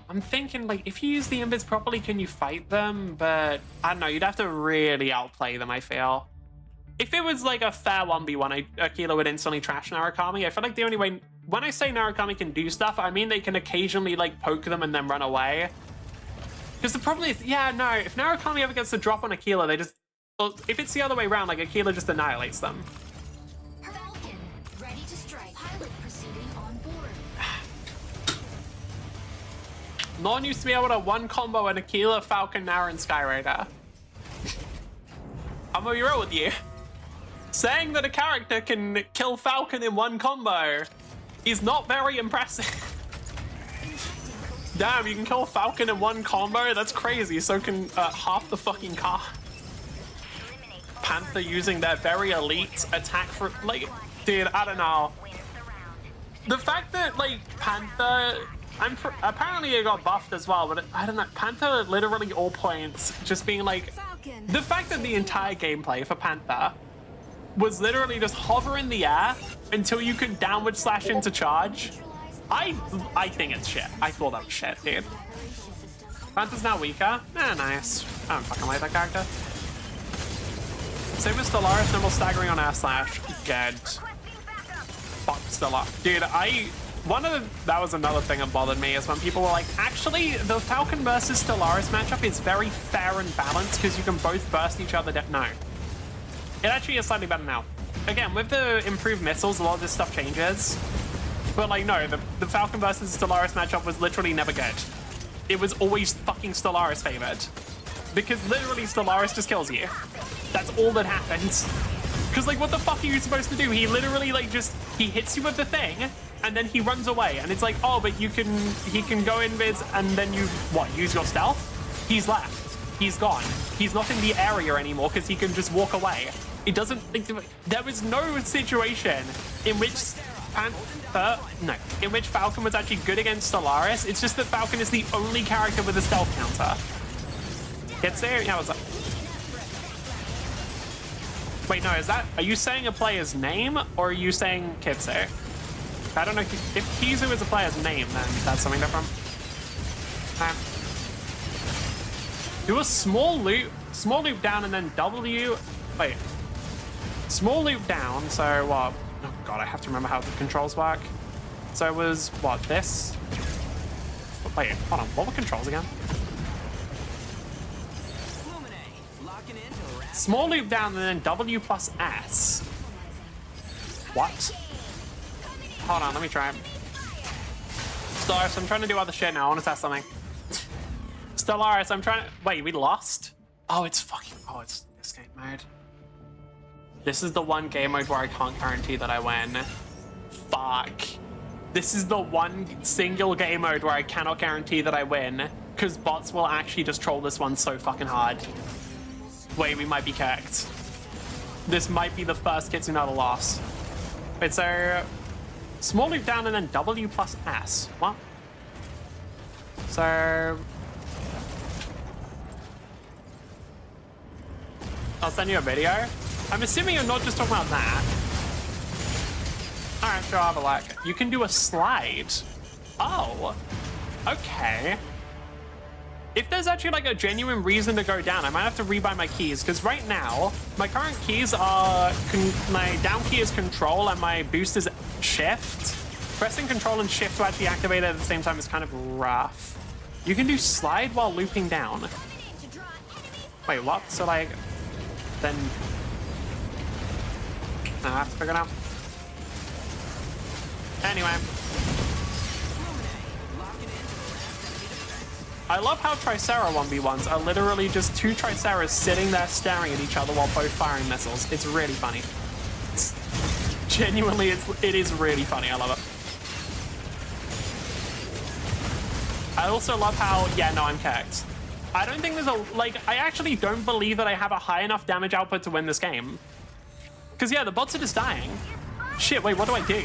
I'm thinking, like, if you use the invis properly, can you fight them? But I don't know, you'd have to really outplay them, I feel. If it was like a fair 1v1, Aquila would instantly trash Narukami. I feel like the only way... When I say Narukami can do stuff, I mean they can occasionally, like, poke them and then run away. Because the problem is, yeah, no, if Narukami ever gets the drop on Aquila, they just... Well, if it's the other way around, like, Aquila just annihilates them. Falcon, ready to strike. Pilot proceeding on board. Non used to be able to one combo an Aquila, Falcon, Naru, and Sky Raider. I'm gonna be real with you. saying that a character can kill Falcon in one combo is not very impressive. Damn, you can kill Falcon in one combo? That's crazy. So can half the fucking car. Panther using their very elite attack for, like, dude, I don't know. The fact that, like, Panther, apparently it got buffed as well, but I don't know. Panther literally all points just being like, the fact that the entire gameplay for Panther was literally just hover in the air until you could downward slash into charge. I think it's shit. I thought that was shit, dude. Panther's now weaker. Nice. I don't fucking like that character. Same as Stellaris, no more staggering on air slash. Good. Fuck Stellar. Dude, that was another thing that bothered me is when people were like, actually, the Falcon versus Stellaris matchup is very fair and balanced because you can both burst each other down. No. It actually is slightly better now. Again, with the improved missiles, a lot of this stuff changes. But, like, no, the Falcon versus Stellaris matchup was literally never good. It was always fucking Stellaris favored. Because literally Stellaris just kills you. That's all that happens. Because, like, what the fuck are you supposed to do? He literally, like, he hits you with the thing, and then he runs away. And it's like, oh, but he can go invis, and then you, what, use your stealth? He's left. He's gone. He's not in the area anymore because he can just walk away. It doesn't, like, there was no situation in which in which Falcon was actually good against Stellaris. It's just that Falcon is the only character with a stealth counter. Hits there? Yeah, what's up? Wait, no, are you saying a player's name or are you saying Kitsu? I don't know if Kizu is a player's name, then that's something different. Do a small loop down and then W. Wait. Small loop down, so what? Oh god, I have to remember how the controls work. So it was, what, this? Wait, hold on, what were controls again? Small loop down and then W plus S. What? Hold on, let me try. Stellaris, I'm trying to do other shit now. I want to test something. Stellaris, I'm trying to... Wait, we lost? Oh, it's fucking... Oh, it's escape mode. This is the one game mode where I can't guarantee that I win. Fuck. This is the one single game mode where I cannot guarantee that I win, because bots will actually just troll this one so fucking hard. Wait, we might be kicked. This might be the first Kitsunada loss. Wait, so... Small loop down and then W plus S. What? So... I'll send you a video. I'm assuming you're not just talking about that. Alright, sure, I'll have a look. You can do a slide. Oh. Okay. If there's actually like a genuine reason to go down, I might have to rebuy my keys, because right now, my current keys are... my down key is control and my boost is shift. Pressing control and shift to actually activate it at the same time is kind of rough. You can do slide while looping down. Wait, what? So like... Then... No, I have to figure it out. Anyway. I love how Tricera 1v1s are literally just two Triceras sitting there staring at each other while both firing missiles. It's really funny. Genuinely, it is really funny. I love it. I also love how, yeah, no, I'm kicked. I don't think there's a, like, I actually don't believe that I have a high enough damage output to win this game. Because, yeah, the bots are just dying. Shit, wait, what do I do?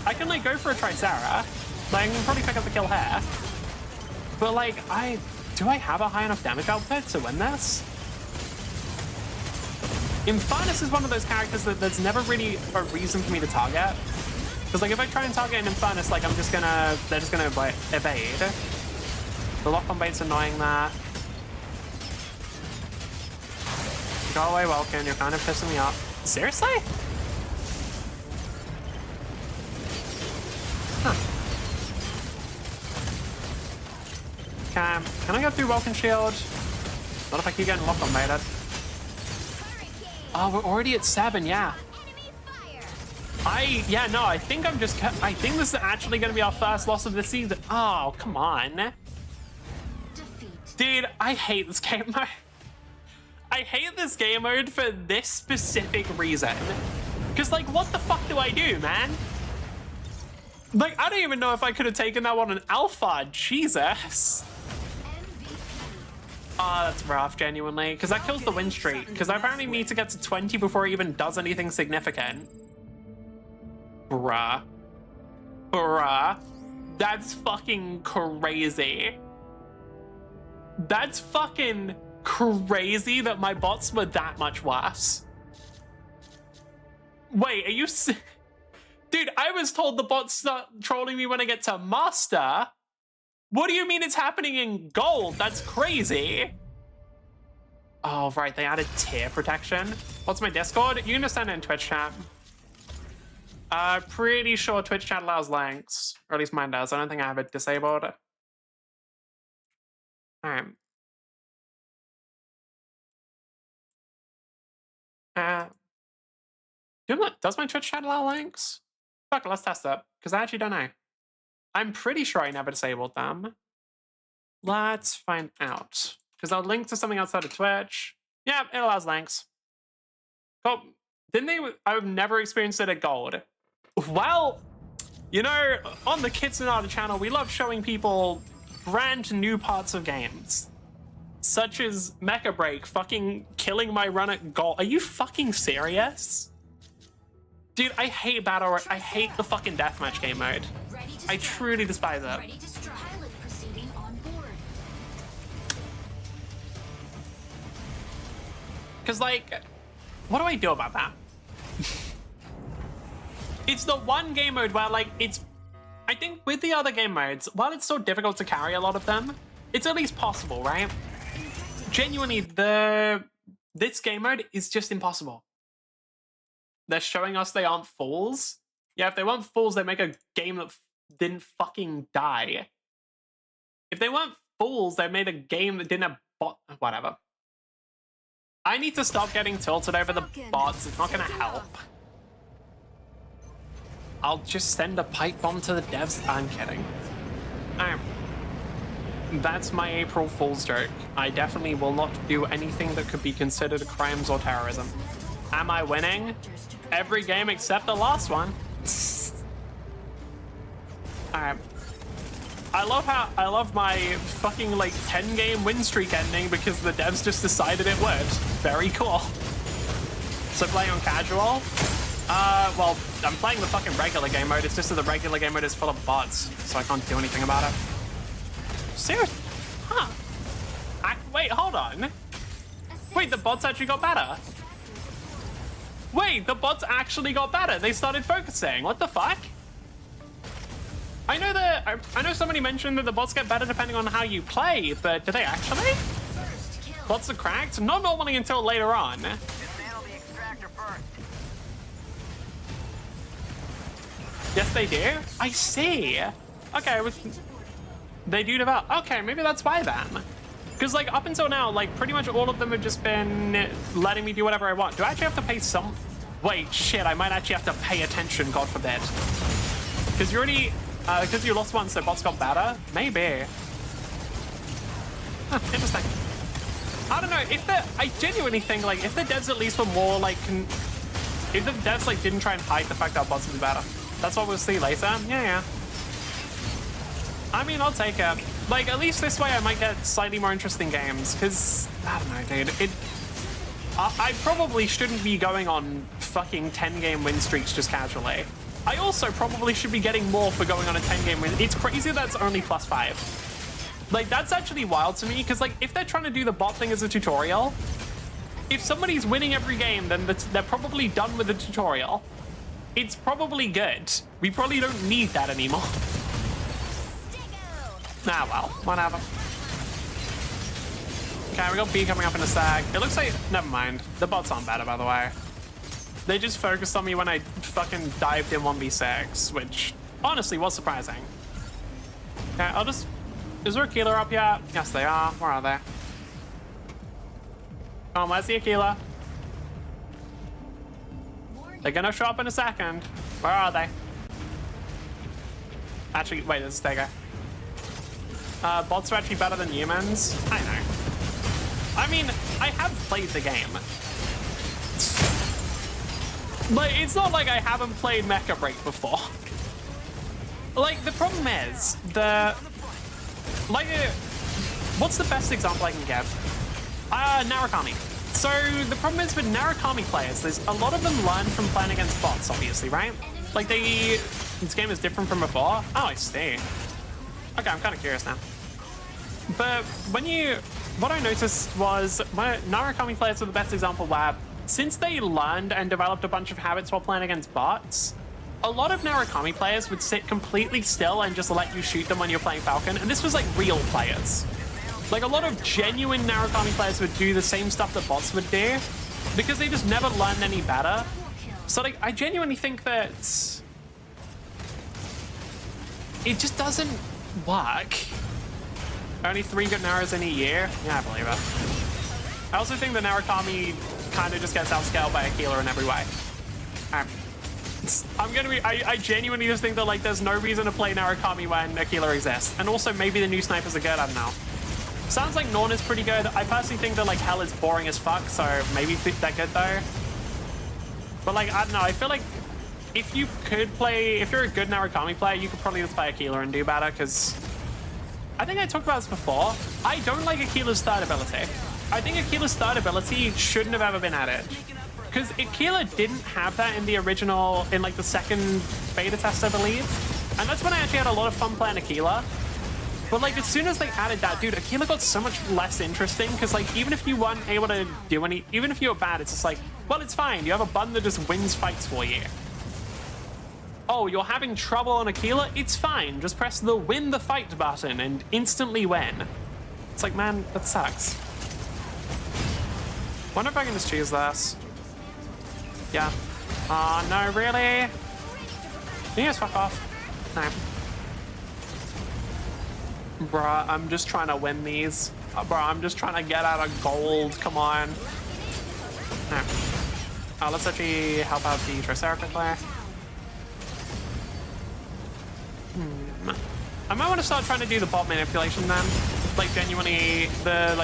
I can, like, go for a Tricera. Like, I can probably pick up the kill here. But, like, do I have a high enough damage output to win this? Infernus is one of those characters that there's never really a reason for me to target. Because, like, if I try and target an Infernus, like, they're just gonna evade. The lock-on bait's annoying that. Go away, Welkin, you're kind of pissing me off. Seriously? Huh. Can I go through Welkin Shield? Not if I keep getting lock-on baited. Oh, we're already at 7, yeah. I think I think this is actually going to be our first loss of the season. Oh, come on. Dude, I hate this game mode. I hate this game mode for this specific reason. Because, like, what the fuck do I do, man? Like, I don't even know if I could have taken that one in alpha. Jesus. Oh, that's rough, genuinely. Because that kills the win streak. Because I apparently need to get to 20 before it even does anything significant. Bruh. Bruh. That's fucking crazy. That's fucking crazy that my bots were that much worse. Wait, are you... Dude, I was told the bots start trolling me when I get to master. What do you mean it's happening in gold? That's crazy. Oh, right, they added tier protection. What's my Discord? You can just send it in Twitch chat. Pretty sure Twitch chat allows links, or at least mine does. I don't think I have it disabled. All right. Does my Twitch chat allow links? Fuck, let's test it, because I actually don't know. I'm pretty sure I never disabled them. Let's find out. Because I'll link to something outside of Twitch. Yeah, it allows links. Cool. Didn't they? I've never experienced it at gold. Well, you know, on the Kitsunada channel, we love showing people brand new parts of games. Such as Mecha Break fucking killing my run at gold. Are you fucking serious? Dude, I hate battle. I hate the fucking deathmatch game mode. I truly despise it. Because, like, what do I do about that? It's the one game mode where, like, it's... I think with the other game modes, while it's so difficult to carry a lot of them, it's at least possible, right? Genuinely, this game mode is just impossible. They're showing us they aren't fools. Yeah, if they weren't fools, they'd make a game that didn't fucking die. If they weren't fools, they made a game that didn't have whatever. I need to stop getting tilted over the bots. It's not gonna help. I'll just send a pipe bomb to the devs. I'm kidding. That's my April Fool's joke. I definitely will not do anything that could be considered crimes or terrorism. Am I winning? Every game except the last one. Alright. I love my fucking like 10-game win streak ending because the devs just decided it would. Very cool. So playing on casual? Well, I'm playing the fucking regular game mode. It's just that the regular game mode is full of bots, so I can't do anything about it. Seriously? Huh. Wait, hold on. Wait, the bots actually got better. Wait, the bots actually got better. They started focusing. What the fuck? I know somebody mentioned that the bots get better depending on how you play, but do they actually? Bots are cracked? Not normally until later on. Dismantle the extractor first. Yes, they do? I see. Okay, they do develop. Okay, maybe that's why then. Because, like, up until now, like, pretty much all of them have just been letting me do whatever I want. Do I actually have to pay some... Wait, shit, I might actually have to pay attention, God forbid. Because you already... because you lost one, so bots got better? Maybe. Huh, interesting. I don't know, if the... I genuinely think, like, if the devs at least were more, like... If the devs, like, didn't try and hide the fact that bots would be better. That's what we'll see later. Yeah. I mean, I'll take it. Like, at least this way I might get slightly more interesting games, because, I don't know, dude, I probably shouldn't be going on fucking 10-game win streaks just casually. I also probably should be getting more for going on a 10-game win. It's crazy that's only +5. Like, that's actually wild to me, because, like, if they're trying to do the bot thing as a tutorial, if somebody's winning every game, then they're probably done with the tutorial. It's probably good. We probably don't need that anymore. Nah, well, whatever. Okay, we got B coming up in a sec. It looks like... Never mind. The bots aren't better, by the way. They just focused on me when I fucking dived in 1v6, which honestly was surprising. Okay, I'll just... Is there a Aquila up yet? Yes, they are. Where are they? Oh, where's the Aquila? They're gonna show up in a second. Where are they? Actually, wait, there's a Stego. Bots are actually better than humans. I know. I mean, I have played the game. Like, it's not like I haven't played Mecha Break before. Like, the problem is, what's the best example I can give? Narukami. So, the problem is with Narukami players, there's a lot of them learn from playing against bots, obviously, right? Like, this game is different from before. Oh, I see. Okay, I'm kind of curious now. But what I noticed was Narukami players are the best example where, since they learned and developed a bunch of habits while playing against bots, a lot of Narukami players would sit completely still and just let you shoot them when you're playing Falcon. And this was like real players. Like a lot of genuine Narukami players would do the same stuff that bots would do because they just never learned any better. So like, I genuinely think that it just doesn't work. Only 3 good Naras in a year? Yeah, I believe it. I also think that Narukami kind of just gets outscaled by Aquila in every way. I genuinely just think that like there's no reason to play Narukami when Aquila exists. And also maybe the new snipers are good, I don't know. Sounds like Norn is pretty good. I personally think that like Hell is boring as fuck, so maybe they're good though. But like, I don't know, I feel like if you're a good Narukami player, you could probably just play Aquila and do better, because I think I talked about this before. I don't like Aquila's third ability. I think Aquila's third ability shouldn't have ever been added. Because Aquila didn't have that in the original, in like the second beta test, I believe. And that's when I actually had a lot of fun playing Aquila. But like as soon as they added that, dude, Aquila got so much less interesting, because like even if you weren't able to do even if you were bad, it's just like, well, it's fine. You have a button that just wins fights for you. Oh, you're having trouble on Aquila? It's fine. Just press the win the fight button and instantly win. It's like, man, that sucks. Wonder if I can just choose this. Yeah. Oh, no, really? Can you just fuck off? No. Bruh, I'm just trying to win these. Bruh, I'm just trying to get out of gold. Come on. No. Let's actually help out the Triceratops player. I might want to start trying to do the bot manipulation then. Like genuinely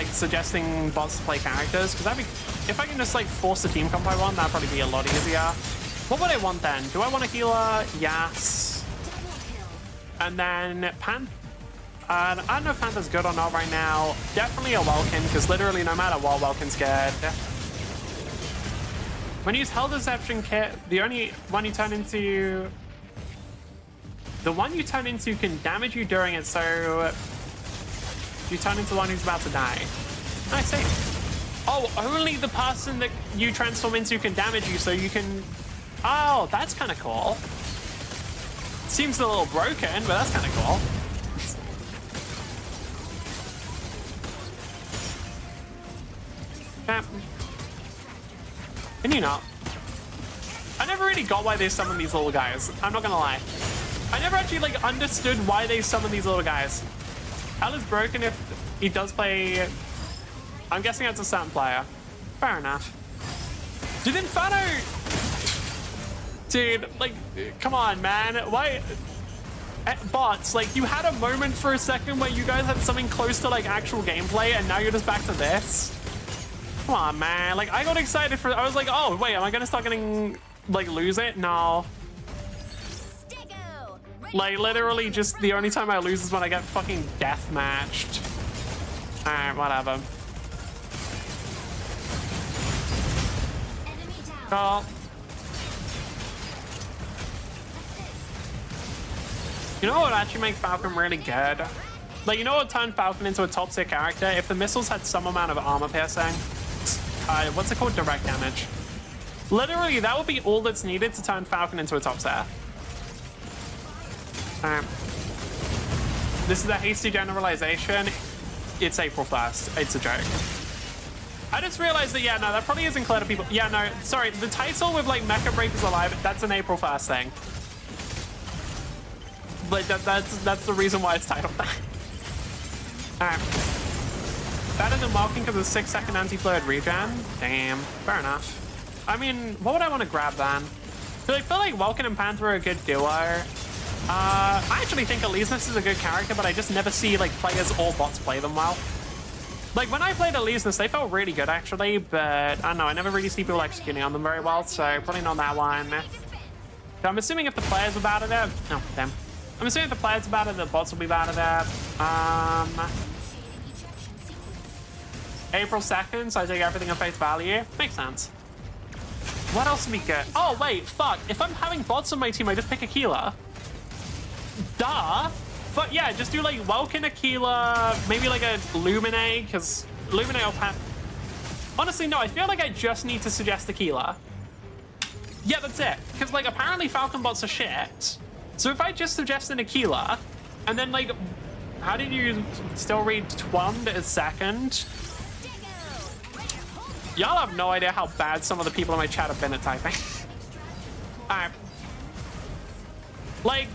suggesting bots to play characters, because if I can just like force the team comp I want, that'd probably be a lot easier. What would I want then? Do I want a healer? Yes. And then Pan. I don't know if Panther's good or not right now. Definitely a Welkin, because literally no matter what, Welkin's good. When you use Hell Deception Kit, the only one you turn into... The one you turn into can damage you during it, so you turn into the one who's about to die. I see. Oh, only the person that you transform into can damage you, so you can... Oh, that's kind of cool. Seems a little broken, but that's kind of cool. Yeah. Can you not? I never really got why they summon these little guys. I'm not gonna lie. I never actually like understood why they summon these little guys. Hell is broken if he does play... I'm guessing that's a certain player. Fair enough. Dude, Inferno... Dude, like, come on, man. Why... Bots, like, you had a moment for a second where you guys had something close to, like, actual gameplay, and now you're just back to this? Come on, man. Like, I got excited for... I was like, oh, wait, am I gonna start getting... Like, lose it? No. Like, literally just the only time I lose is when I get fucking death matched. Alright, whatever. Cool. You know what would actually make Falcon really good? Like, you know what turned Falcon into a top tier character? If the missiles had some amount of armor piercing. What's it called? Direct damage. Literally, that would be all that's needed to turn Falcon into a top tier. This is a hasty generalization. It's April 1st. It's a joke. I just realized that, yeah, no, that probably isn't clear to people. Yeah, no, sorry. The title with, like, Mecha Break is alive, that's an April 1st thing. But that's the reason why it's titled that. Alright. Better than Welkin because of 6-second anti-fluid regen? Damn. Fair enough. I mean, what would I want to grab then? Because I feel like Welkin and Panther are a good duo. I actually think Elysinus is a good character, but I just never see like players or bots play them well. Like, when I played Elysius, they felt really good, actually, but I don't know, I never really see people executing on them very well, so probably not that one. So I'm assuming if the players are bad at it... Oh, damn. I'm assuming if the players are bad at it, the bots will be bad at it. April 2nd, so I take everything at face value. Makes sense. What else would be good? Oh, wait, fuck. If I'm having bots on my team, I just pick Aquila. Duh. But yeah, just do like Welkin, Aquila, maybe like a Lumine, because Lumine will have... Honestly, no, I feel like I just need to suggest Aquila. Yeah, that's it. Because like apparently Falcon bots are shit. So if I just suggest an Aquila, and then like, how did you still read Twund as second? Y'all have no idea how bad some of the people in my chat have been at typing. Alright. Like,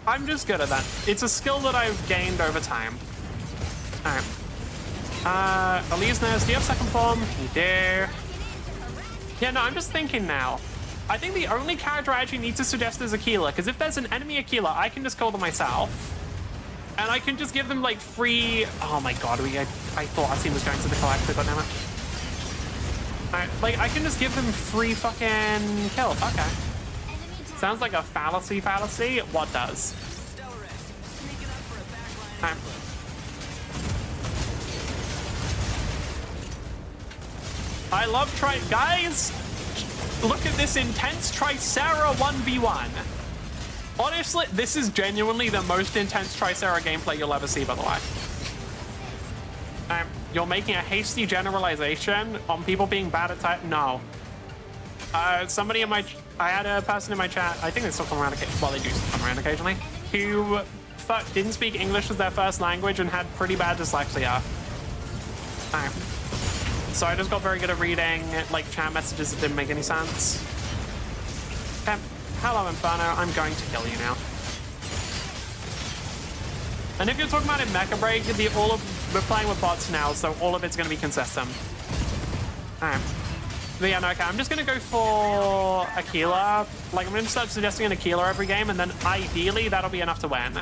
I'm just good at that. It's a skill that I've gained over time. Alright. Elysius, do you have second form? You do. Yeah, no, I'm just thinking now. I think the only character I actually need to suggest is Aquila, because if there's an enemy Aquila, I can just call them myself. And I can just give them, like, free... Oh my god, I thought our team was going to the collector, but never. Alright, like, I can just give them free fucking kill. Okay. Sounds like a fallacy. What does? Alright. I love guys, look at this intense Tricera 1v1. Honestly, this is genuinely the most intense Tricera gameplay you'll ever see, by the way. You're making a hasty generalization on people being bad at type. No. Somebody in my... I had a person in my chat, I think they still come around occasionally. Well, they do still come around occasionally. Who didn't speak English as their first language and had pretty bad dyslexia. Alright. So I just got very good at reading, like, chat messages that didn't make any sense. Okay. Hello, Inferno. I'm going to kill you now. And if you're talking about in Mecha Break, we're playing with bots now, so all of it's going to be consistent. Alright. But yeah, no, okay, I'm just going to go for Aquila. Like, I'm going to start suggesting an Aquila every game, and then ideally, that'll be enough to win.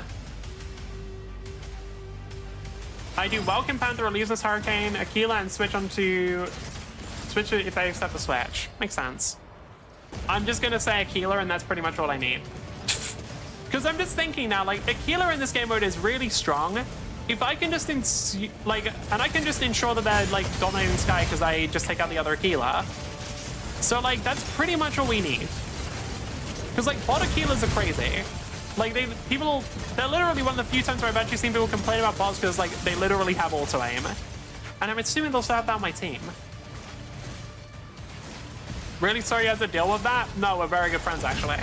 I do Welkin, Panther, Elysius, Hurricane, Aquila, and switch it if they accept the switch. Makes sense. I'm just going to say Aquila, and that's pretty much all I need. Because I'm just thinking now, like, Aquila in this game mode is really strong. If I can just, and I can just ensure that they're, like, dominating Sky because I just take out the other Aquila. So, like, that's pretty much all we need. Because, like, bot Aquilas are crazy. Like, they're literally one of the few times where I've actually seen people complain about bots because, like, they literally have auto-aim. And I'm assuming they'll still have that on my team. Really sorry you had to deal with that? No, we're very good friends, actually.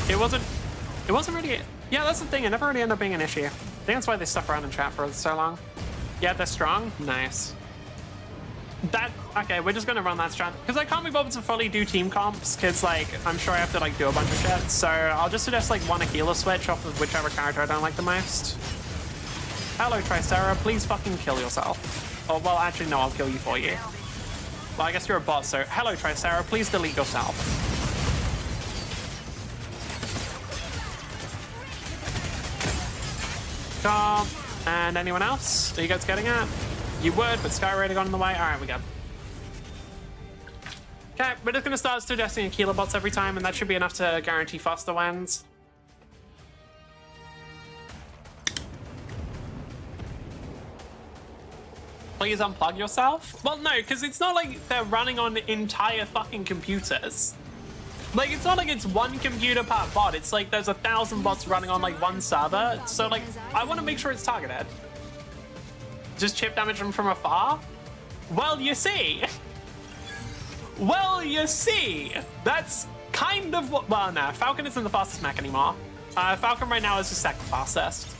It wasn't really... Yeah, that's the thing. It never really ended up being an issue. I think that's why they stuck around in chat for so long. Yeah, they're strong. Nice. Okay, we're just gonna run that strat because I can't be bothered to fully do team comps because, like, I'm sure I have to, like, do a bunch of shit. So I'll just suggest, like, one Aquila switch off of whichever character I don't like the most. Hello, Tricera. Please fucking kill yourself. Oh, well, actually, no, I'll kill you for you. Well, I guess you're a bot, so hello, Tricera. Please delete yourself. Come. And anyone else? Are you guys getting it? You would, but Skyraider got in the way. All right, we go. Okay, we're just going to start suggesting Aquila bots every time, and that should be enough to guarantee faster wins. Please unplug yourself? Well, no, because it's not like they're running on entire fucking computers. Like, it's not like it's one computer per bot. It's like there's 1,000 bots running on, like, one server. So, like, I want to make sure it's targeted. Just chip damage them from afar? Well, you see. Well, you see. That's kind of what... Well, no. Falcon isn't the fastest mech anymore. Falcon right now is the second fastest.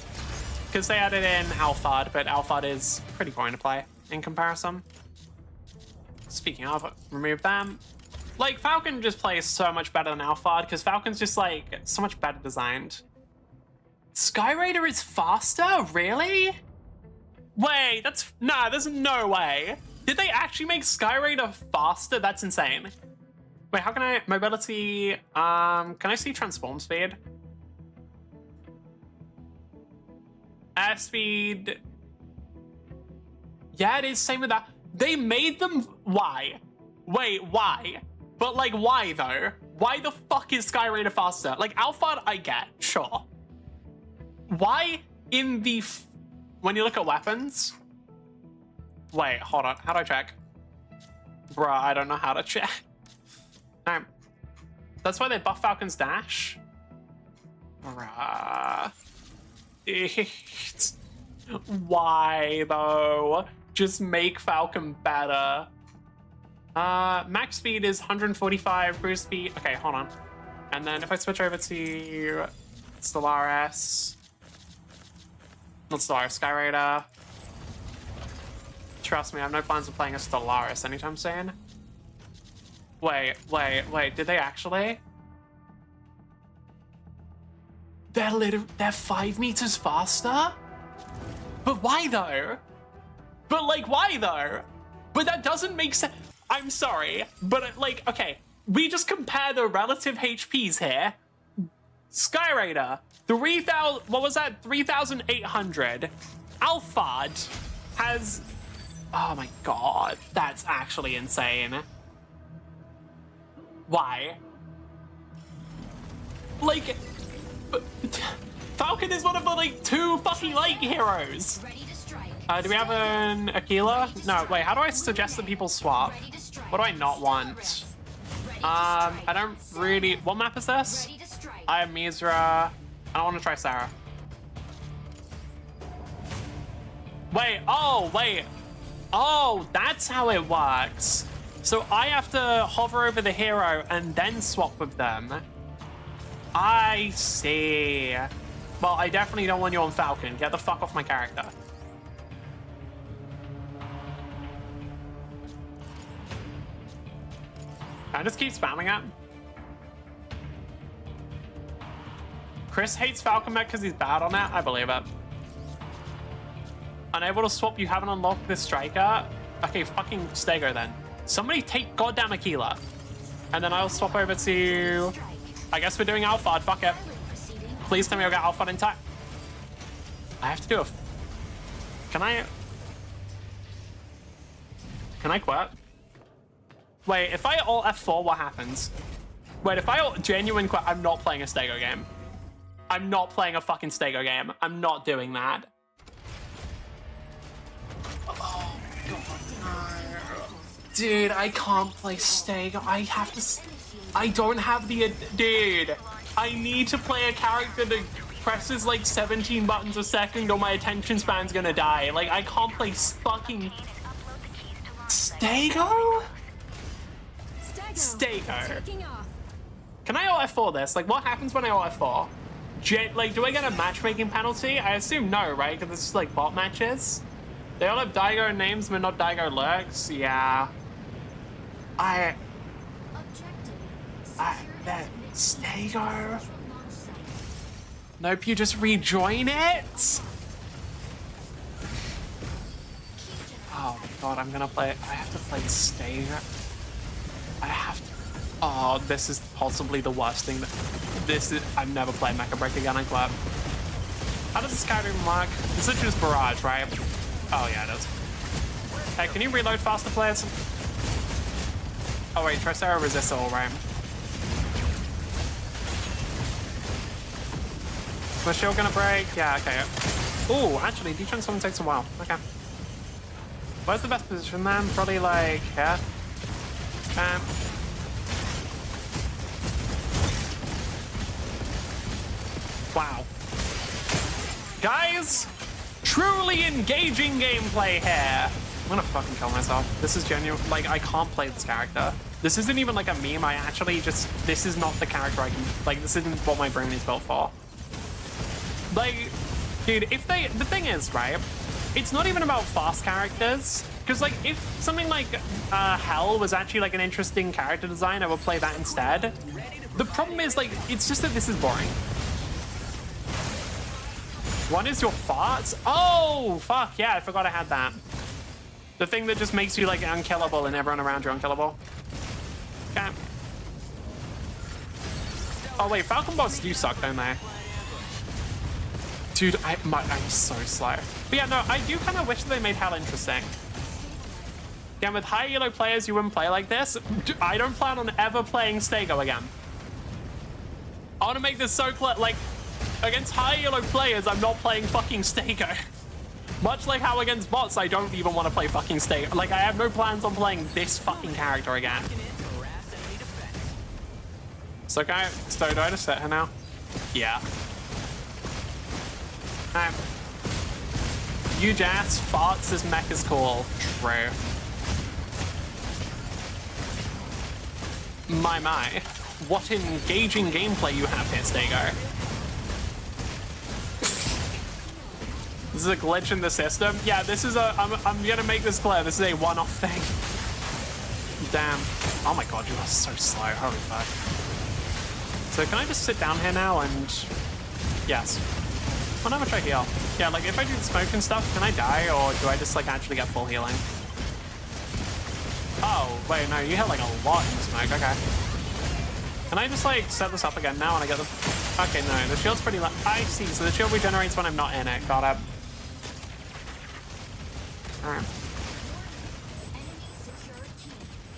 Because they added in Alphard, but Alphard is pretty boring to play in comparison. Speaking of, remove them. Like, Falcon just plays so much better than Alphard because Falcon's just, like, so much better designed. Skyraider is faster? Really? Wait, that's... Nah, there's no way. Did they actually make Skyraider faster? That's insane. Wait, how can I... Mobility... Can I see transform speed? Air speed... Yeah, it is. Same with that. They made them. Why? Wait, why? But like, why though? Why the fuck is Skyraider faster? Like, Alphard, I get, sure. Why in the when you look at weapons? Wait, hold on. How do I check? Bruh, I don't know how to check. That's why they buff Falcon's dash. Bruh. Why though? Just make Falcon better. Max speed is 145, cruise speed. Okay, hold on. And then if I switch over to Stellaris, not Stellaris, Skyraider. Trust me, I have no plans of playing a Stellaris anytime soon. Wait, did they actually? They're 5 meters faster? But why though? But like, why though? But that doesn't make sense. I'm sorry, but like, okay, we just compare the relative HPs here. Skyraider, 3,000, what was that? 3,800. Alphard has, oh my God, that's actually insane. Why? Like, Falcon is one of the like 2 fucking light heroes. Do we have an Aquila? No, wait, how do I suggest that people swap? What do I not want? I don't really, what map is this? I have Mizra. I don't want to try Sarah. Wait, oh, that's how it works. So I have to hover over the hero and then swap with them. I see. Well, I definitely don't want you on Falcon. Get the fuck off my character. I just keep spamming it. Chris hates Falcon Mech because he's bad on it. I believe it. Unable to swap, you haven't unlocked this striker? Okay, fucking Stego then. Somebody take goddamn Aquila. And then I'll swap over to... I guess we're doing Alphard, fuck it. Please tell me I'll get Alphard intact. I have to do a... Can I quit? Wait, if I alt F4, what happens? Wait, if I alt genuine quit, I'm not playing a Stego game. I'm not playing a fucking Stego game. I'm not doing that. Oh my God, no. Dude, I can't play Stego. I have to... I don't have the... Dude, I need to play a character that presses like 17 buttons a second or my attention span's gonna die. Like, I can't play fucking... Stego? Stego. Can I alt F4 this? Like, what happens when I alt F4? Like, do I get a matchmaking penalty? I assume no, right? Because it's just like bot matches. They all have Daigo names, but not Daigo lurks. Yeah. Stego. Nope, you just rejoin it. Oh my God, I'm gonna play. I have to play Stego. I have to. Oh, this is possibly the worst thing. I've never played Mecha Break again on Club. How does this character even work? It's literally just barrage, right? Oh yeah, it is. Hey, can you reload faster, please? Oh wait, Tricera resists all, right? Is my shield gonna break? Yeah, okay. Ooh, actually, detron summon takes a while. Okay. Where's the best position then? Probably like here. Wow. Guys, truly engaging gameplay here. I'm gonna fucking kill myself. This is genuine. Like, I can't play this character. This isn't even like a meme. I actually just, this is not the character I can, like, this isn't what my brain is built for. Like, dude, the thing is, right, it's not even about fast characters. Because, like, if something like Hell was actually, like, an interesting character design, I would play that instead. The problem is, like, it's just that this is boring. One is your farts? Oh, fuck, yeah, I forgot I had that. The thing that just makes you, like, unkillable and everyone around you unkillable. Okay. Oh, wait, Falcon bots do suck, don't they? Dude, I'm so slow. But yeah, no, I do kind of wish they made Hell interesting. Again, with high elo players, you wouldn't play like this. I don't plan on ever playing Stego again. I want to make this so clear, like, against high elo players, I'm not playing fucking Stego. Much like how against bots, I don't even want to play fucking Stego. Like, I have no plans on playing this fucking character again. So, do I just sit her now? Yeah. You jazz farts as mech is cool. True. My. What engaging gameplay you have here, Stego. This is a glitch in the system. Yeah, this is a, I'm gonna make this clear. This is a one-off thing. Damn. Oh my god, you are so slow. Holy fuck. So can I just sit down here now and... Yes. Well, how much I heal? Yeah, like if I do the smoke and stuff, can I die or do I just like actually get full healing? Oh, wait, no, you hit like a lot in the smoke. Okay. Can I just like set this up again now and I get the... Okay, no, the shield's pretty low. I see, so the shield regenerates when I'm not in it. Got it. Alright.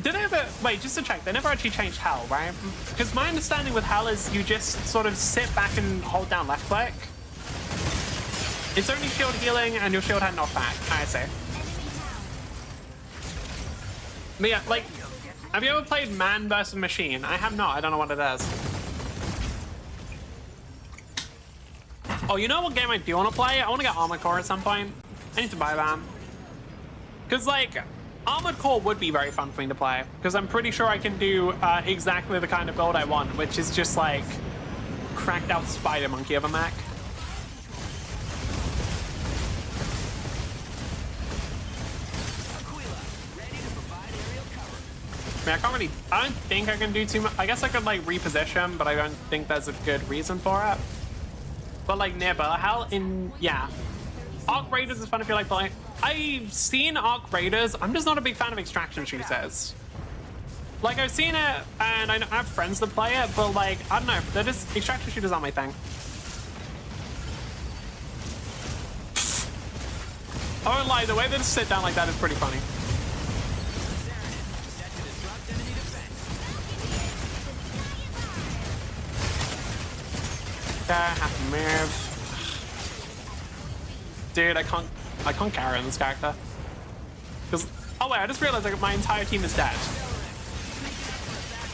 Did they ever... Wait, just to check, they never actually changed Hell, right? Because my understanding with Hell is you just sort of sit back and hold down left click. It's only shield healing and your shield had knockback. I see. But yeah, like... Have you ever played Man vs. Machine? I have not. I don't know what it is. Oh, you know what game I do want to play? I want to get Armored Core at some point. I need to buy that. Because, like, Armored Core would be very fun for me to play. Because I'm pretty sure I can do exactly the kind of build I want, which is just, like, cracked out spider monkey of a mech. I mean, I don't think I can do too much. I guess I could, like, reposition, but I don't think there's a good reason for it. But, like, nearby, how in, yeah. Arc Raiders is fun if you like playing. I've seen Arc Raiders. I'm just not a big fan of extraction shooters. Like, I've seen it, and I have friends that play it, but, like, I don't know. They're just, extraction shooters aren't my thing. I won't lie, the way they just sit down like that is pretty funny. Have to move. Dude, I can't carry on this character. Because, oh wait, I just realized like my entire team is dead.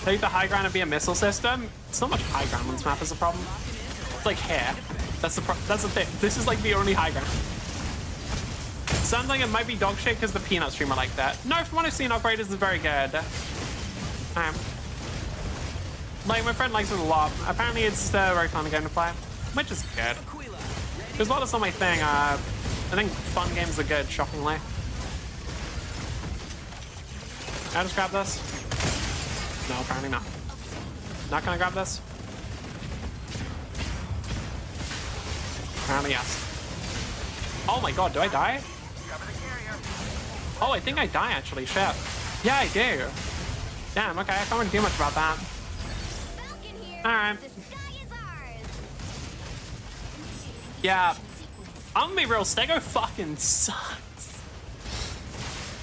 Take the high ground and be a missile system. It's not much high ground on this map is the problem. It's like here. That's the thing. This is like the only high ground. Sounds like it might be dog shit because the peanut streamer like that. No, from what I've seen, Arc Raiders is very good. Like, my friend likes it a lot. Apparently, it's a very fun game to play, which is good. Because while it's not my thing, I think fun games are good, shockingly. Can I just grab this? No, apparently not. Not gonna grab this? Apparently, yes. Oh my god, do I die? Oh, I think I die, actually. Shit. Yeah, I do. Damn, okay, I can't really do much about that. Alright. Yeah. I'm gonna be real, Stego fucking sucks.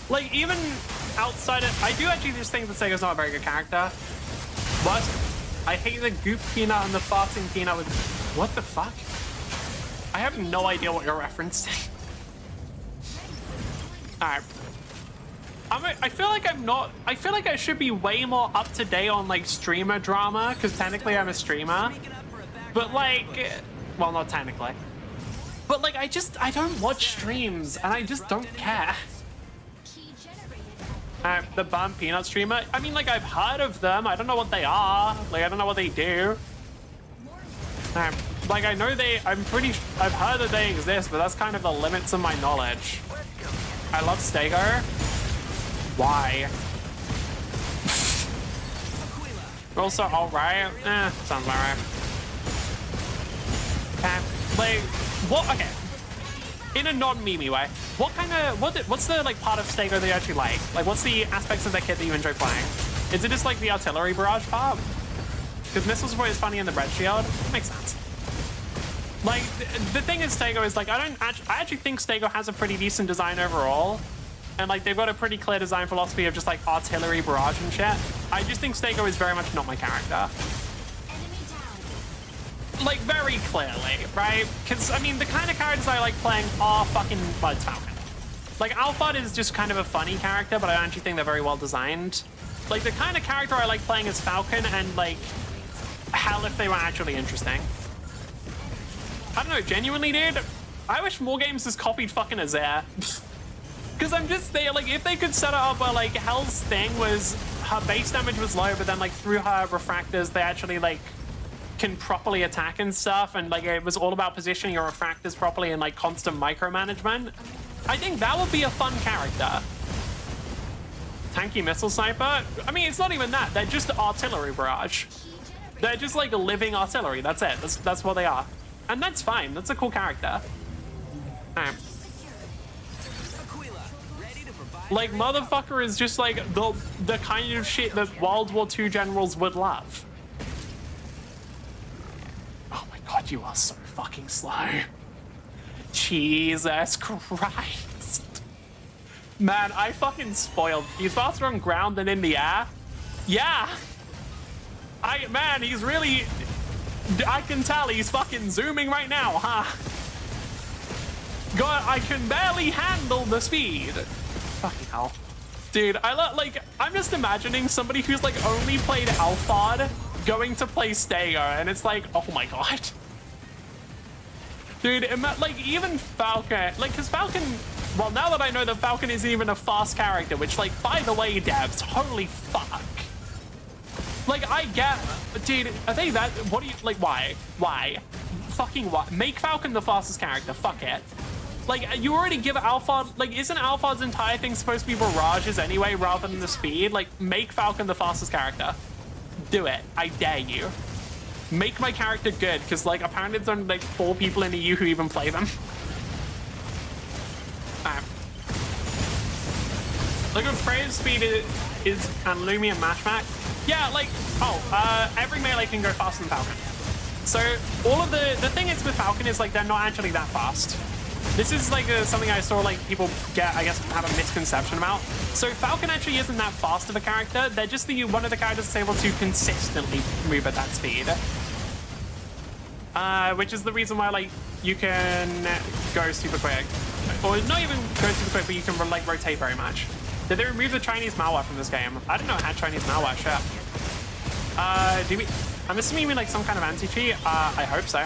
Like, even outside of... I do actually just think that Stego's not a very good character. But I hate the goop peanut and the farting peanut with... What the fuck? I have no idea what you're referencing. Alright. I feel like I'm not... I feel like I should be way more up to date on, like, streamer drama, because technically I'm a streamer. But, like... Well, not technically. But, like, I don't watch streams, and I just don't care. The Bum Peanut streamer? I mean, like, I've heard of them. I don't know what they are. Like, I don't know what they do. Like, I know I've heard that they exist, but that's kind of the limits of my knowledge. I love Stego. Why? Also, alright. Sounds alright. Like, what? Okay. In a non-meme way, what's the like part of Stego that you actually like? Like, what's the aspects of that kit that you enjoy playing? Is it just like the artillery barrage part? Because missile support is funny in the bread shield. Makes sense. Like, the thing is, Stego is like, I actually think Stego has a pretty decent design overall. and like they've got a pretty clear design philosophy of just like artillery barrage and shit. I just think Stego is very much not my character. Like, very clearly, right? Because, I mean, the kind of characters I like playing are fucking Blood Falcon. Like, Alphard is just kind of a funny character, but I actually think they're very well designed. Like, the kind of character I like playing is Falcon, and, like, hell if they were actually interesting. I don't know, genuinely, dude, I wish more games just copied fucking Azir. Because I'm just there, like, if they could set it up where, like, Hell's thing was, her base damage was low, but then, like, through her refractors, they actually, like, can properly attack and stuff, and like it was all about positioning your refractors properly and like constant micromanagement. I think that would be a fun character. Tanky missile sniper? I mean, it's not even that. They're just artillery barrage. They're just like living artillery. That's it. That's what they are. And that's fine. That's a cool character. Alright. Like, motherfucker is just like the kind of shit that World War II generals would love. Oh my god, you are so fucking slow. Jesus Christ. Man, I fucking spoiled. He's faster on ground than in the air. Yeah. Man, he's really... I can tell he's fucking zooming right now, huh? God, I can barely handle the speed. Fucking hell. Dude, I'm just imagining somebody who's like only played Alphard going to play Stego, and it's like, oh my god. Dude, like, even Falcon, like, because Falcon, well, now that I know that Falcon isn't even a fast character, which, like, by the way, devs, holy fuck. Like, I get, dude, are they that, what do you, like, why? Why? Fucking why? Make Falcon the fastest character, fuck it. Like, you already give Alphard, like, isn't Alphard's entire thing supposed to be barrages anyway, rather than the speed? Like, make Falcon the fastest character. Do it. I dare you. Make my character good, because, like, apparently there's only, like, 4 people in the EU who even play them. Look at Freya's speed is and Lumi and Mashmak. Yeah, like, every melee can go faster than Falcon. So, all of the thing is with Falcon is, like, they're not actually that fast. This is like something I saw like people get, I guess, have a misconception about. So Falcon actually isn't that fast of a character. They're just one of the characters that's able to consistently move at that speed. Which is the reason why like you can go super quick. Or not even go super quick, but you can like rotate very much. Did they remove the Chinese malware from this game? I didn't know it had Chinese malware, shit. I'm assuming you mean like some kind of anti-cheat? I hope so.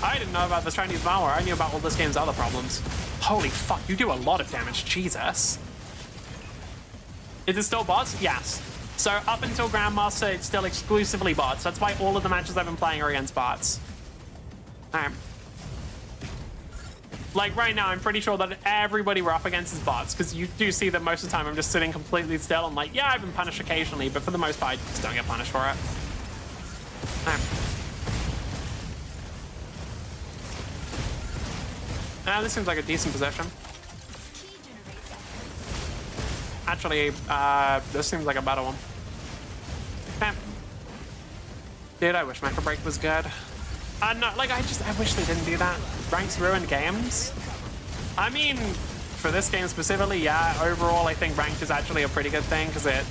I didn't know about the Chinese malware. I knew about all this game's other problems. Holy fuck, you do a lot of damage, Jesus. Is it still bots? Yes. So up until Grandmaster, it's still exclusively bots. That's why all of the matches I've been playing are against bots. Like right now, I'm pretty sure that everybody we're up against is bots, because you do see that most of the time I'm just sitting completely still. I'm like, yeah, I've been punished occasionally, but for the most part, I just don't get punished for it. This seems like a decent possession. Actually, this seems like a better one. Dude, I wish Mecha Break was good. No, like, I wish they didn't do that. Ranks ruined games. I mean, for this game specifically, yeah, overall, I think ranked is actually a pretty good thing, because I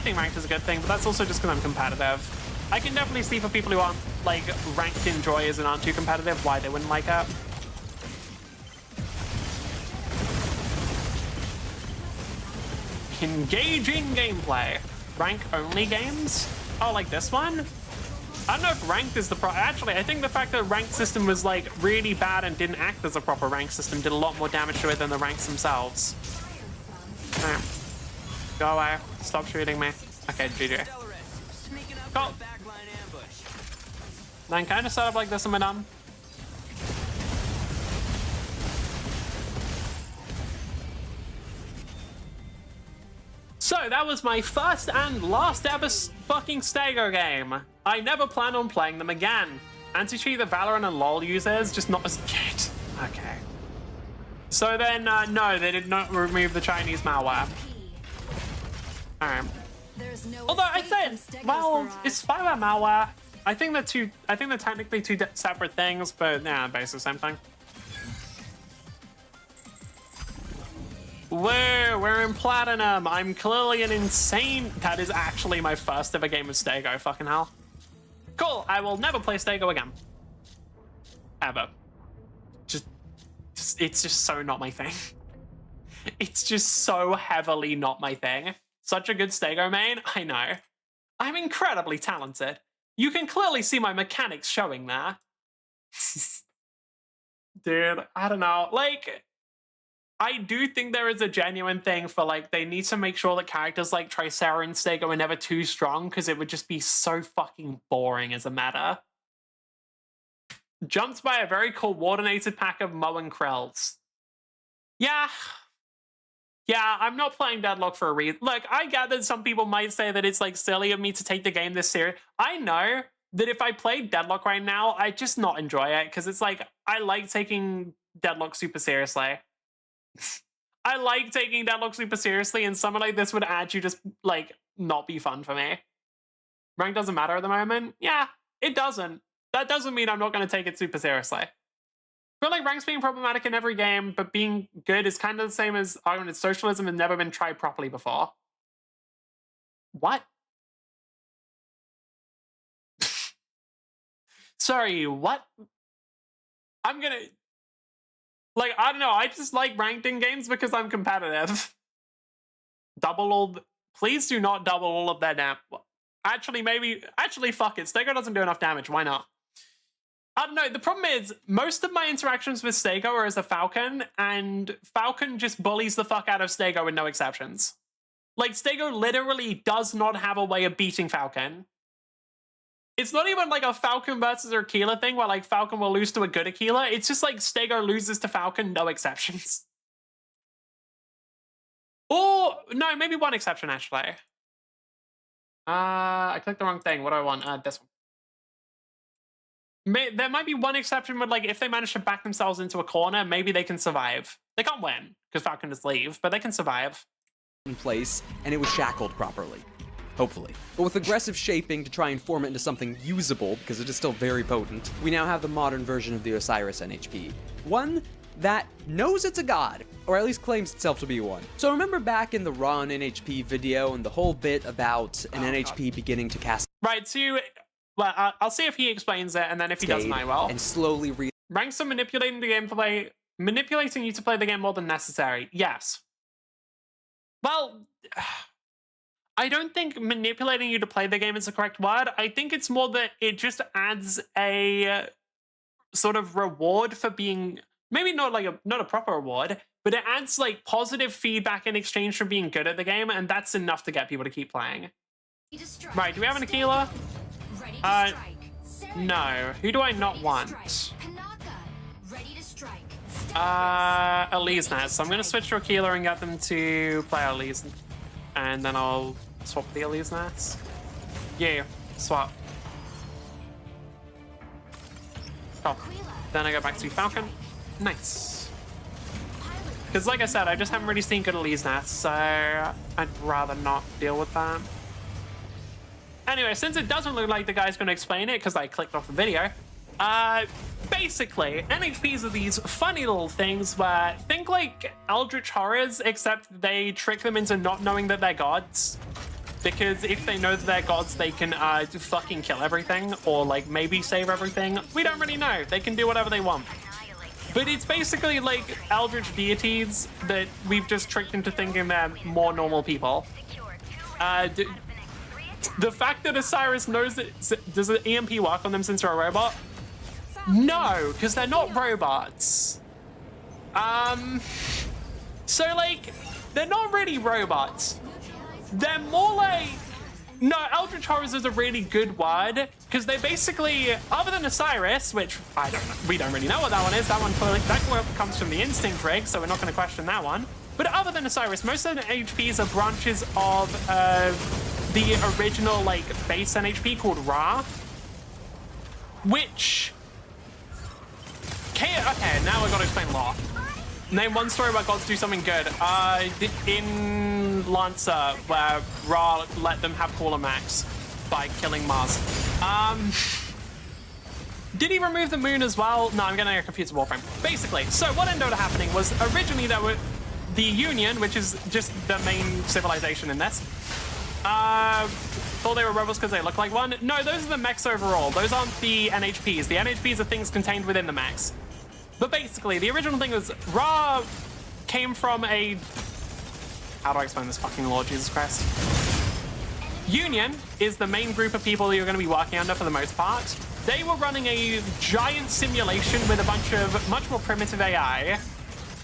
think ranked is a good thing, but that's also just because I'm competitive. I can definitely see for people who aren't, like, ranked enjoyers and aren't too competitive why they wouldn't like it. Engaging gameplay. Rank-only games? Oh, like this one? I don't know if ranked is the Actually, I think the fact that ranked system was, like, really bad and didn't act as a proper rank system did a lot more damage to it than the ranks themselves. Alright. Go away. Stop shooting me. Okay, GG. Cool. Then kind of set up like this and we're done. So that was my first and last ever fucking Stego game. I never plan on playing them again. Anti-cheat that Valorant and LoL uses, just not as good. Okay. So then, no, they did not remove the Chinese malware. Alright. Although I said, well, it's spyware malware. I think they're technically two separate things, but yeah, basically the same thing. We're in platinum. I'm clearly an insane... That is actually my first ever game of Stego, fucking hell. Cool, I will never play Stego again. Ever. It's just so not my thing. It's just so heavily not my thing. Such a good Stego main, I know. I'm incredibly talented. You can clearly see my mechanics showing there. Dude, I don't know. Like, I do think there is a genuine thing for, like, they need to make sure that characters like Tricera and Stego are never too strong, because it would just be so fucking boring as a meta. Jumped by a very coordinated pack of Moe and Krells. Yeah, I'm not playing Deadlock for a reason. Look, I get that some people might say that it's, like, silly of me to take the game this serious. I know that if I played Deadlock right now, I'd just not enjoy it, because it's like, I like taking Deadlock super seriously. I like taking Deadlock super seriously, and something like this would actually just, like, not be fun for me. Rank doesn't matter at the moment? Yeah, it doesn't. That doesn't mean I'm not going to take it super seriously. I feel like ranks being problematic in every game, but being good is kind of the same as arguing that socialism has never been tried properly before. What? Sorry, what? I'm gonna... Like, I don't know, I just like ranked in games because I'm competitive. Double all... Please do not double all of their damage. Actually, maybe... Actually, fuck it. Stego doesn't do enough damage. Why not? I don't know. The problem is, most of my interactions with Stego are as a Falcon, and Falcon just bullies the fuck out of Stego with no exceptions. Like, Stego literally does not have a way of beating Falcon. It's not even like a Falcon versus Aquila thing where, like, Falcon will lose to a good Aquila. It's just like Stego loses to Falcon, no exceptions. Or, no, maybe one exception, actually. I clicked the wrong thing. What do I want? This one. There might be one exception where, like, if they manage to back themselves into a corner, maybe they can survive. They can't win, because Falcon just leave, but they can survive. In place, and it was shackled properly. Hopefully. But with aggressive shaping to try and form it into something usable, because it is still very potent, we now have the modern version of the Osiris NHP. One that knows it's a god, or at least claims itself to be one. So remember back in the Raw NHP video and the whole bit about an NHP beginning to cast... Right, so well, I'll see if he explains it, and then if he doesn't, I will. And slowly ranks are manipulating the game manipulating you to play the game more than necessary. Yes. Well... I don't think manipulating you to play the game is the correct word. I think it's more that it just adds a sort of reward for being, maybe not like not a proper reward, but it adds like positive feedback in exchange for being good at the game, and that's enough to get people to keep playing. Right, do we have an Aquila? No. Who do I not want? Elise Naz. So I'm going to switch to Aquila and get them to play Elise. And then I'll swap the Elise Naz. Yeah, swap. Oh. Then I go back to Falcon. Nice. Because like I said, I just haven't really seen good Elise Naz, so I'd rather not deal with that. Anyway, since it doesn't look like the guy's going to explain it because I clicked off the video, basically, NHPs are these funny little things where, think like Eldritch Horrors, except they trick them into not knowing that they're gods. Because if they know that they're gods, they can fucking kill everything, or like maybe save everything. We don't really know. They can do whatever they want. But it's basically like Eldritch deities that we've just tricked into thinking they're more normal people. The fact that Osiris knows that, does the EMP work on them since they're a robot? No, because they're not robots. So like, they're not really robots. They're more like, no, Eldritch Horrors is a really good word, because they basically, other than Osiris, which I don't know, we don't really know what that one is, that one clearly, that comes from the Instinct rig, so we're not going to question that one. But other than Osiris, most of the NHPs are branches of the original, like, base NHP called Ra, which... Okay, now we've got to explain lore. Name one story where gods do something good. In Lancer, where Ra let them have Caller Max by killing Mars. Did he remove the moon as well? No, I'm getting a confused Warframe. Basically, so what ended up happening was originally the Union, which is just the main civilization in this. Thought they were rebels because they look like one. No, those are the mechs overall. Those aren't the NHPs. The NHPs are things contained within the mechs. But basically, the original thing was Ra came from a... How do I explain this fucking lore, Jesus Christ? Union is the main group of people that you're going to be working under for the most part. They were running a giant simulation with a bunch of much more primitive AI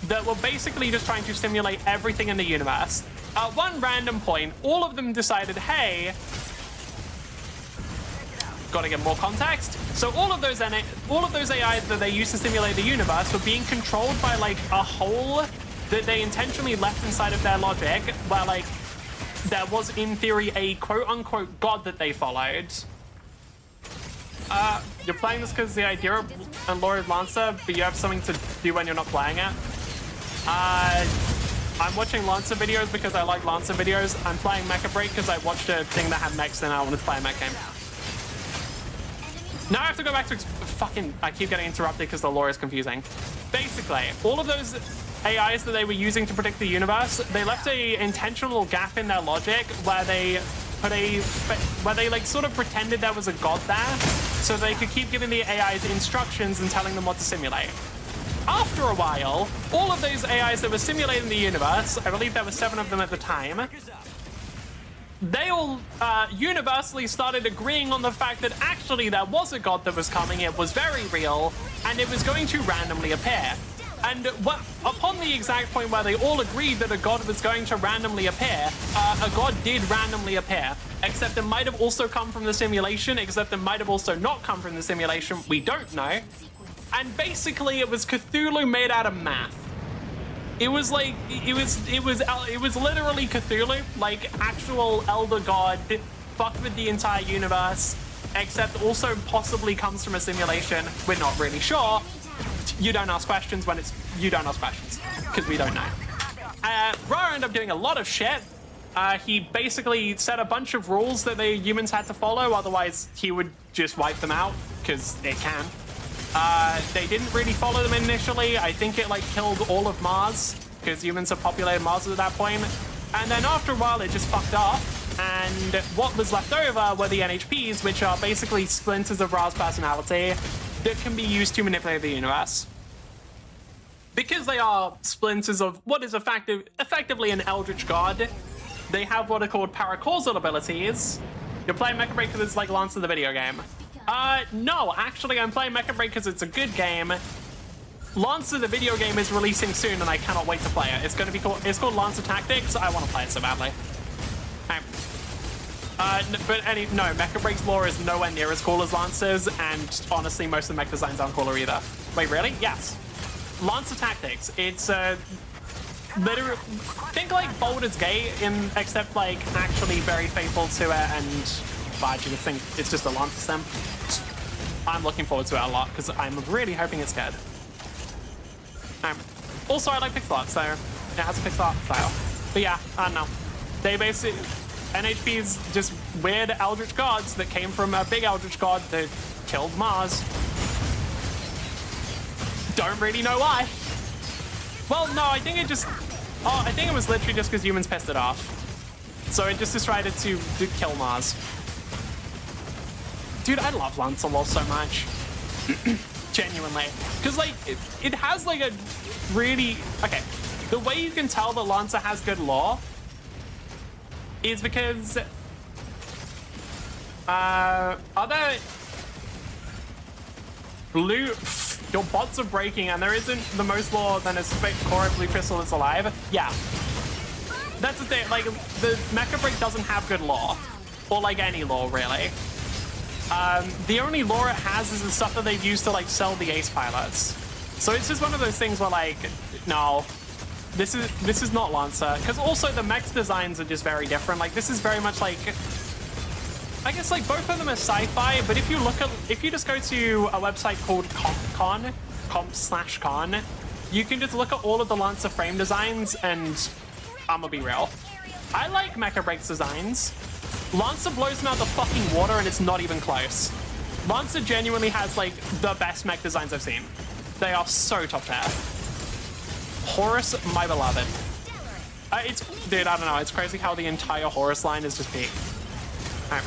that were basically just trying to simulate everything in the universe. At one random point, all of them decided, hey, gotta get more context. So all of those AIs that they used to simulate the universe were being controlled by like a hole that they intentionally left inside of their logic, where like there was in theory a quote-unquote god that they followed. You're playing this because the idea of and lore of Lancer, but you have something to do when you're not playing it. I'm watching Lancer videos because I like Lancer videos. I'm playing Mecha Break because I watched a thing that had mechs and I wanted to play a mech game. Now I have to go back to fucking... I keep getting interrupted because the lore is confusing. Basically, all of those AIs that they were using to predict the universe, they left a intentional gap in their logic where they put where they like sort of pretended there was a god there so they could keep giving the AIs instructions and telling them what to simulate. After a while, all of those AIs that were simulating the universe, I believe there were 7 of them at the time, they all universally started agreeing on the fact that actually there was a god that was coming, it was very real, and it was going to randomly appear. And upon the exact point where they all agreed that a god was going to randomly appear, a god did randomly appear. Except it might have also come from the simulation, except it might have also not come from the simulation, we don't know. And basically it was Cthulhu made out of math. It was like, it was literally Cthulhu, like actual elder god, fucked with the entire universe, except also possibly comes from a simulation. We're not really sure. You don't ask questions when it's, you don't ask questions, because we don't know. Ra ended up doing a lot of shit. He basically set a bunch of rules that the humans had to follow, otherwise he would just wipe them out, because it can. They didn't really follow them initially. I think it like killed all of Mars, because humans have populated Mars at that point. And then after a while it just fucked up, and what was left over were the NHPs, which are basically splinters of Ra's personality that can be used to manipulate the universe. Because they are splinters of what is effectively an eldritch god, they have what are called paracausal abilities. You're playing Mecha Break because it's like Lancer the video game. No, actually I'm playing Mecha Break because it's a good game. Lancer the video game is releasing soon and I cannot wait to play it. It's called Lancer Tactics. I want to play it so badly. No, Mecha Break's lore is nowhere near as cool as Lancer's, and honestly, most of the mech designs aren't cooler either. Wait, really? Yes. Lancer Tactics. It's literally, think like Baldur's Gate, except like actually very faithful to it, and I just think it's just a Lancer stem. I'm looking forward to it a lot because I'm really hoping it's good. Also, I like pixel art, so it has a pixel art style. But yeah, I don't know. They basically. NHP's just weird eldritch gods that came from a big eldritch god that killed Mars. Don't really know why. Well, no, I think it just... Oh, I think it was literally just because humans pissed it off. So it just decided to kill Mars. Dude, I love Lancer lore so much. Genuinely. Because, like, it has, like, a really... Okay, the way you can tell that Lancer has good lore is because other blue, your bots are breaking and there isn't the most lore than a core of blue crystal that's alive. Yeah, that's the thing. Like the Mecha Break doesn't have good lore, or like any lore really. The only lore it has is the stuff that they've used to like sell the ace pilots. So it's just one of those things where like, no. This is not Lancer, because also the mech's designs are just very different. Like this is very much like, I guess like both of them are sci-fi, but if you just go to a website called comp/con, you can just look at all of the Lancer frame designs, and I'ma be real, I like Mecha Break's designs. Lancer blows them out the fucking water, and it's not even close. Lancer genuinely has like the best mech designs I've seen. They are so top tier. Horus, my beloved. Dude, I don't know. It's crazy how the entire Horus line is just peak. Alright.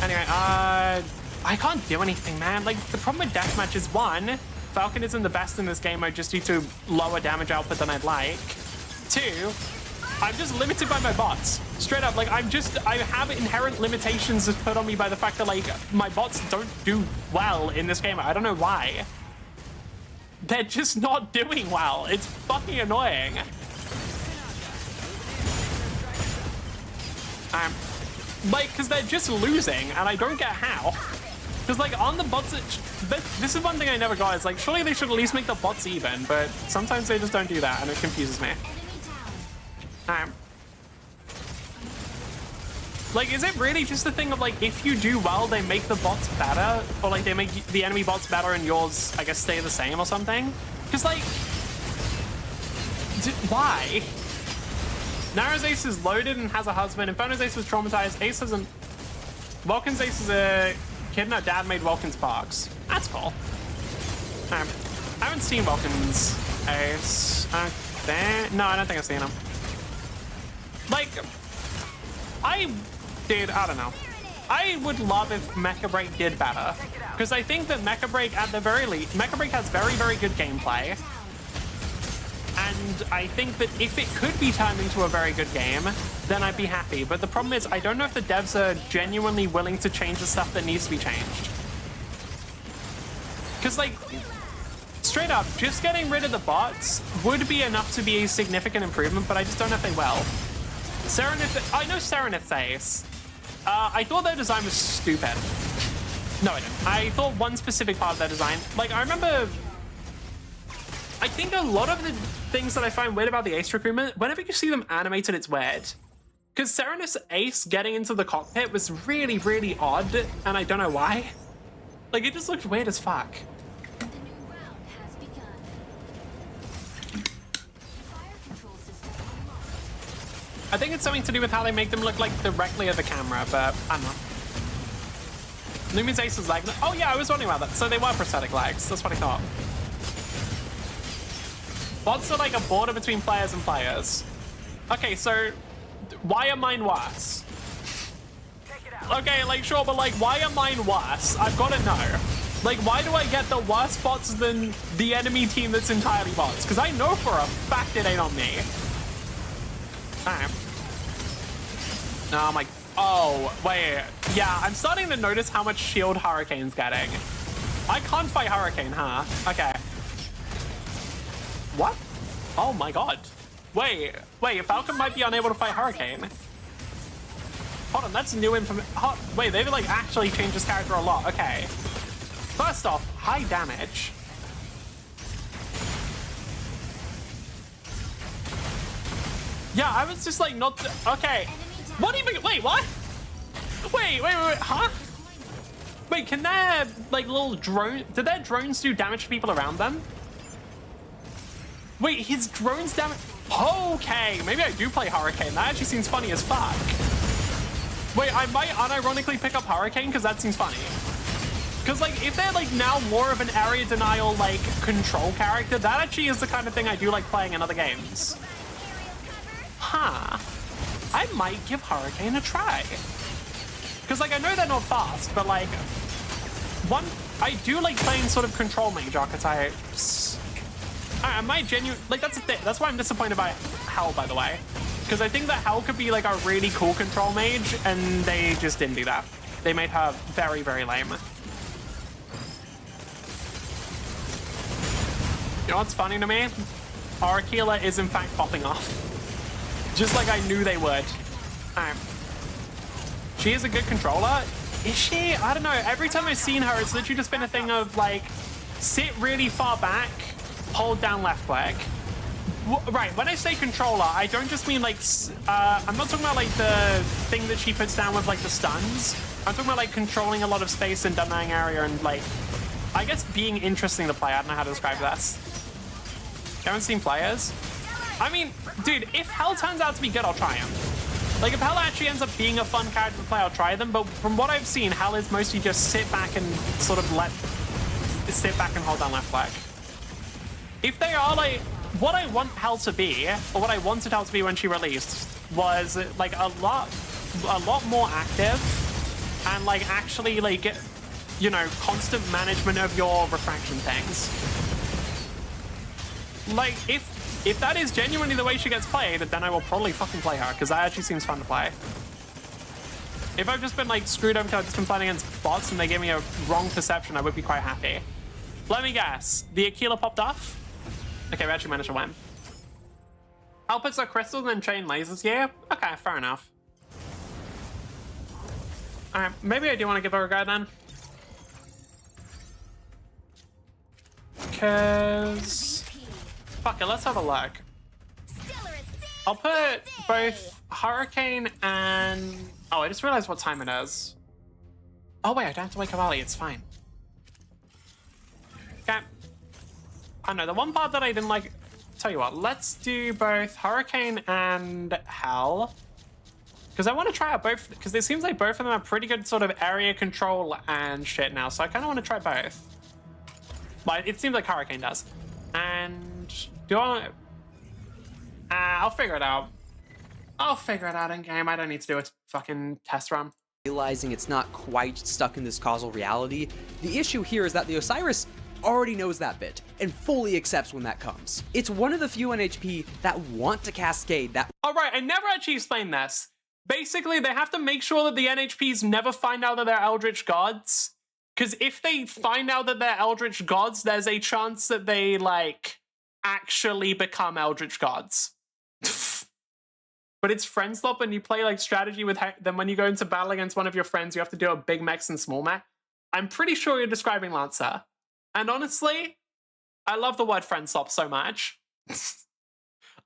Anyway, I can't do anything, man. Like, the problem with deathmatch is, one, Falcon isn't the best in this game mode just due to lower damage output than I'd like. Two, I'm just limited by my bots. Straight up, like, I have inherent limitations put on me by the fact that, like, my bots don't do well in this game. I don't know why. They're just not doing well. It's fucking annoying. Like, because they're just losing, and I don't get how. Because, like, on the bots, this is one thing I never got. Is like, surely they should at least make the bots even, but sometimes they just don't do that, and it confuses me. Like, is it really just a thing of, like, if you do well, they make the bots better? Or, like, they make the enemy bots better and yours, I guess, stay the same or something? Because, like, why? Nara's Ace is loaded and has a husband. Inferno's Ace was traumatized. Ace hasn't... Welkin's Ace is a kid and her dad made Welkin's Parks. That's cool. I haven't seen Welkin's Ace. No, I don't think I've seen him. Like, Dude, I don't know. I would love if Mecha Break did better. Because I think that Mecha Break, at the very least, Mecha Break has very, very good gameplay. And I think that if it could be turned into a very good game, then I'd be happy. But the problem is, I don't know if the devs are genuinely willing to change the stuff that needs to be changed. Because, like, straight up, just getting rid of the bots would be enough to be a significant improvement, but I just don't know if they will. I know Serenith's Ace. I thought their design was stupid. No, I didn't. I thought one specific part of their design, like, I remember... I think a lot of the things that I find weird about the Ace recruitment, whenever you see them animated, it's weird. Because Serenith's Ace getting into the cockpit was really, really odd, and I don't know why. Like, it just looked weird as fuck. The new round has begun. Fire control system unlocked. I think it's something to do with how they make them look, like, directly at the camera, but I don't know. Lumi's Ace is like, oh yeah, I was wondering about that. So they were prosthetic legs, that's what I thought. Bots are like a border between players and players. Okay, so why are mine worse? Okay, like, sure, but like, why are mine worse? I've got to know. Like, why do I get the worse bots than the enemy team that's entirely bots? Because I know for a fact it ain't on me. Alright. Oh my... Oh, wait. Yeah, I'm starting to notice how much shield Hurricane's getting. I can't fight Hurricane, huh? Okay. What? Oh my god. Wait, Falcon might be unable to fight Hurricane. Hold on, that's new information. Wait, they've like actually changed this character a lot. Okay. First off, high damage. Yeah, I was just like not... Okay. What even... Wait, what? Wait, huh? Wait, can their like little drone... Did their drones do damage to people around them? Wait, his drones damage... Okay, maybe I do play Hurricane. That actually seems funny as fuck. Wait, I might unironically pick up Hurricane because that seems funny. Because, like, if they're, like, now more of an area denial, like, control character, that actually is the kind of thing I do like playing in other games. Huh. I might give Hurricane a try. Because, like, I know they're not fast, but, like, I do like playing sort of control mage archetypes. I might genuinely, like, that's the thing. That's why I'm disappointed by Hell, by the way. Because I think that Hell could be, like, a really cool control mage, and they just didn't do that. They made her very, very lame. You know what's funny to me? Arakila is, in fact, popping off. Just like I knew they would. She is a good controller. Is she? I don't know. Every time I've seen her, it's literally just been a thing of, like, sit really far back, hold down left click. Right, when I say controller, I don't just mean like, I'm not talking about like the thing that she puts down with like the stuns. I'm talking about like controlling a lot of space and denying area and like, I guess being interesting to play. I don't know how to describe this. You haven't seen players? I mean, dude, if Hell turns out to be good, I'll try him. Like if Hell actually ends up being a fun character to play, I'll try them. But from what I've seen, Hell is mostly just sit back and sort of sit back and hold down left click. If they are like, what I want Hell to be, or what I wanted Hell to be when she released, was like a lot more active and like actually like, you know, constant management of your refraction things. Like if that is genuinely the way she gets played, then I will probably fucking play her, because that actually seems fun to play. If I've just been like screwed over because I've just been playing against bots and they gave me a wrong perception, I would be quite happy. Let me guess. The Aquila popped off? Okay, we actually managed to win. Outputs are crystals and chain lasers, yeah? Okay, fair enough. Alright, maybe I do want to give her a go then. Because... fuck it, let's have a look. I'll put both Hurricane and... oh, I just realized what time it is. Oh wait, I don't have to wake up early, it's fine. Okay. I know, the one part that I didn't like... tell you what, let's do both Hurricane and Hell. Because I want to try out both, because it seems like both of them have pretty good sort of area control and shit now, so I kind of want to try both. But it seems like Hurricane does. And do I want to... I'll figure it out. I'll figure it out in game. I don't need to do a fucking test run. Realizing it's not quite stuck in this causal reality, the issue here is that the Osiris already knows that bit and fully accepts when that comes. It's one of the few NHP that want to cascade that. All right, I never actually explained this. Basically, they have to make sure that the NHPs never find out that they're Eldritch Gods. Because if they find out that they're Eldritch Gods, there's a chance that they, like, actually become Eldritch Gods. But it's friend swap and you play, like, strategy with then when you go into battle against one of your friends, you have to do a big mechs and small mech. I'm pretty sure you're describing Lancer. And honestly, I love the word friend swap so much.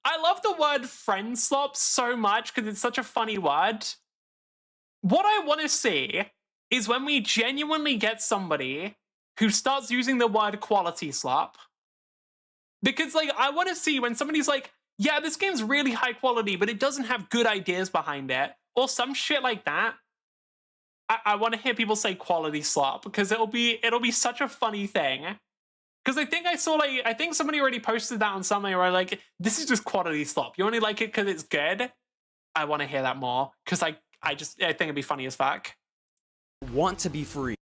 I love the word friend swap so much because it's such a funny word. What I want to see is when we genuinely get somebody who starts using the word quality swap. Because, like, I want to see when somebody's like, yeah, this game's really high quality, but it doesn't have good ideas behind it, or some shit like that. I want to hear people say quality swap, because it'll be such a funny thing. Because I think I think somebody already posted that on something where like, this is just quality swap. You only like it because it's good. I want to hear that more, because I think it'd be funny as fuck. Want to be free.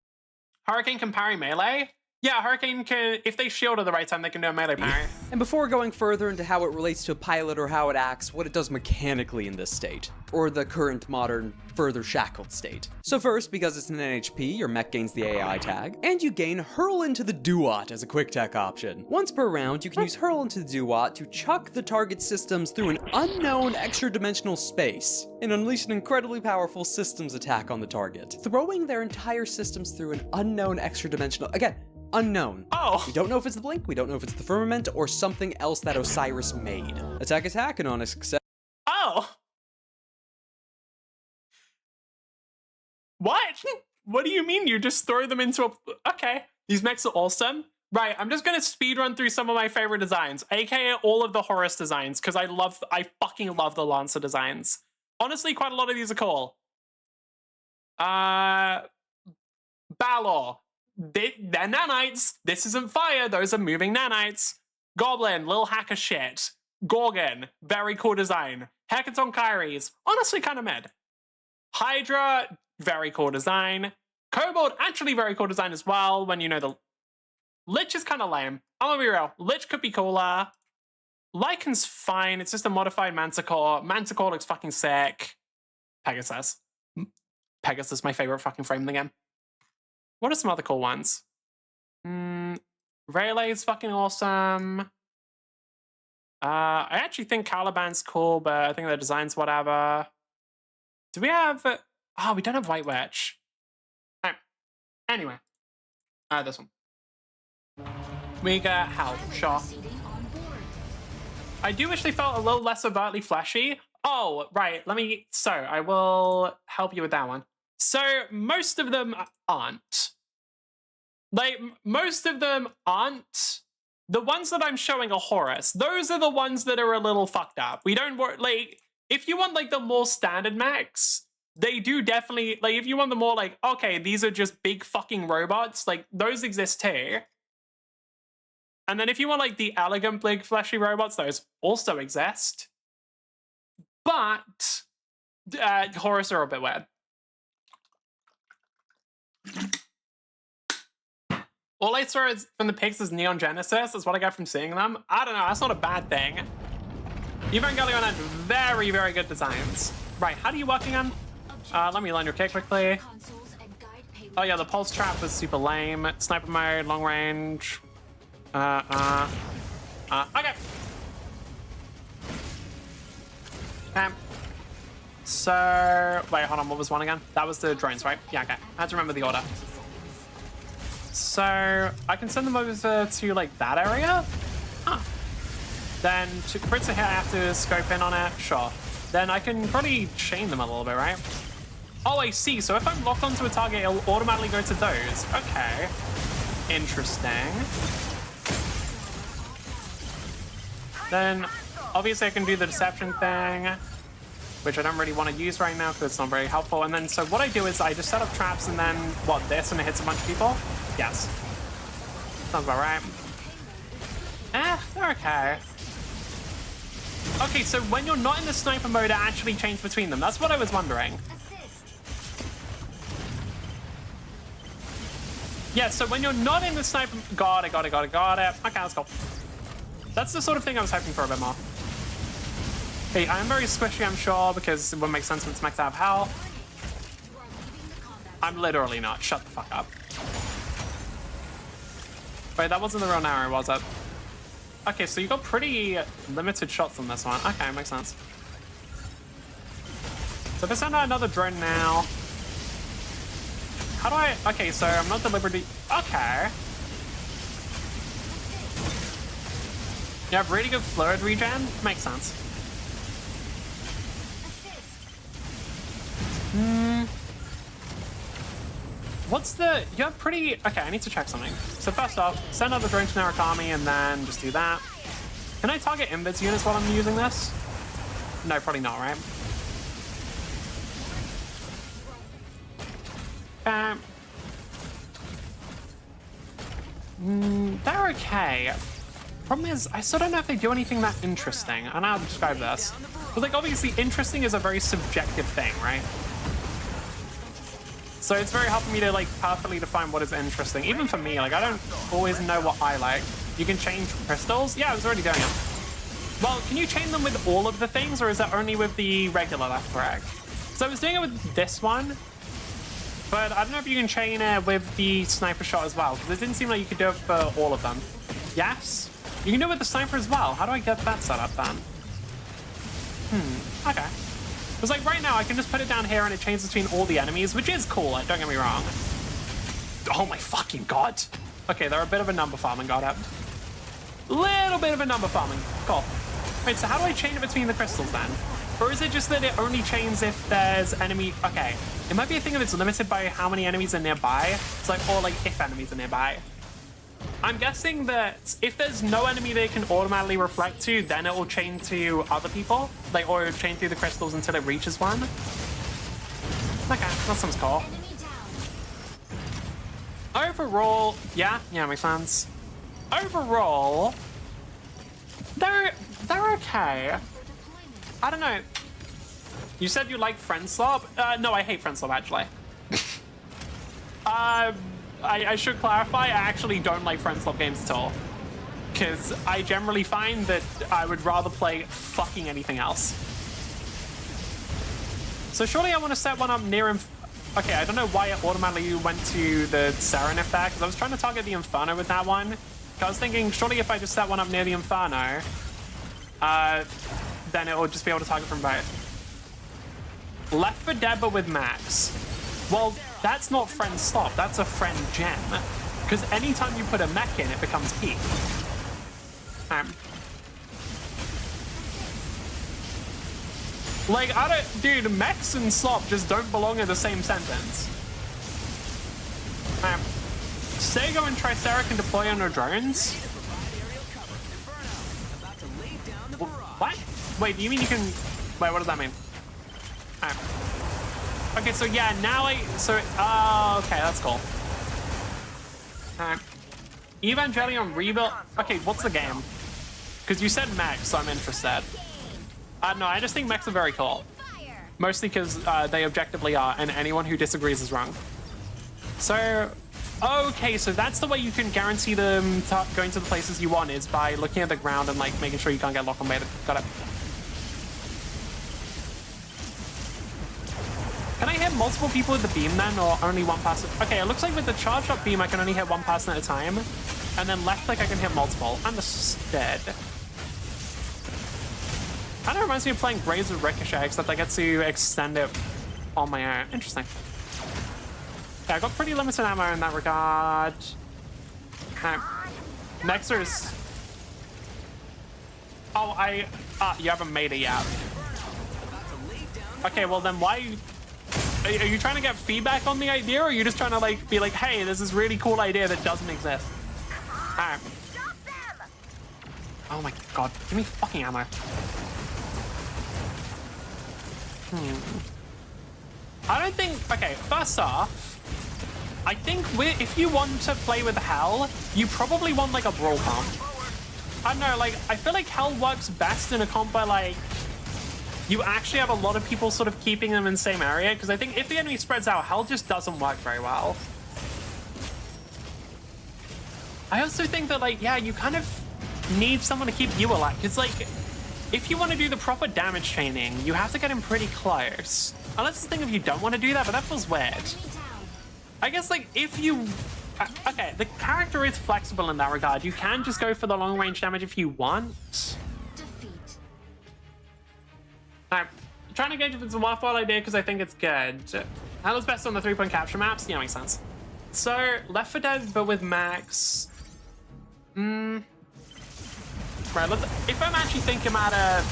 Hurricane can parry melee? Yeah, Hurricane can, if they shield at the right time, they can do a melee parry. And before going further into how it relates to a pilot or how it acts, what it does mechanically in this state, or the current modern, further shackled state. So first, because it's an NHP, your mech gains the AI tag, and you gain Hurl into the Duat as a quick tech option. Once per round, you can use Hurl into the Duat to chuck the target systems through an unknown extra-dimensional space, and unleash an incredibly powerful systems attack on the target. Throwing their entire systems through an unknown extra-dimensional, again, unknown. Oh. We don't know if it's the Blink, we don't know if it's the Firmament, or something else that Osiris made. Attack, and on a success. Oh. What? What do you mean you just throw them into a... okay. These mechs are awesome. Right, I'm just gonna speed run through some of my favorite designs, aka all of the Horus designs, because I fucking love the Lancer designs. Honestly, quite a lot of these are cool. Balor. They're nanites. This isn't fire. Those are moving nanites. Goblin, little hacker shit. Gorgon, very cool design. Hecaton Kyries, honestly kind of mid. Hydra, very cool design. Kobold, actually very cool design as well, when you know the... Lich is kind of lame. I'm gonna be real. Lich could be cooler. Lycan's fine. It's just a modified Manticore. Manticore looks fucking sick. Pegasus. Pegasus, my favorite fucking frame in the game. What are some other cool ones? Rayleigh's fucking awesome. I actually think Caliban's cool, but I think the design's whatever. Do we have... oh, we don't have White Witch. Right. Anyway. This one. We got Hal, sure. I do wish they felt a little less overtly flashy. Oh, right. So, I will help you with that one. So, most of them aren't. Like, most of them aren't. The ones that I'm showing are Horus. Those are the ones that are a little fucked up. We don't want, like, if you want, like, the more standard mechs, they do definitely, like, if you want the more, like, okay, these are just big fucking robots, like, those exist too. And then if you want like the elegant big fleshy robots, those also exist. But Horus are a bit weird. All I saw is from the pics is Neon Genesis. That's what I got from seeing them. I don't know. That's not a bad thing. Evangelion had very, very good designs. Right, how do you work again? Let me learn your kick quickly. Oh yeah, the pulse trap was super lame. Sniper mode, long range. Okay. Okay. So, wait, hold on. What was one again? That was the drones, right? Yeah, okay. I had to remember the order. So, I can send them over to, like, that area? Huh. Then, for it to hit, I have to scope in on it? Sure. Then I can probably chain them a little bit, right? Oh, I see. So if I'm locked onto a target, it'll automatically go to those. Okay. Interesting. Then, obviously, I can do the deception thing, which I don't really want to use right now because it's not very helpful. And then, so what I do is I just set up traps and then, what, this, and it hits a bunch of people? Yes. Sounds about right. They're okay. Okay, so when you're not in the sniper mode, it actually changes between them. That's what I was wondering. Yeah, so when you're not in the sniper... Got it. Okay, let's go. That's the sort of thing I was hoping for a bit more. Okay, I am very squishy, I'm sure, because it wouldn't make sense when it's meant to have hell. I'm literally not. Shut the fuck up. Wait, that wasn't the real narrow, was it? Okay, so you got pretty limited shots on this one. Okay, makes sense. So if I send out another drone now... How do I... Okay, so I'm not deliberately... Okay. You have really good fluid regen? Makes sense. What's the... You have pretty... Okay, I need to check something. So first off, send out the drone to Narukami and then just do that. Can I target invis units while I'm using this? No, probably not, right? They're okay. Problem is, I still don't know if they do anything that interesting. I don't know how to describe this. But like, obviously, interesting is a very subjective thing, right? So it's very hard for me to like perfectly define what is interesting. Even for me, like I don't always know what I like. You can change crystals? Yeah, I was already doing it. Well, can you chain them with all of the things or is that only with the regular left break? So I was doing it with this one, but I don't know if you can chain it with the sniper shot as well, because it didn't seem like you could do it for all of them. Yes? You can do it with the sniper as well. How do I get that set up then? Okay. Because like right now, I can just put it down here and it changes between all the enemies, which is cool, like, don't get me wrong. Oh my fucking god. Okay, they're a bit of a number farming, got it. Little bit of a number farming, cool. Wait, so how do I chain it between the crystals then? Or is it just that it only chains if there's enemy? Okay, it might be a thing if it's limited by how many enemies are nearby. It's like, or like if enemies are nearby. I'm guessing that if there's no enemy they can automatically reflect to, then it will chain to other people, like, or chain through the crystals until it reaches one. Okay, that sounds cool. Overall, yeah, makes sense. Overall, they're okay. I don't know. You said you like friend slop? No, I hate friend slop actually. I should clarify, I actually don't like friend slop games at all. Because I generally find that I would rather play fucking anything else. So surely I want to set one up near him. Okay, I don't know why it automatically went to the Serenif there, because I was trying to target the Inferno with that one. I was thinking, surely if I just set one up near the Inferno, then it will just be able to target from both. Left 4 Dead, but with Max. Well, that's not friend slop, that's a friend gem. Because anytime you put a mech in, it becomes peak. Like, I don't... Dude, mechs and slop just don't belong in the same sentence. Sego and Tricera can deploy on their drones? What? Wait, do you mean you can... Wait, what does that mean? Okay, so yeah, now I... So... okay, that's cool. Evangelion Rebuild. Okay, what's the game? Because you said mechs, so I'm interested. No, I just think mechs are very cool. Mostly because they objectively are, and anyone who disagrees is wrong. So, okay, so that's the way you can guarantee them going to the places you want, is by looking at the ground and like making sure you can't get locked on beta. Got it. Can I hit multiple people with the beam then, or only one person? Okay, it looks like with the charged up beam, I can only hit one person at a time. And then left click, I can hit multiple. Understood. Kind of reminds me of playing Braids with Ricochet, except I get to extend it on my own. Interesting. Yeah, I got pretty limited ammo in that regard. Okay. Next is... Oh, you haven't made it yet. Okay, well then why... Are you trying to get feedback on the idea, or are you just trying to like be like, hey, this is a really cool idea that doesn't exist? Alright. Oh my god, give me fucking ammo. I don't think... Okay, first off, I think if you want to play with Hell, you probably want like a brawl comp. I don't know, like, I feel like Hell works best in a comp where like you actually have a lot of people sort of keeping them in the same area, because I think if the enemy spreads out, Hell just doesn't work very well. I also think that, like, yeah, you kind of need someone to keep you alive, because, like, if you want to do the proper damage chaining, you have to get him pretty close. Unless the thing if you don't want to do that, but that feels weird. I guess, like, if you... Okay, the character is flexible in that regard. You can just go for the long-range damage if you want. I'm trying to gauge if it's a worthwhile idea because I think it's good. Hell's best on the 3-point capture maps? Yeah, makes sense. So, Left 4 Dead, but with Max. Right, if I'm actually thinking about it,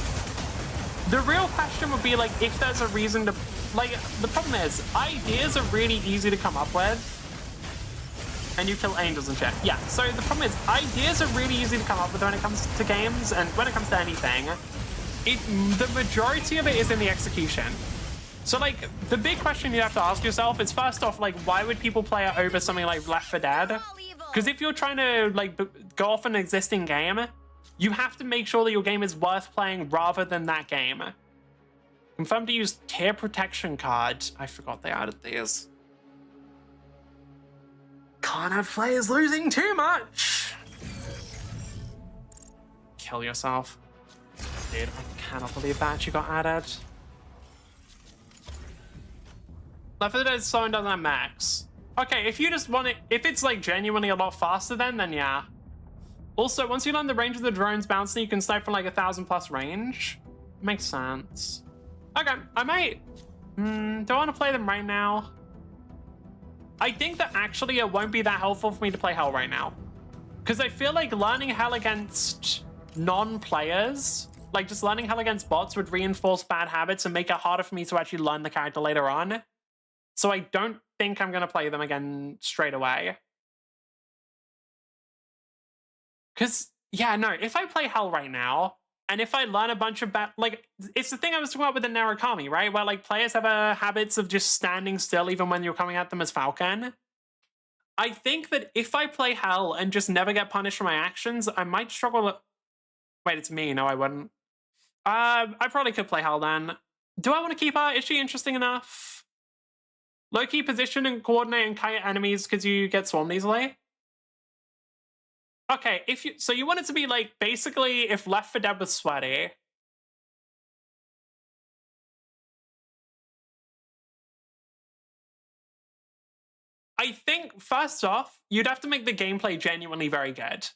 the real question would be, like, if there's a reason to... Like, the problem is, ideas are really easy to come up with. And you kill angels and shit. Yeah, so the problem is, ideas are really easy to come up with when it comes to games, and when it comes to anything. The majority of it is in the execution. So, like, the big question you have to ask yourself is, first off, like, why would people play it over something like Left 4 Dead? Because if you're trying to, like, go off an existing game, you have to make sure that your game is worth playing rather than that game. Confirm to use tear protection card. I forgot they added these. Can't have players losing too much. Kill yourself. Dude, I cannot believe that actually got added. Left 4 Dead Zone doesn't have max. Okay, if you just want it, if it's like genuinely a lot faster then yeah. Also, once you learn the range of the drone's bouncing, you can snipe from like 1,000+ range. Makes sense. Okay, I might... do I want to play them right now? I think that actually it won't be that helpful for me to play Hell right now. Because I feel like learning Hell against non-players, like just learning Hell against bots, would reinforce bad habits and make it harder for me to actually learn the character later on. So I don't think I'm going to play them again straight away. Because, yeah, no, if I play Hell right now, and if I learn a bunch of bad... Like, it's the thing I was talking about with the Narukami, right? Where, like, players have habits of just standing still even when you're coming at them as Falcon. I think that if I play Hell and just never get punished for my actions, I might struggle... Wait, it's me. No, I wouldn't. I probably could play Hell then. Do I want to keep her? Is she interesting enough? Low-key position and coordinate and kite enemies because you get swarmed easily. Okay, so you want it to be like basically if Left 4 Dead was sweaty. I think first off, you'd have to make the gameplay genuinely very good.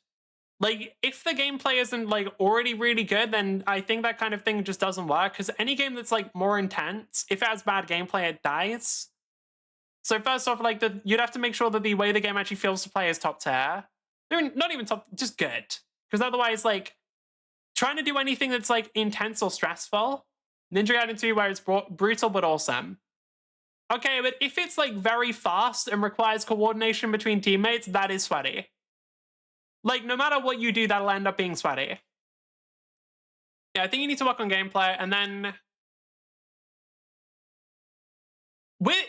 Like, if the gameplay isn't like already really good, then I think that kind of thing just doesn't work. Because any game that's like more intense, if it has bad gameplay, it dies. So first off, like you'd have to make sure that the way the game actually feels to play is top tier. Not even top, just good. Because otherwise, like, trying to do anything that's like intense or stressful, Ninja Gaiden 2 where it's brutal but awesome. Okay, but if it's like very fast and requires coordination between teammates, that is sweaty. Like, no matter what you do, that'll end up being sweaty. Yeah, I think you need to work on gameplay, and then...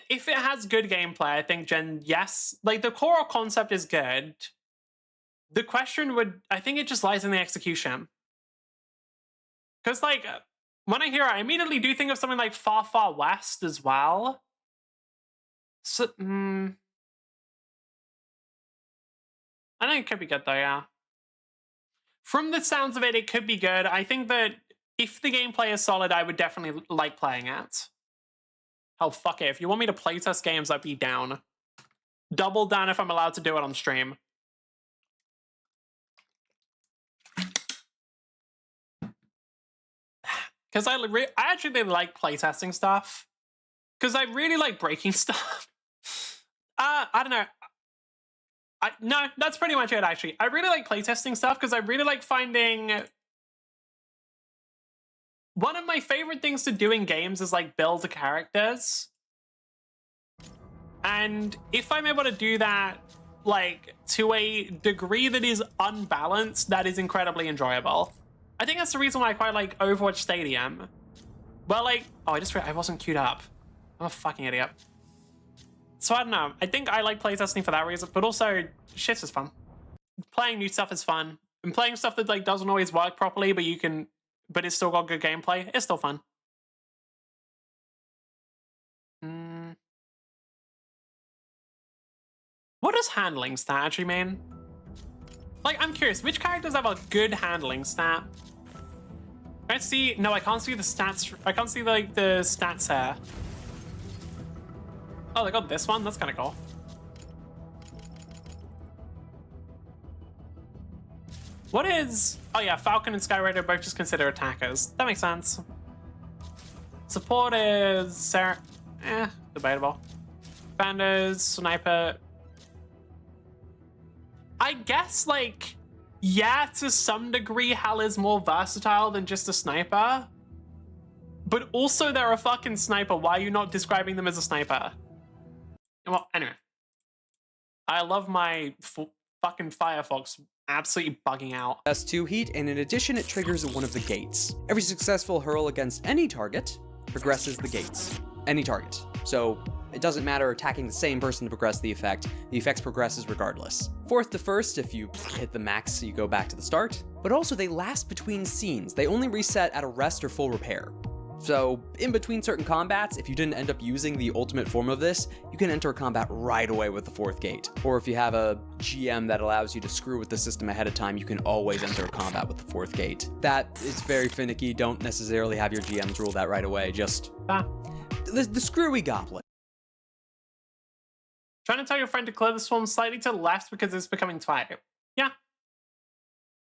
if it has good gameplay, I think yes. Like, the core concept is good. the question would, I think it just lies in the execution. Because, like, when I hear it, I immediately do think of something like Far, Far West as well. So, I think it could be good, though, yeah. From the sounds of it, it could be good. I think that if the gameplay is solid, I would definitely like playing it. Oh, fuck it. If you want me to playtest games, I'd be down. Double down if I'm allowed to do it on stream. Because I actually really like playtesting stuff. Because I really like breaking stuff. I don't know. No, that's pretty much it, actually. I really like playtesting stuff because I really like finding... One of my favorite things to do in games is, like, build the characters. And if I'm able to do that, like, to a degree that is unbalanced, that is incredibly enjoyable. I think that's the reason why I quite like Overwatch Stadium. Well, like... Oh, I wasn't queued up. I'm a fucking idiot. So I don't know. I think I like playtesting for that reason, but also shit is fun. Playing new stuff is fun. And playing stuff that like doesn't always work properly, but it's still got good gameplay, it's still fun. What does handling stat actually mean? Like, I'm curious, which characters have a good handling stat? Can I see? No, I can't see the stats. I can't see like the stats here. Oh, they got this one? That's kind of cool. What is... Oh yeah, Falcon and Skyraider are both just considered attackers. That makes sense. Support is... Sarah... debatable. Banders, Sniper... I guess, like... Yeah, to some degree, Hal is more versatile than just a sniper. But also they're a fucking sniper. Why are you not describing them as a sniper? Well, anyway. I love my fucking Firefox absolutely bugging out. S2 heat, and in addition, it triggers one of the gates. Every successful hurl against any target progresses the gates. Any target. So it doesn't matter attacking the same person to progress the effect progresses regardless. Fourth to first, if you hit the max, you go back to the start. But also they last between scenes. They only reset at a rest or full repair. So, in between certain combats, if you didn't end up using the ultimate form of this, you can enter a combat right away with the fourth gate. Or if you have a GM that allows you to screw with the system ahead of time, you can always enter a combat with the fourth gate. That is very finicky. Don't necessarily have your GMs rule that right away. Just the screwy goblin. Trying to tell your friend to clear the swarm slightly to the left because it's becoming tight. Yeah.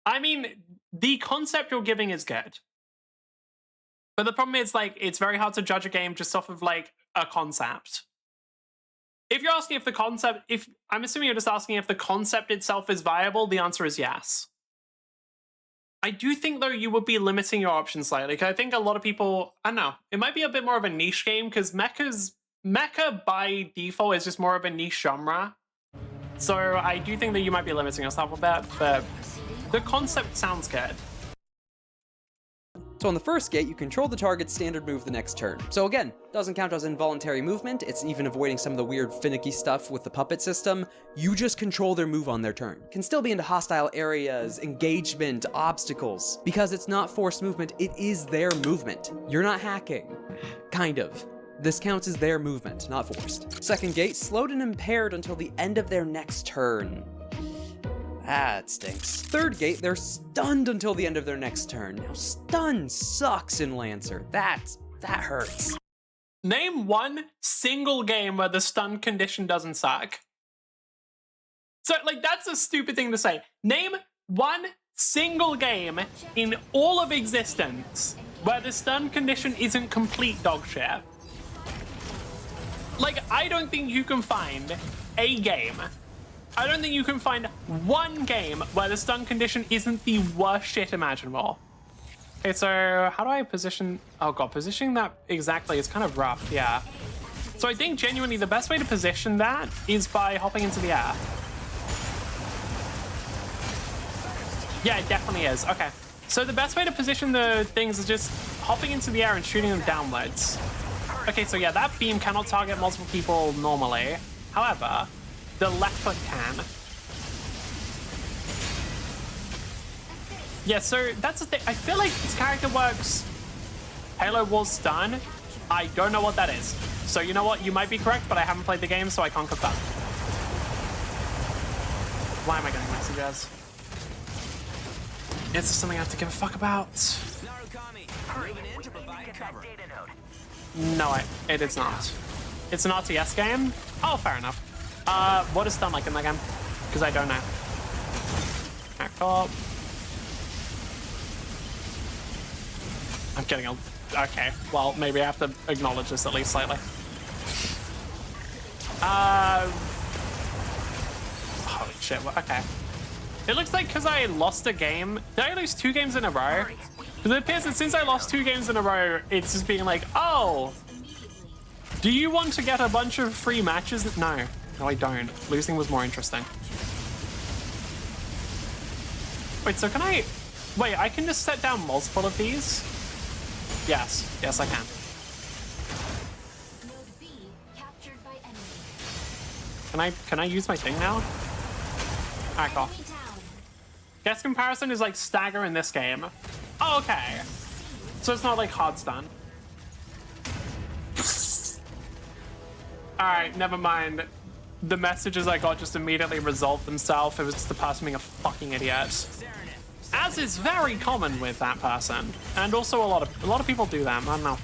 I mean, the concept you're giving is good. But the problem is, like, it's very hard to judge a game just off of, like, a concept. If you're asking if the concept... I'm assuming you're just asking if the concept itself is viable, the answer is yes. I do think, though, you would be limiting your options slightly, because I think a lot of people... I don't know. It might be a bit more of a niche game, because Mecha, by default, is just more of a niche genre. So I do think that you might be limiting yourself a bit, but the concept sounds good. So on the first gate, you control the target's standard move the next turn. So again, doesn't count as involuntary movement, it's even avoiding some of the weird finicky stuff with the puppet system. You just control their move on their turn. Can still be into hostile areas, engagement, obstacles. Because it's not forced movement, it is their movement. You're not hacking. Kind of. This counts as their movement, not forced. Second gate, slowed and impaired until the end of their next turn. That stinks. Third gate, they're stunned until the end of their next turn. Now, stun sucks in Lancer. That hurts. Name one single game where the stun condition doesn't suck. So, like, that's a stupid thing to say. Name one single game in all of existence where the stun condition isn't complete dog shit. Like, I don't think you can find a game. I don't think you can find one game where the stun condition isn't the worst shit imaginable. Okay, so how do I position... Oh god, positioning that exactly is kind of rough, yeah. So I think genuinely the best way to position that is by hopping into the air. Yeah, it definitely is. Okay. So the best way to position the things is just hopping into the air and shooting them downwards. Okay, so yeah, that beam cannot target multiple people normally. However, the left foot can. Yeah, so that's the thing. I feel like this character works. Halo Wars done. I don't know what that is. So you know what? You might be correct, but I haven't played the game, so I can't confirm. Why am I getting messages? Is this something I have to give a fuck about? No, it is not. It's an RTS game? Oh, fair enough. What is stun like in that game? Because I don't know. Act up. I'm getting a... Okay, well, maybe I have to acknowledge this at least slightly. Holy shit, okay. It looks like because I lost a game... Did I lose 2 games in a row? Because it appears that since I lost 2 games in a row, it's just being like, oh... Do you want to get a bunch of free matches? No. No, I don't. Losing was more interesting. Wait, so can I... Wait, I can just set down multiple of these? Yes. Yes, I can. Can I use my thing now? Alright, cool. Guess comparison is like stagger in this game. Oh, okay. So it's not like hard stun. Alright, never mind. The messages I got just immediately resolved themselves. It was just the person being a fucking idiot. As is very common with that person. And also a lot of people do that. I don't know.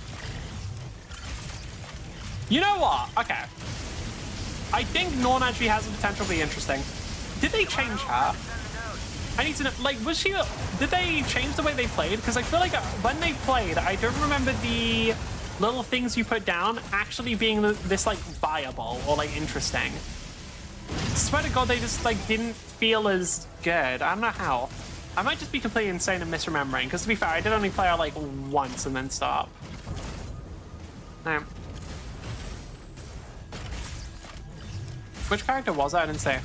You know what? Okay. I think Norn actually has the potential to be interesting. Did they change her? I need to know, like, was she... Did they change the way they played? Because I feel like when they played, I don't remember the little things you put down actually being this, like, viable or, like, interesting. I swear to God, they just, like, didn't feel as good. I don't know how. I might just be completely insane and misremembering, because to be fair, I did only play her, like, once and then stop. No. Which character was that? I didn't say.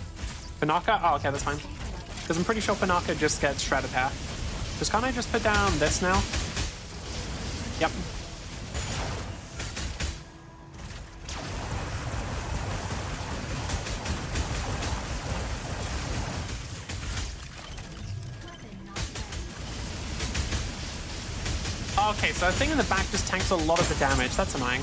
Panaka? Oh, okay, that's fine. Because I'm pretty sure Panaka just gets shredded hair. Just can't I just put down this now? Yep. Okay, so the thing in the back just tanks a lot of the damage. That's annoying.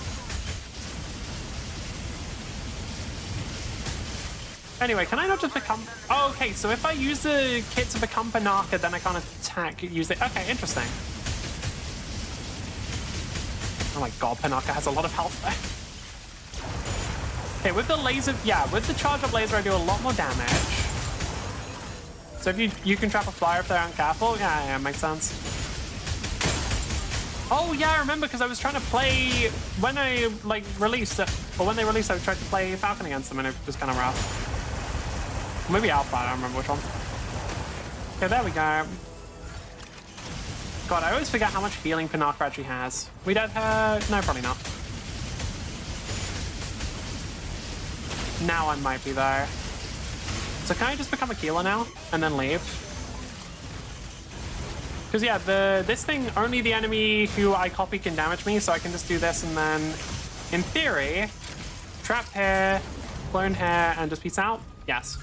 Anyway, can I not just become... Oh, okay, so if I use the kit to become Panaka, then I can't attack, use it. Okay, interesting. Oh my God, Panaka has a lot of health there. Okay, with the laser... Yeah, with the charge-up laser, I do a lot more damage. So if you can trap a flyer if they're uncareful? Yeah, makes sense. Oh, yeah, I remember, because I was trying to play... When I, like, released it... Or when they released it, I tried to play Falcon against them, and it was kind of rough. Maybe Alpha, I don't remember which one. Okay, there we go. God, I always forget how much healing Panaka actually has. We don't have... No, probably not. Now I might be there. So can I just become a Keeler now? And then leave? Because, yeah, this thing, only the enemy who I copy can damage me, so I can just do this and then, in theory, trap hair, clone hair, and just peace out? Yes.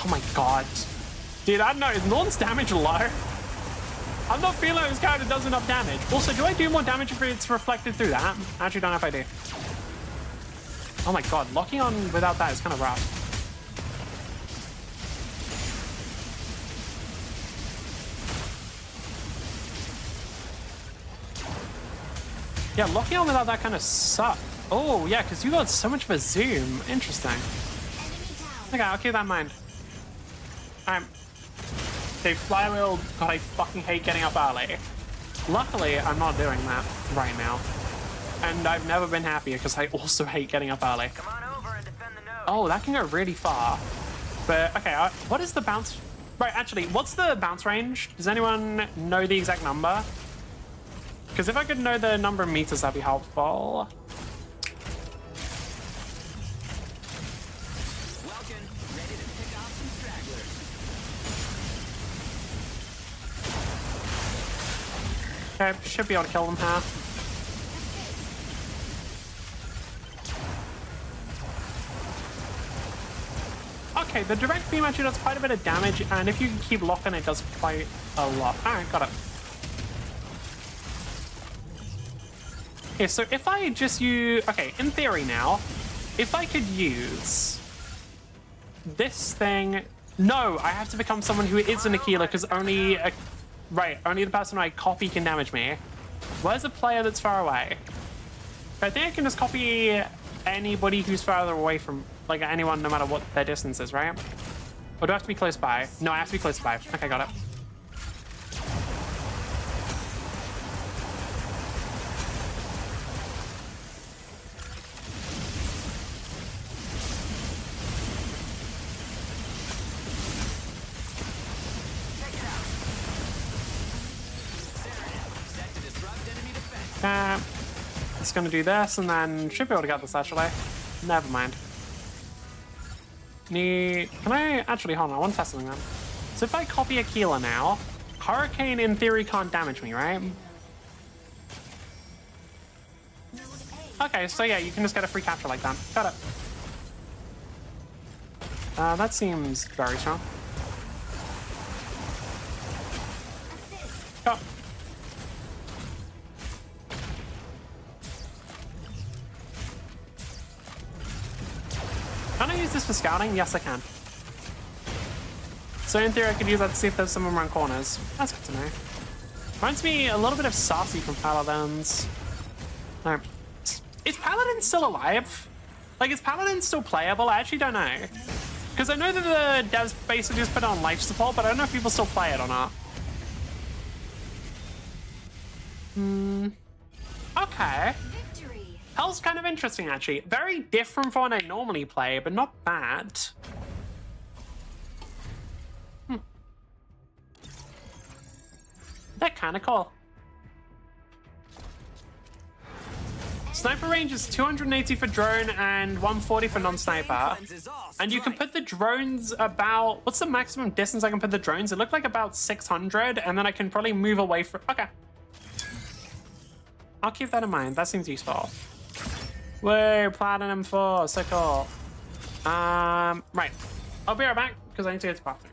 Oh my God. Dude, I don't know, is Norn's damage low? I'm not feeling this character does enough damage. Also, do I do more damage if it's reflected through that? I actually don't know if I do. Oh my God, locking on without that is kind of rough. Yeah, locking on without that kind of sucks. Oh, yeah, because you got so much of a zoom. Interesting. Okay, I'll keep that in mind. Okay, flywheel. God, I fucking hate getting up early. Luckily, I'm not doing that right now. And I've never been happier because I also hate getting up early. Come on over and defend the node. Oh, that can go really far. But, okay, what is the bounce... Right, actually, what's the bounce range? Does anyone know the exact number? Because if I could know the number of meters, that'd be helpful. Okay, should be able to kill them here. Okay, the direct beam actually does quite a bit of damage, and if you keep locking, it does quite a lot. Alright, got it. Okay, so if I just use... Okay, in theory now, if I could use this thing... No, I have to become someone who isn't a healer, because only the person I copy can damage me. Where's a player that's far away? I think I can just copy anybody who's farther away from, like, anyone, no matter what their distance is, right? Or do I have to be close by? No, I have to be close by. Okay, got it. It's gonna do this, and then should be able to get this actually. Never mind. Can I actually hold on? I want to test something then. So if I copy a healer now, Hurricane in theory can't damage me, right? Okay, so yeah, you can just get a free capture like that. Got it. That seems very strong. Go. Can I use this for scouting? Yes, I can. So in theory, I could use that to see if there's someone around corners. That's good to know. Reminds me a little bit of Saucy from Paladins. No. Is Paladin still alive? Like, is Paladin still playable? I actually don't know. Because I know that the devs basically just put it on life support, but I don't know if people still play it or not. Okay. Hell's kind of interesting, actually. Very different from what I normally play, but not bad. They're kind of cool. Sniper range is 280 for drone and 140 for non-sniper. And you can put the drones about... What's the maximum distance I can put the drones? It looked like about 600, and then I can probably move away from... Okay. I'll keep that in mind. That seems useful. Whoa, Platinum 4, so cool. Right. I'll be right back, because I need to go to the bathroom.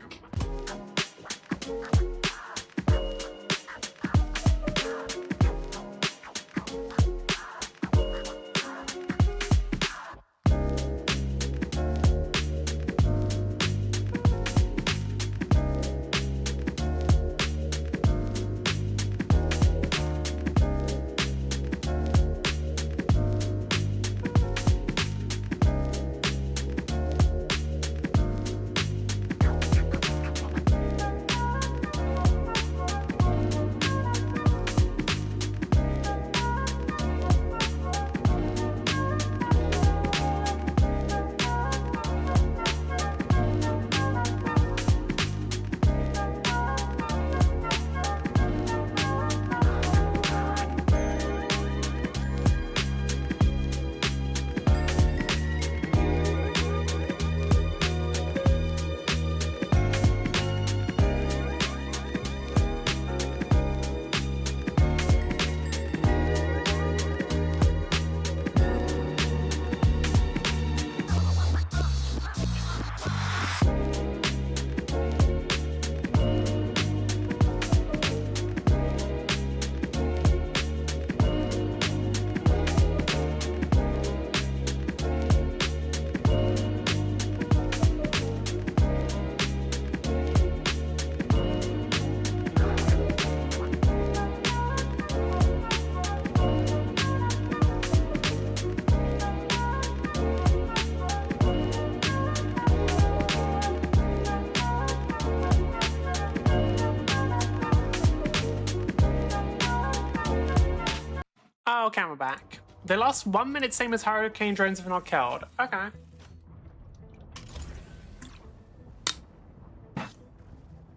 Okay, we're back. They lost 1 minute, same as Hurricane drones if not killed. Okay.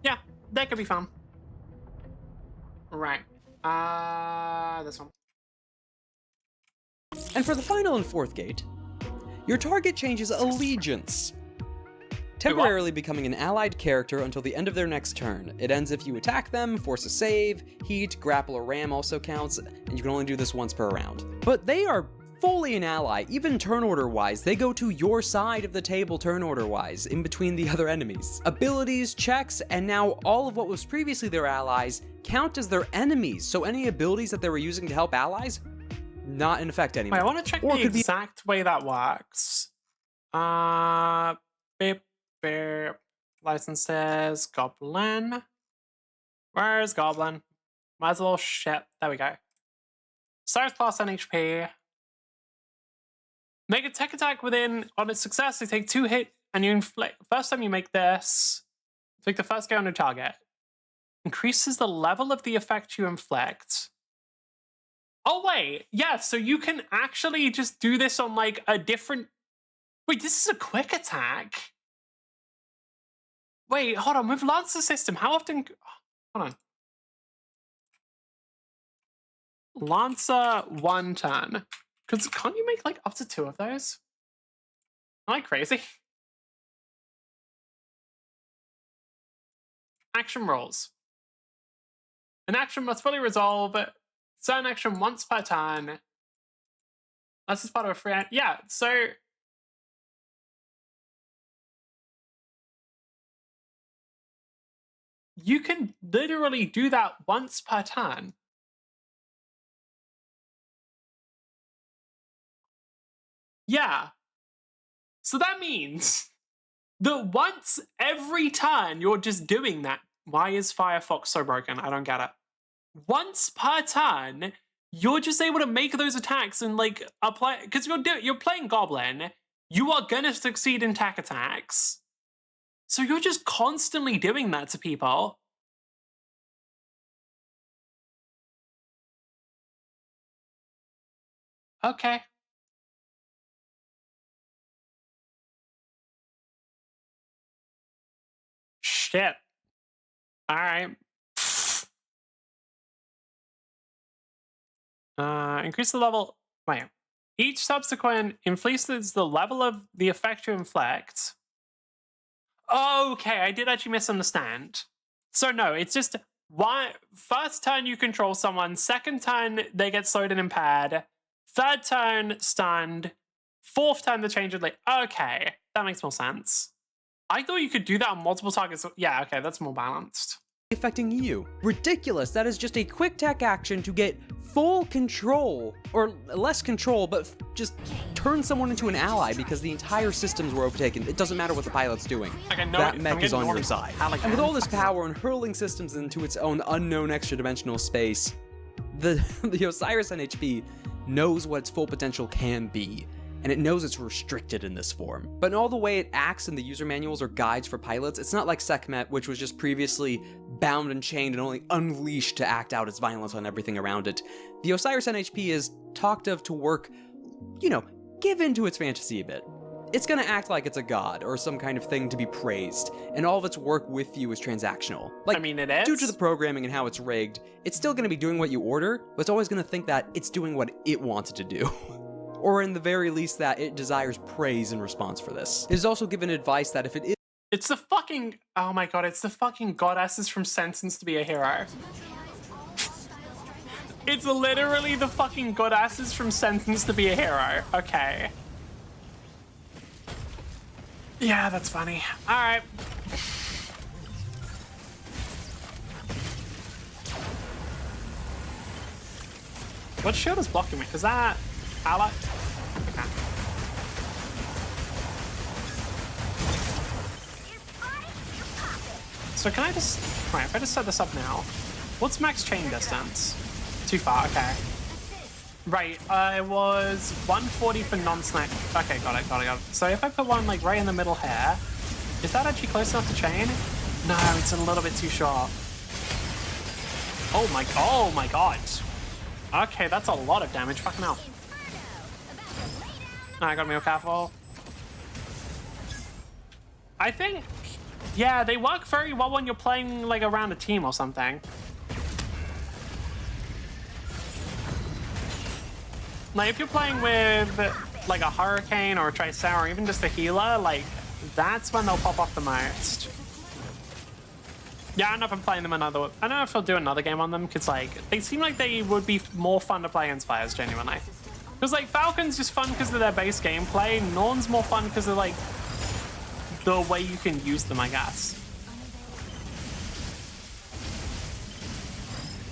Yeah, that could be fun. Right. This one. And for the final and fourth gate, your target changes allegiance temporarily becoming an allied character until the end of their next turn. It ends if you attack them, force a save, heat, grapple, or ram also counts, and you can only do this once per round. But they are fully an ally, even turn order wise. They go to your side of the table turn order wise, in between the other enemies. Abilities, checks, and now all of what was previously their allies count as their enemies, so any abilities that they were using to help allies, not in effect anymore. Wait, I want to check the exact way that works. Beep, licenses, Goblin. Where's Goblin? Might as well shit. There we go. Stars plus NHP. Make a tech attack within, on its success, you take 2 hit, and you inflict. First time you make this, inflict the first guy on your target. Increases the level of the effect you inflict. Oh, wait. Yeah, so you can actually just do this on, like, a different... Wait, this is a quick attack? Wait, hold on. With Lancer System, how often... Hold on. Lancer 1 turn. Because can't you make, like, up to 2 of those? Am I crazy? Action rolls. An action must fully resolve certain action once per turn. That's just part of a free... Yeah, so... You can literally do that once per turn. Yeah. So that means that once every turn you're just doing that. Why is Firefox so broken? I don't get it. Once per turn, you're just able to make those attacks and like apply, because you're playing Goblin. You are gonna succeed in tech attacks. So you're just constantly doing that to people. Okay. Shit. All right. Increase the level. Wait. Each subsequent inflates the level of the effect you inflict. Okay, I did actually misunderstand. So no, it's just first turn you control someone, second turn they get slowed and impaired, third turn stunned, fourth turn the change of okay, that makes more sense. I thought you could do that on multiple targets. Yeah, okay, that's more balanced. Affecting you. Ridiculous. That is just a quick tech action to get full control, or less control, but just turn someone into an ally because the entire systems were overtaken. It doesn't matter what the pilot's doing. Okay, no, that mech is on your side. And with all this power and hurling systems into its own unknown extra-dimensional space, the Osiris NHP knows what its full potential can be, and it knows it's restricted in this form. But in all the way it acts in the user manuals or guides for pilots, it's not like Sekhmet, which was just previously bound and chained and only unleashed to act out its violence on everything around it. The Osiris NHP is talked of to work, you know, give into its fantasy a bit. It's gonna act like it's a god or some kind of thing to be praised, and all of its work with you is transactional. Like, I mean, it is. Due to the programming and how it's rigged, it's still gonna be doing what you order, but it's always gonna think that it's doing what it wanted to do. Or in the very least that it desires praise in response for this. It is also given advice that if it is... It's the fucking... Oh my god, it's the fucking goddesses from Sentence to be a Hero. It's literally the fucking goddesses from Sentence to be a Hero. Okay. Yeah, that's funny. Alright. What shield is blocking me? Is that... ally? Okay. So can I just... Right, if I just set this up now... What's max chain distance? Too far, okay. Right, I was 140 for non-snack. Okay, got it. So if I put one like right in the middle here, is that actually close enough to chain? No, it's a little bit too short. Oh my god. Okay, that's a lot of damage, fucking hell. I gotta be more careful. I think, yeah, they work very well when you're playing like around a team or something. Like if you're playing with like a Hurricane or a Tricera or even just a healer, like that's when they'll pop off the most. Yeah, I don't know if I'm playing them another. I don't know if I'll do another game on them because like they seem like they would be more fun to play against Fires genuinely. Because like Falcon's just fun because of their base gameplay. Norn's more fun because of like the way you can use them, I guess.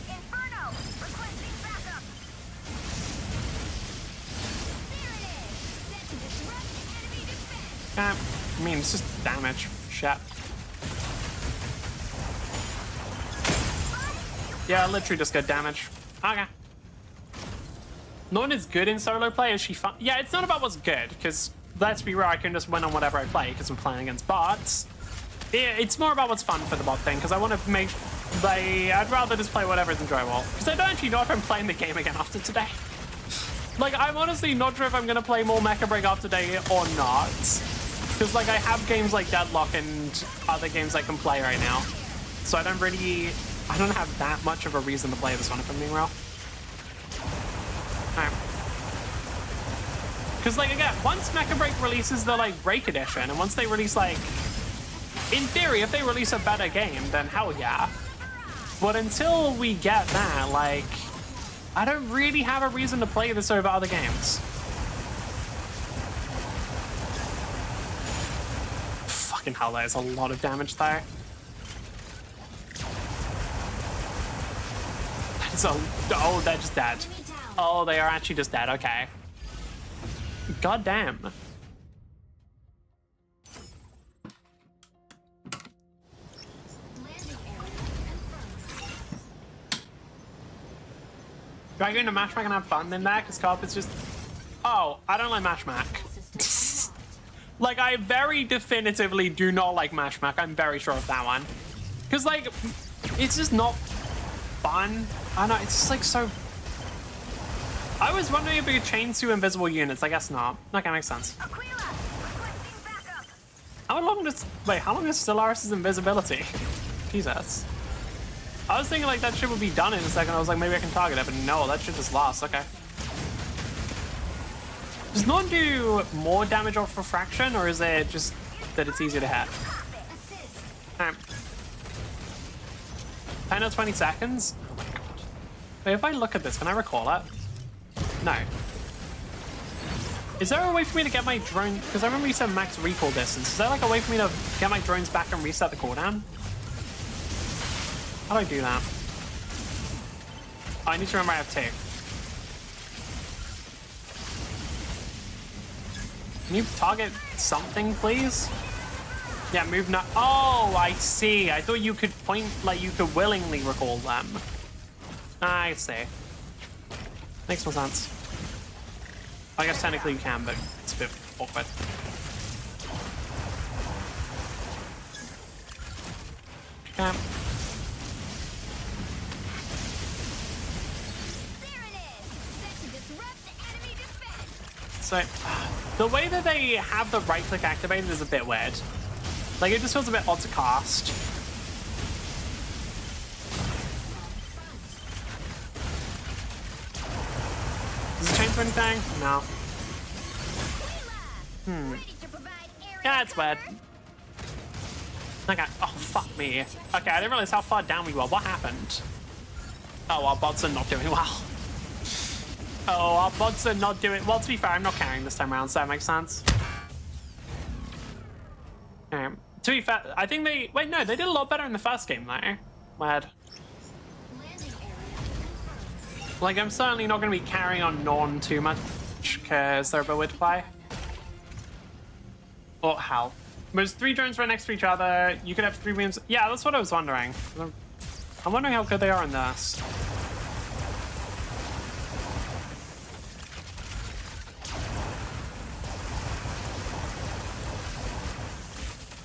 Inferno! Requesting backup! There it is! Set to disrupt enemy defense! I mean, it's just damage. Shit. Yeah, literally just good damage. Okay. Norn is good in solo play. Is she fun? Yeah, it's not about what's good, because let's be real, I can just win on whatever I play because I'm playing against bots. Yeah, it's more about what's fun for the bot thing, because I want to make... I'd rather just play whatever is enjoyable. Because I don't actually know if I'm playing the game again after today. Like, I'm honestly not sure if I'm going to play more Mecha Break after today or not. Because, like, I have games like Deadlock and other games I can play right now. So I don't have that much of a reason to play this one, if I'm being real. Alright. Because, like, again, once Mecha Break releases the, like, Break Edition, and once they release, like... In theory, if they release a better game, then hell yeah. But until we get that, like... I don't really have a reason to play this over other games. Fucking hell, there's a lot of damage there. So, oh, they're just dead. Oh, they are actually just dead. Okay. God damn. Do I go into Mashmack and have fun in that? Because co-op is just... Oh, I don't like Mashmack. Like, I very definitively do not like Mashmack. I'm very sure of that one. Because, like, it's just not fun. I know, it's just, like, so... I was wondering if we could chain 2 invisible units. I guess not. Okay, makes sense. How long does... Wait, how long is Stellaris' invisibility? Jesus. I was thinking, like, that shit would be done in a second. I was like, maybe I can target it, but no, that shit just lost. Okay. Does Norn do more damage off refraction, or is it just that it's easier to hit? Alright. 10 or 20 seconds? Oh my god. Wait, if I look at this, can I recall it? No. Is there a way for me to get my drone? Because I remember you said max recall distance. Is there like a way for me to get my drones back and reset the cooldown? How do I do that? Oh, I need to remember I have 2. Can you target something, please? Yeah, move now. Oh, I see. I thought you could point, like you could willingly recall them. I see. Makes more sense. I guess technically you can, but it's a bit awkward. Okay. So, the way that they have the right click activated is a bit weird. Like, it just feels a bit odd to cast. Does it change anything? No. Yeah, it's weird. Okay. Oh, fuck me. Okay, I didn't realize how far down we were. What happened? Oh, our bots are not doing well. Oh, our bots are not doing... Well, to be fair, I'm not carrying this time around, so that makes sense. To be fair, I think they... Wait, no, they did a lot better in the first game, though. Weird. Like, I'm certainly not going to be carrying on Norn too much, because they're a bit weird to play. Oh, hell. There's 3 drones right next to each other. You could have 3 beams. Yeah, that's what I was wondering. I'm wondering how good they are in this.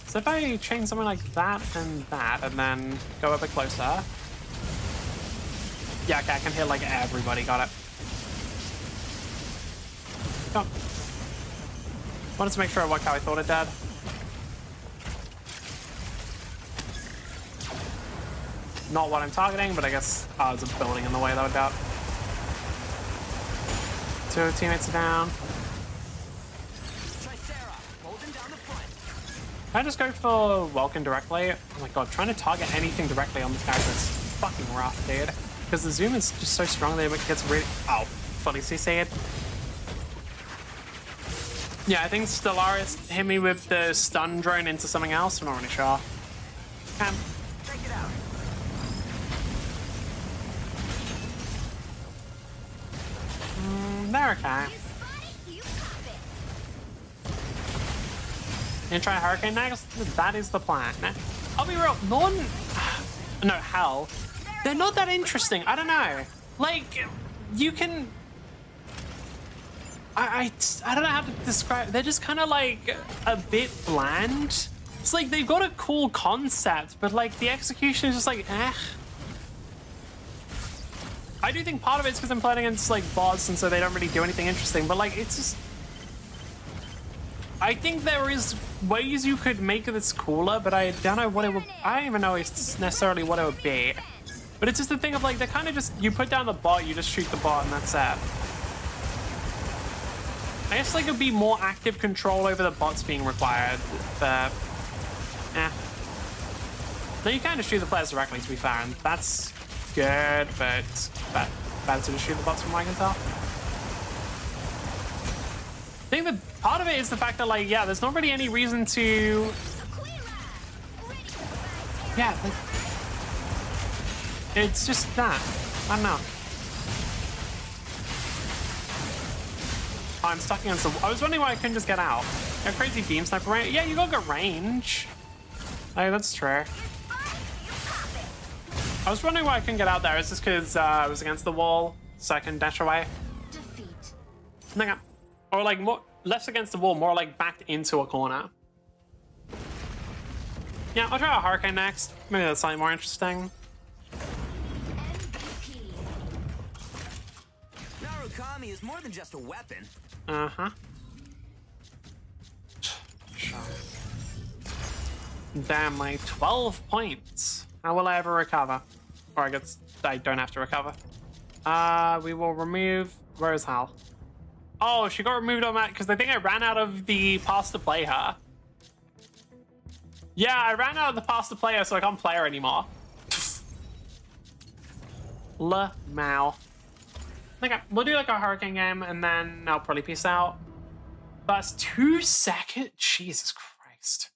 So if I chain something like that, and then go a bit closer. Yeah, okay, I can hit like everybody. Got it. Go. Wanted to make sure it worked how I thought it did. Not what I'm targeting, but I guess there's a building in the way, that would doubt. 2 teammates are down. Can I just go for Welkin directly? Oh my god, trying to target anything directly on this character is fucking rough, dude. Because the zoom is just so strong that it gets really... Oh, fully CC'd. Yeah, I think Stellaris hit me with the stun drone into something else. I'm not really sure. Check it out. They're okay. You try Hurricane next? That is the plan. I'll be real, no, hell. They're not that interesting. I don't know. Like, you can... I don't know how to describe... They're just kind of like a bit bland. It's like they've got a cool concept, but like the execution is just like, eh. I do think part of it's because I'm playing against like bots and so they don't really do anything interesting, but like it's just... I think there is ways you could make this cooler, but I don't know what it would... I don't even know it's necessarily what it would be. But it's just the thing of like, they're kind of just... You put down the bot, you just shoot the bot and that's it. I guess like it would be more active control over the bots being required, but... Eh. No, you can just shoot the players directly, to be fair, and that's good, but bad to just shoot the bots from what I can tell. I think that part of it is the fact that, like, yeah, there's not really any reason to... Yeah, like... It's just that. I don't know. Oh, I'm stuck against the... I was wondering why I couldn't just get out. A crazy beam sniper range. Yeah, you got good range. Oh, that's true. I was wondering why I couldn't get out there. It's just because I was against the wall, so I can dash away. Okay. Or like more less against the wall, more like backed into a corner. Yeah, I'll try a Hurricane next. Maybe that's slightly more interesting. Narukami is more than just a weapon. Uh-huh. Sure. Damn, my 12 points. How will I ever recover? Or I guess I don't have to recover. We will remove... Where is Hal? Oh, she got removed on that because I think I ran out of the pass to play her. Yeah, I ran out of the pass to play her, so I can't play her anymore. Lamau. Okay, we'll do like a Hurricane game, and then I'll probably peace out. That's 2 seconds? Jesus Christ.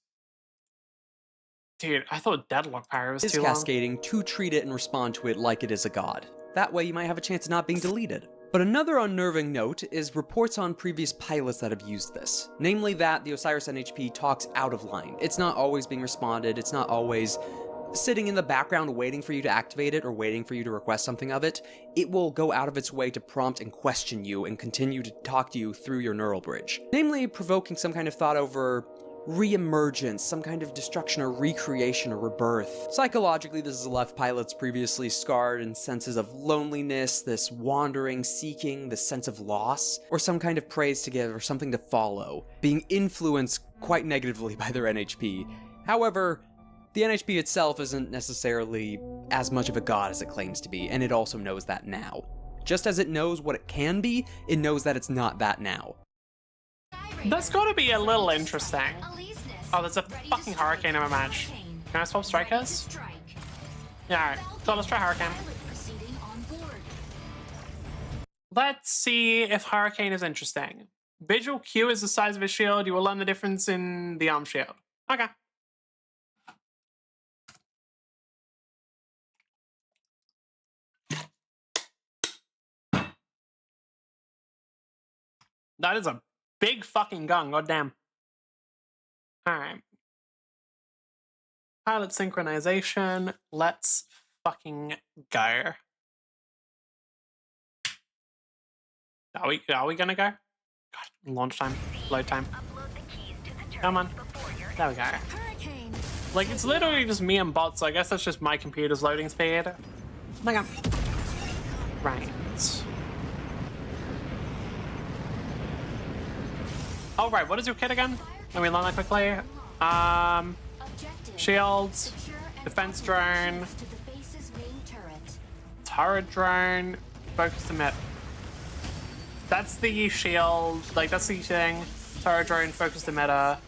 Dude, I thought Deadlock Parry was too long. Cascading to treat it and respond to it like it is a god. That way you might have a chance of not being deleted. But another unnerving note is reports on previous pilots that have used this. Namely that the Osiris NHP talks out of line. It's not always being responded, it's not always sitting in the background waiting for you to activate it or waiting for you to request something of it. It will go out of its way to prompt and question you and continue to talk to you through your neural bridge. Namely provoking some kind of thought over re-emergence, some kind of destruction or recreation or rebirth. Psychologically, this has left pilots previously scarred in senses of loneliness, this wandering, seeking, this sense of loss, or some kind of praise to give or something to follow, being influenced quite negatively by their NHP. However, the NHP itself isn't necessarily as much of a god as it claims to be, and it also knows that now. Just as it knows what it can be, it knows that it's not that now. That's gotta be a little interesting. Oh, there's a fucking Hurricane in my match. Can I swap strikers? Yeah, alright. So let's try Hurricane. Let's see if Hurricane is interesting. Visual Q is the size of his shield. You will learn the difference in the arm shield. Okay. That is a big fucking gun, goddamn. Alright. Pilot synchronization. Let's fucking go. Are we gonna go? God, launch time, load time. Come on. There we go. Like, it's literally just me and bots, so I guess that's just my computer's loading speed. Okay. Right. Oh, right, what is your kit again? Let me learn that quickly. Shields, defense drone, turret drone, focus emit. That's the shield, like that's the thing. Turret drone, focus emitter.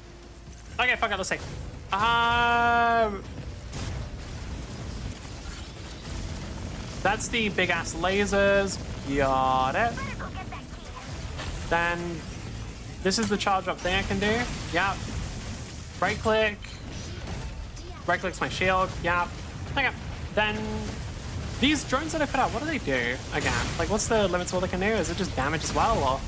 Okay, fuck it, let's see. That's the big ass lasers. Got it. Then this is the charge up thing I can do. Yep. Right click. Right click's my shield. Yep. Okay. Then these drones that I put out, what do they do again? Like, what's the limit to what they can do? Is it just damage as well, or?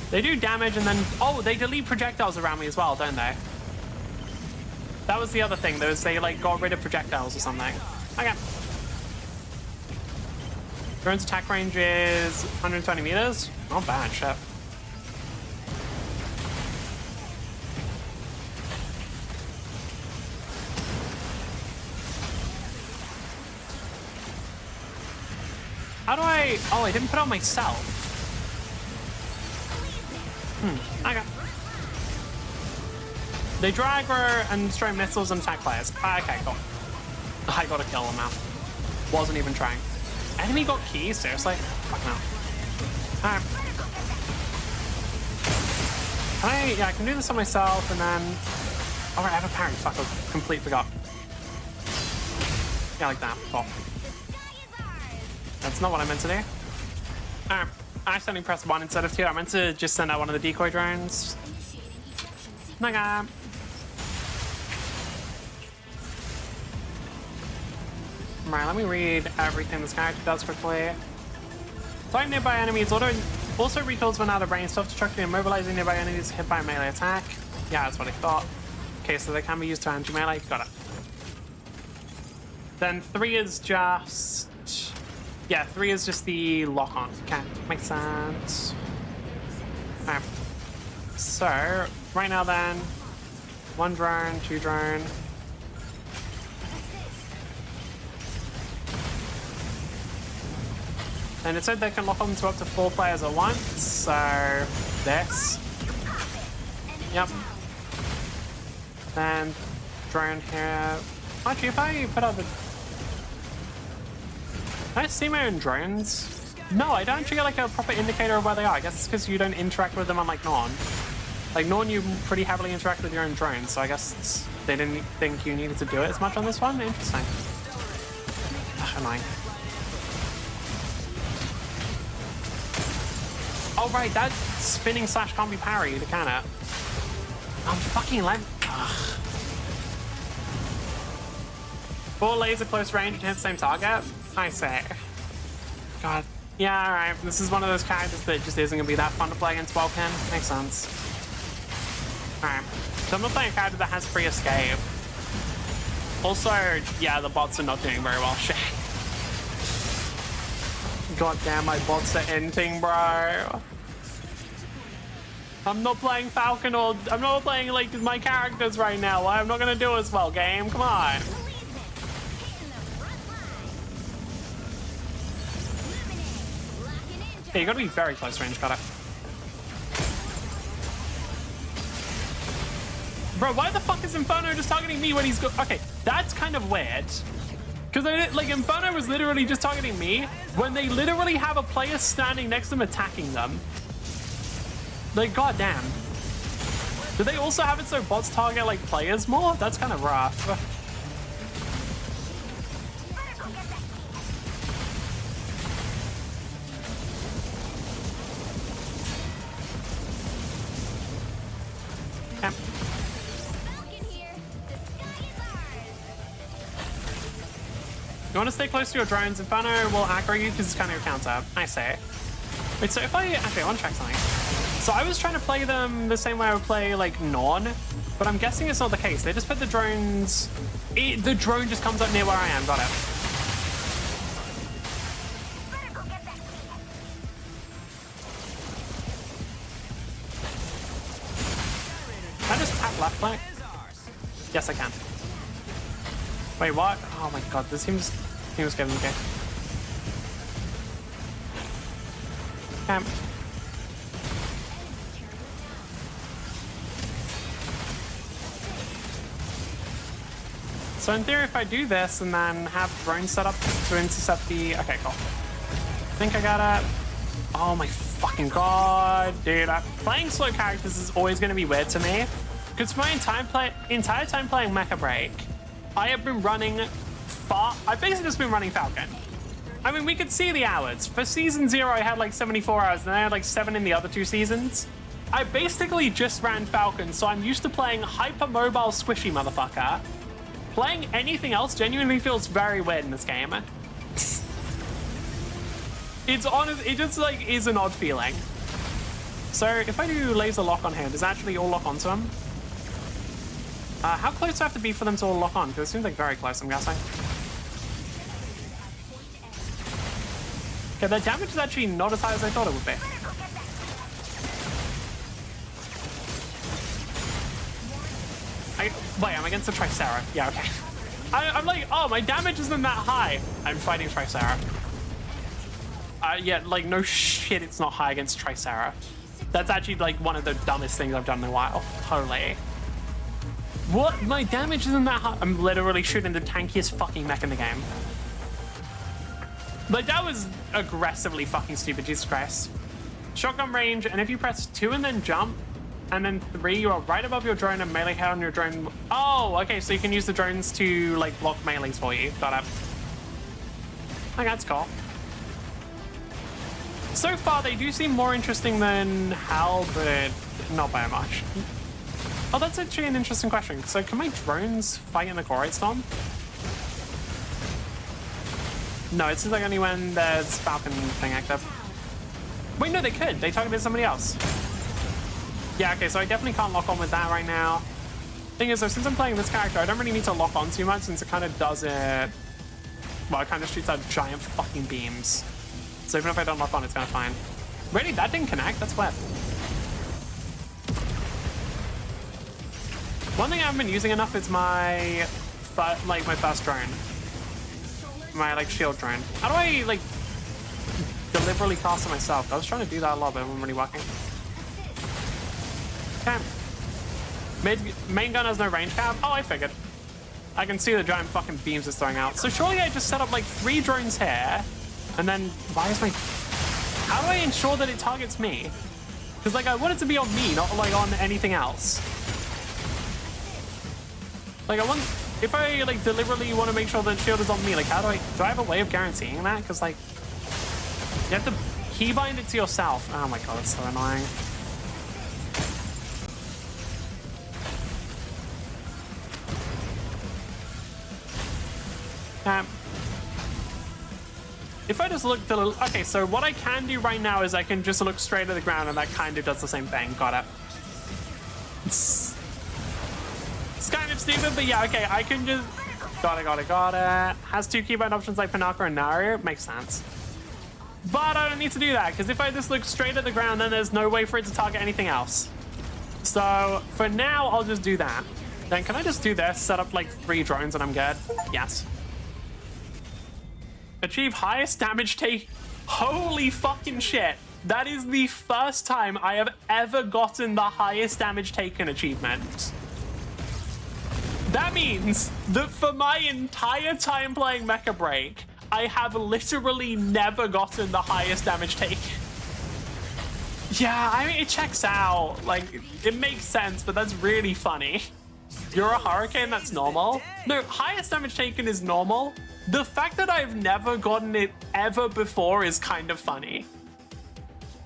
They do damage and then, oh, they delete projectiles around me as well, don't they? That was the other thing, though, is they like got rid of projectiles or something. Okay. Drone's attack range is 120 meters. Not bad, shit. How do I, oh, I didn't put on myself. Okay. They drag her and destroy missiles and attack players. Okay, cool. I gotta kill them now. Wasn't even trying. Enemy got keys, seriously? Fuck no. Alright. Yeah, I can do this on myself and then... Alright, I have a parry. Fuck, I completely forgot. Yeah, like that. Cool. That's not what I meant to do. Alright. I accidentally pressed 1 instead of 2. I meant to just send out one of the decoy drones. Naga. Right, let me read everything this character does quickly. Targeting nearby enemies also recalls when out of range, self-destructing and mobilizing nearby enemies hit by a melee attack. Yeah, that's what I thought. Okay, so they can be used to anti-melee. Got it. Then 3 is just... Yeah, 3 is just the lock-on. Okay, makes sense. Alright. So, right now then, 1 drone, 2 drone. And it said they can lock on to up to 4 players at once, so this. Yep. Then drone here. Actually, if I put out the... Can I see my own drones? No, I don't actually get like a proper indicator of where they are. I guess it's because you don't interact with them unlike Norn. Like Norn, you pretty heavily interact with your own drones, so I guess they didn't think you needed to do it as much on this one. Interesting. Ugh, annoying. Oh right, that spinning slash combi parry, the can it. I'm fucking lag. Ugh. 4 laser close range to hit the same target. I say. God. Yeah, alright. This is one of those characters that just isn't gonna be that fun to play against Vulcan. Makes sense. Alright. So I'm not playing a character that has free escape. Also, yeah, the bots are not doing very well. Shit. God damn, my bots are ending, bro. I'm not playing Falcon or I'm not playing like my characters right now. I'm not gonna do as well, game. Come on. Yeah, you gotta be very close range, got it. Bro, why the fuck is Inferno just targeting me when he's go- Okay, that's kind of weird. Because like Inferno was literally just targeting me when they literally have a player standing next to them attacking them. Like, goddamn. Do they also have it so bots target like players more? That's kind of rough. Okay. You want to stay close to your drones. Inferno will aggro you because it's kind of your counter. I say. Wait, so if I actually I want to check something. So I was trying to play them the same way I would play like Norn, but I'm guessing it's not the case. They just put the drones. The drone just comes up near where I am. Got it. Can I just tap left click? Yes, I can. Wait, what? Oh my god, this seems getting okay. Camp. So in theory, if I do this and then have drones set up to intercept the... Okay, cool. think I got it. Oh my fucking god, dude. Playing slow characters is always going to be weird to me. Because for my entire time playing Mecha Break, I have been running I've basically just been running Falcon. I mean, we could see the hours. For season 0, I had like 74 hours, and I had like 7 in the other 2 seasons. I basically just ran Falcon, so I'm used to playing hyper-mobile squishy motherfucker. Playing anything else genuinely feels very weird in this game. It's honest, it just like is an odd feeling. So if I do laser lock on him, does it actually all lock onto him? How close do I have to be for them to all lock on? Because it seems like very close, I'm guessing. Okay, their damage is actually not as high as I thought it would be. Wait, I'm against the Tricera. Yeah, okay. I'm like, oh, my damage isn't that high. I'm fighting Tricera. Yeah, like, no shit, it's not high against Tricera. That's actually, like, one of the dumbest things I've done in a while. Holy. What? My damage isn't that high? I'm literally shooting the tankiest fucking mech in the game. Like, that was aggressively fucking stupid, Jesus Christ. Shotgun range, and if you press 2 and then jump, and then 3, you are right above your drone and melee hit on your drone. Oh, okay, so you can use the drones to, like, block melees for you. Got it. I think that's cool. So far, they do seem more interesting than Hal, but not by much. Oh, that's actually an interesting question. So can my drones fight in the Choroid Storm? No, it seems like only when there's Falcon thing active. Wait, no, they could. They targeted somebody else. Yeah, okay, so I definitely can't lock on with that right now. Thing is, though, since I'm playing this character, I don't really need to lock on too much since it kind of does it... Well, it kind of shoots out giant fucking beams. So even if I don't lock on, it's kind of fine. Really? That didn't connect? That's weird. One thing I haven't been using enough is my first drone. My, like, shield drone. How do I, like, deliberately cast it myself? I was trying to do that a lot, but it wasn't really working. Okay. Main gun has no range cap? Oh, I figured. I can see the giant fucking beams it's throwing out. So surely I just set up, like, 3 drones here, and then why is my... How do I ensure that it targets me? Because, like, I want it to be on me, not, like, on anything else. Like, if I, like, deliberately want to make sure that shield is on me, like, do I have a way of guaranteeing that? Because, like, you have to keybind it to yourself. Oh my god, it's so annoying. If I just look to the... Okay, so what I can do right now is I can just look straight at the ground and that kind of does the same thing. Got it. It's kind of stupid, but yeah, okay, I can just... Got it. Has 2 keybind options like Panaka and Naru. Makes sense. But I don't need to do that, because if I just look straight at the ground, then there's no way for it to target anything else. So for now, I'll just do that. Then can I just do this, set up like 3 drones and I'm good? Yes. Achieve highest damage take. Holy fucking shit. That is the first time I have ever gotten the highest damage taken achievement. That means that for my entire time playing Mecha Break, I have literally never gotten the highest damage taken. Yeah, I mean, it checks out. Like, it makes sense, but that's really funny. You're a hurricane, that's normal. No, highest damage taken is normal. The fact that I've never gotten it ever before is kind of funny.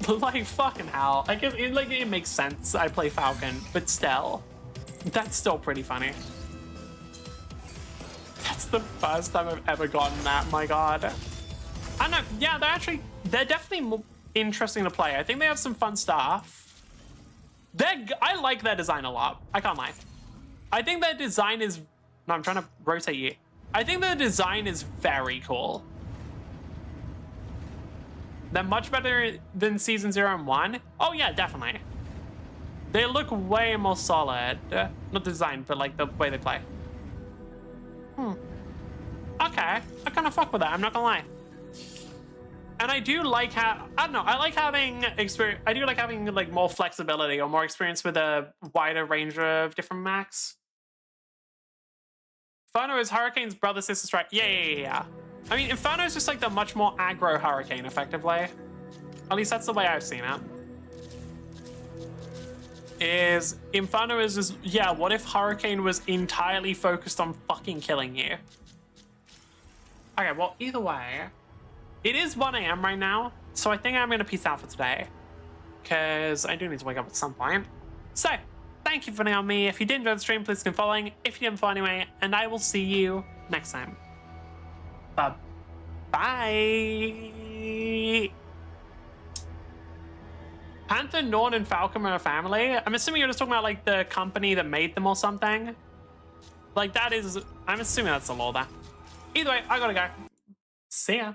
Like, fucking hell. I guess it makes sense. I play Falcon, but still. That's still pretty funny. That's the first time I've ever gotten that, my god. I know, yeah, they're definitely more interesting to play. I think they have some fun stuff. I like their design a lot. I can't lie. I think their design is... No, I'm trying to rotate you. I think their design is very cool. They're much better than Season 0 and 1. Oh yeah, definitely. They look way more solid. Not design, but like the way they play. Okay, I kind of fuck with that, I'm not gonna lie. And I do like how... I don't know, I like having experience... I do like having like more flexibility or more experience with a wider range of different mechs. Fano is Hurricane's brother, sister strike. Yeah. I mean, Inferno is just like the much more aggro Hurricane, effectively. At least that's the way I've seen it. Inferno is just, yeah, what if Hurricane was entirely focused on fucking killing you? Okay, well, either way, it is 1 a.m. right now, so I think I'm gonna peace out for today, because I do need to wake up at some point. So, thank you for joining me. If you did enjoy the stream, please continue following. If you didn't follow anyway, and I will see you next time. Bye. Panther, Norn, and Falcon are a family. I'm assuming you're just talking about like the company that made them or something. Like that is, I'm assuming that's the law there. Either way, I gotta go. See ya.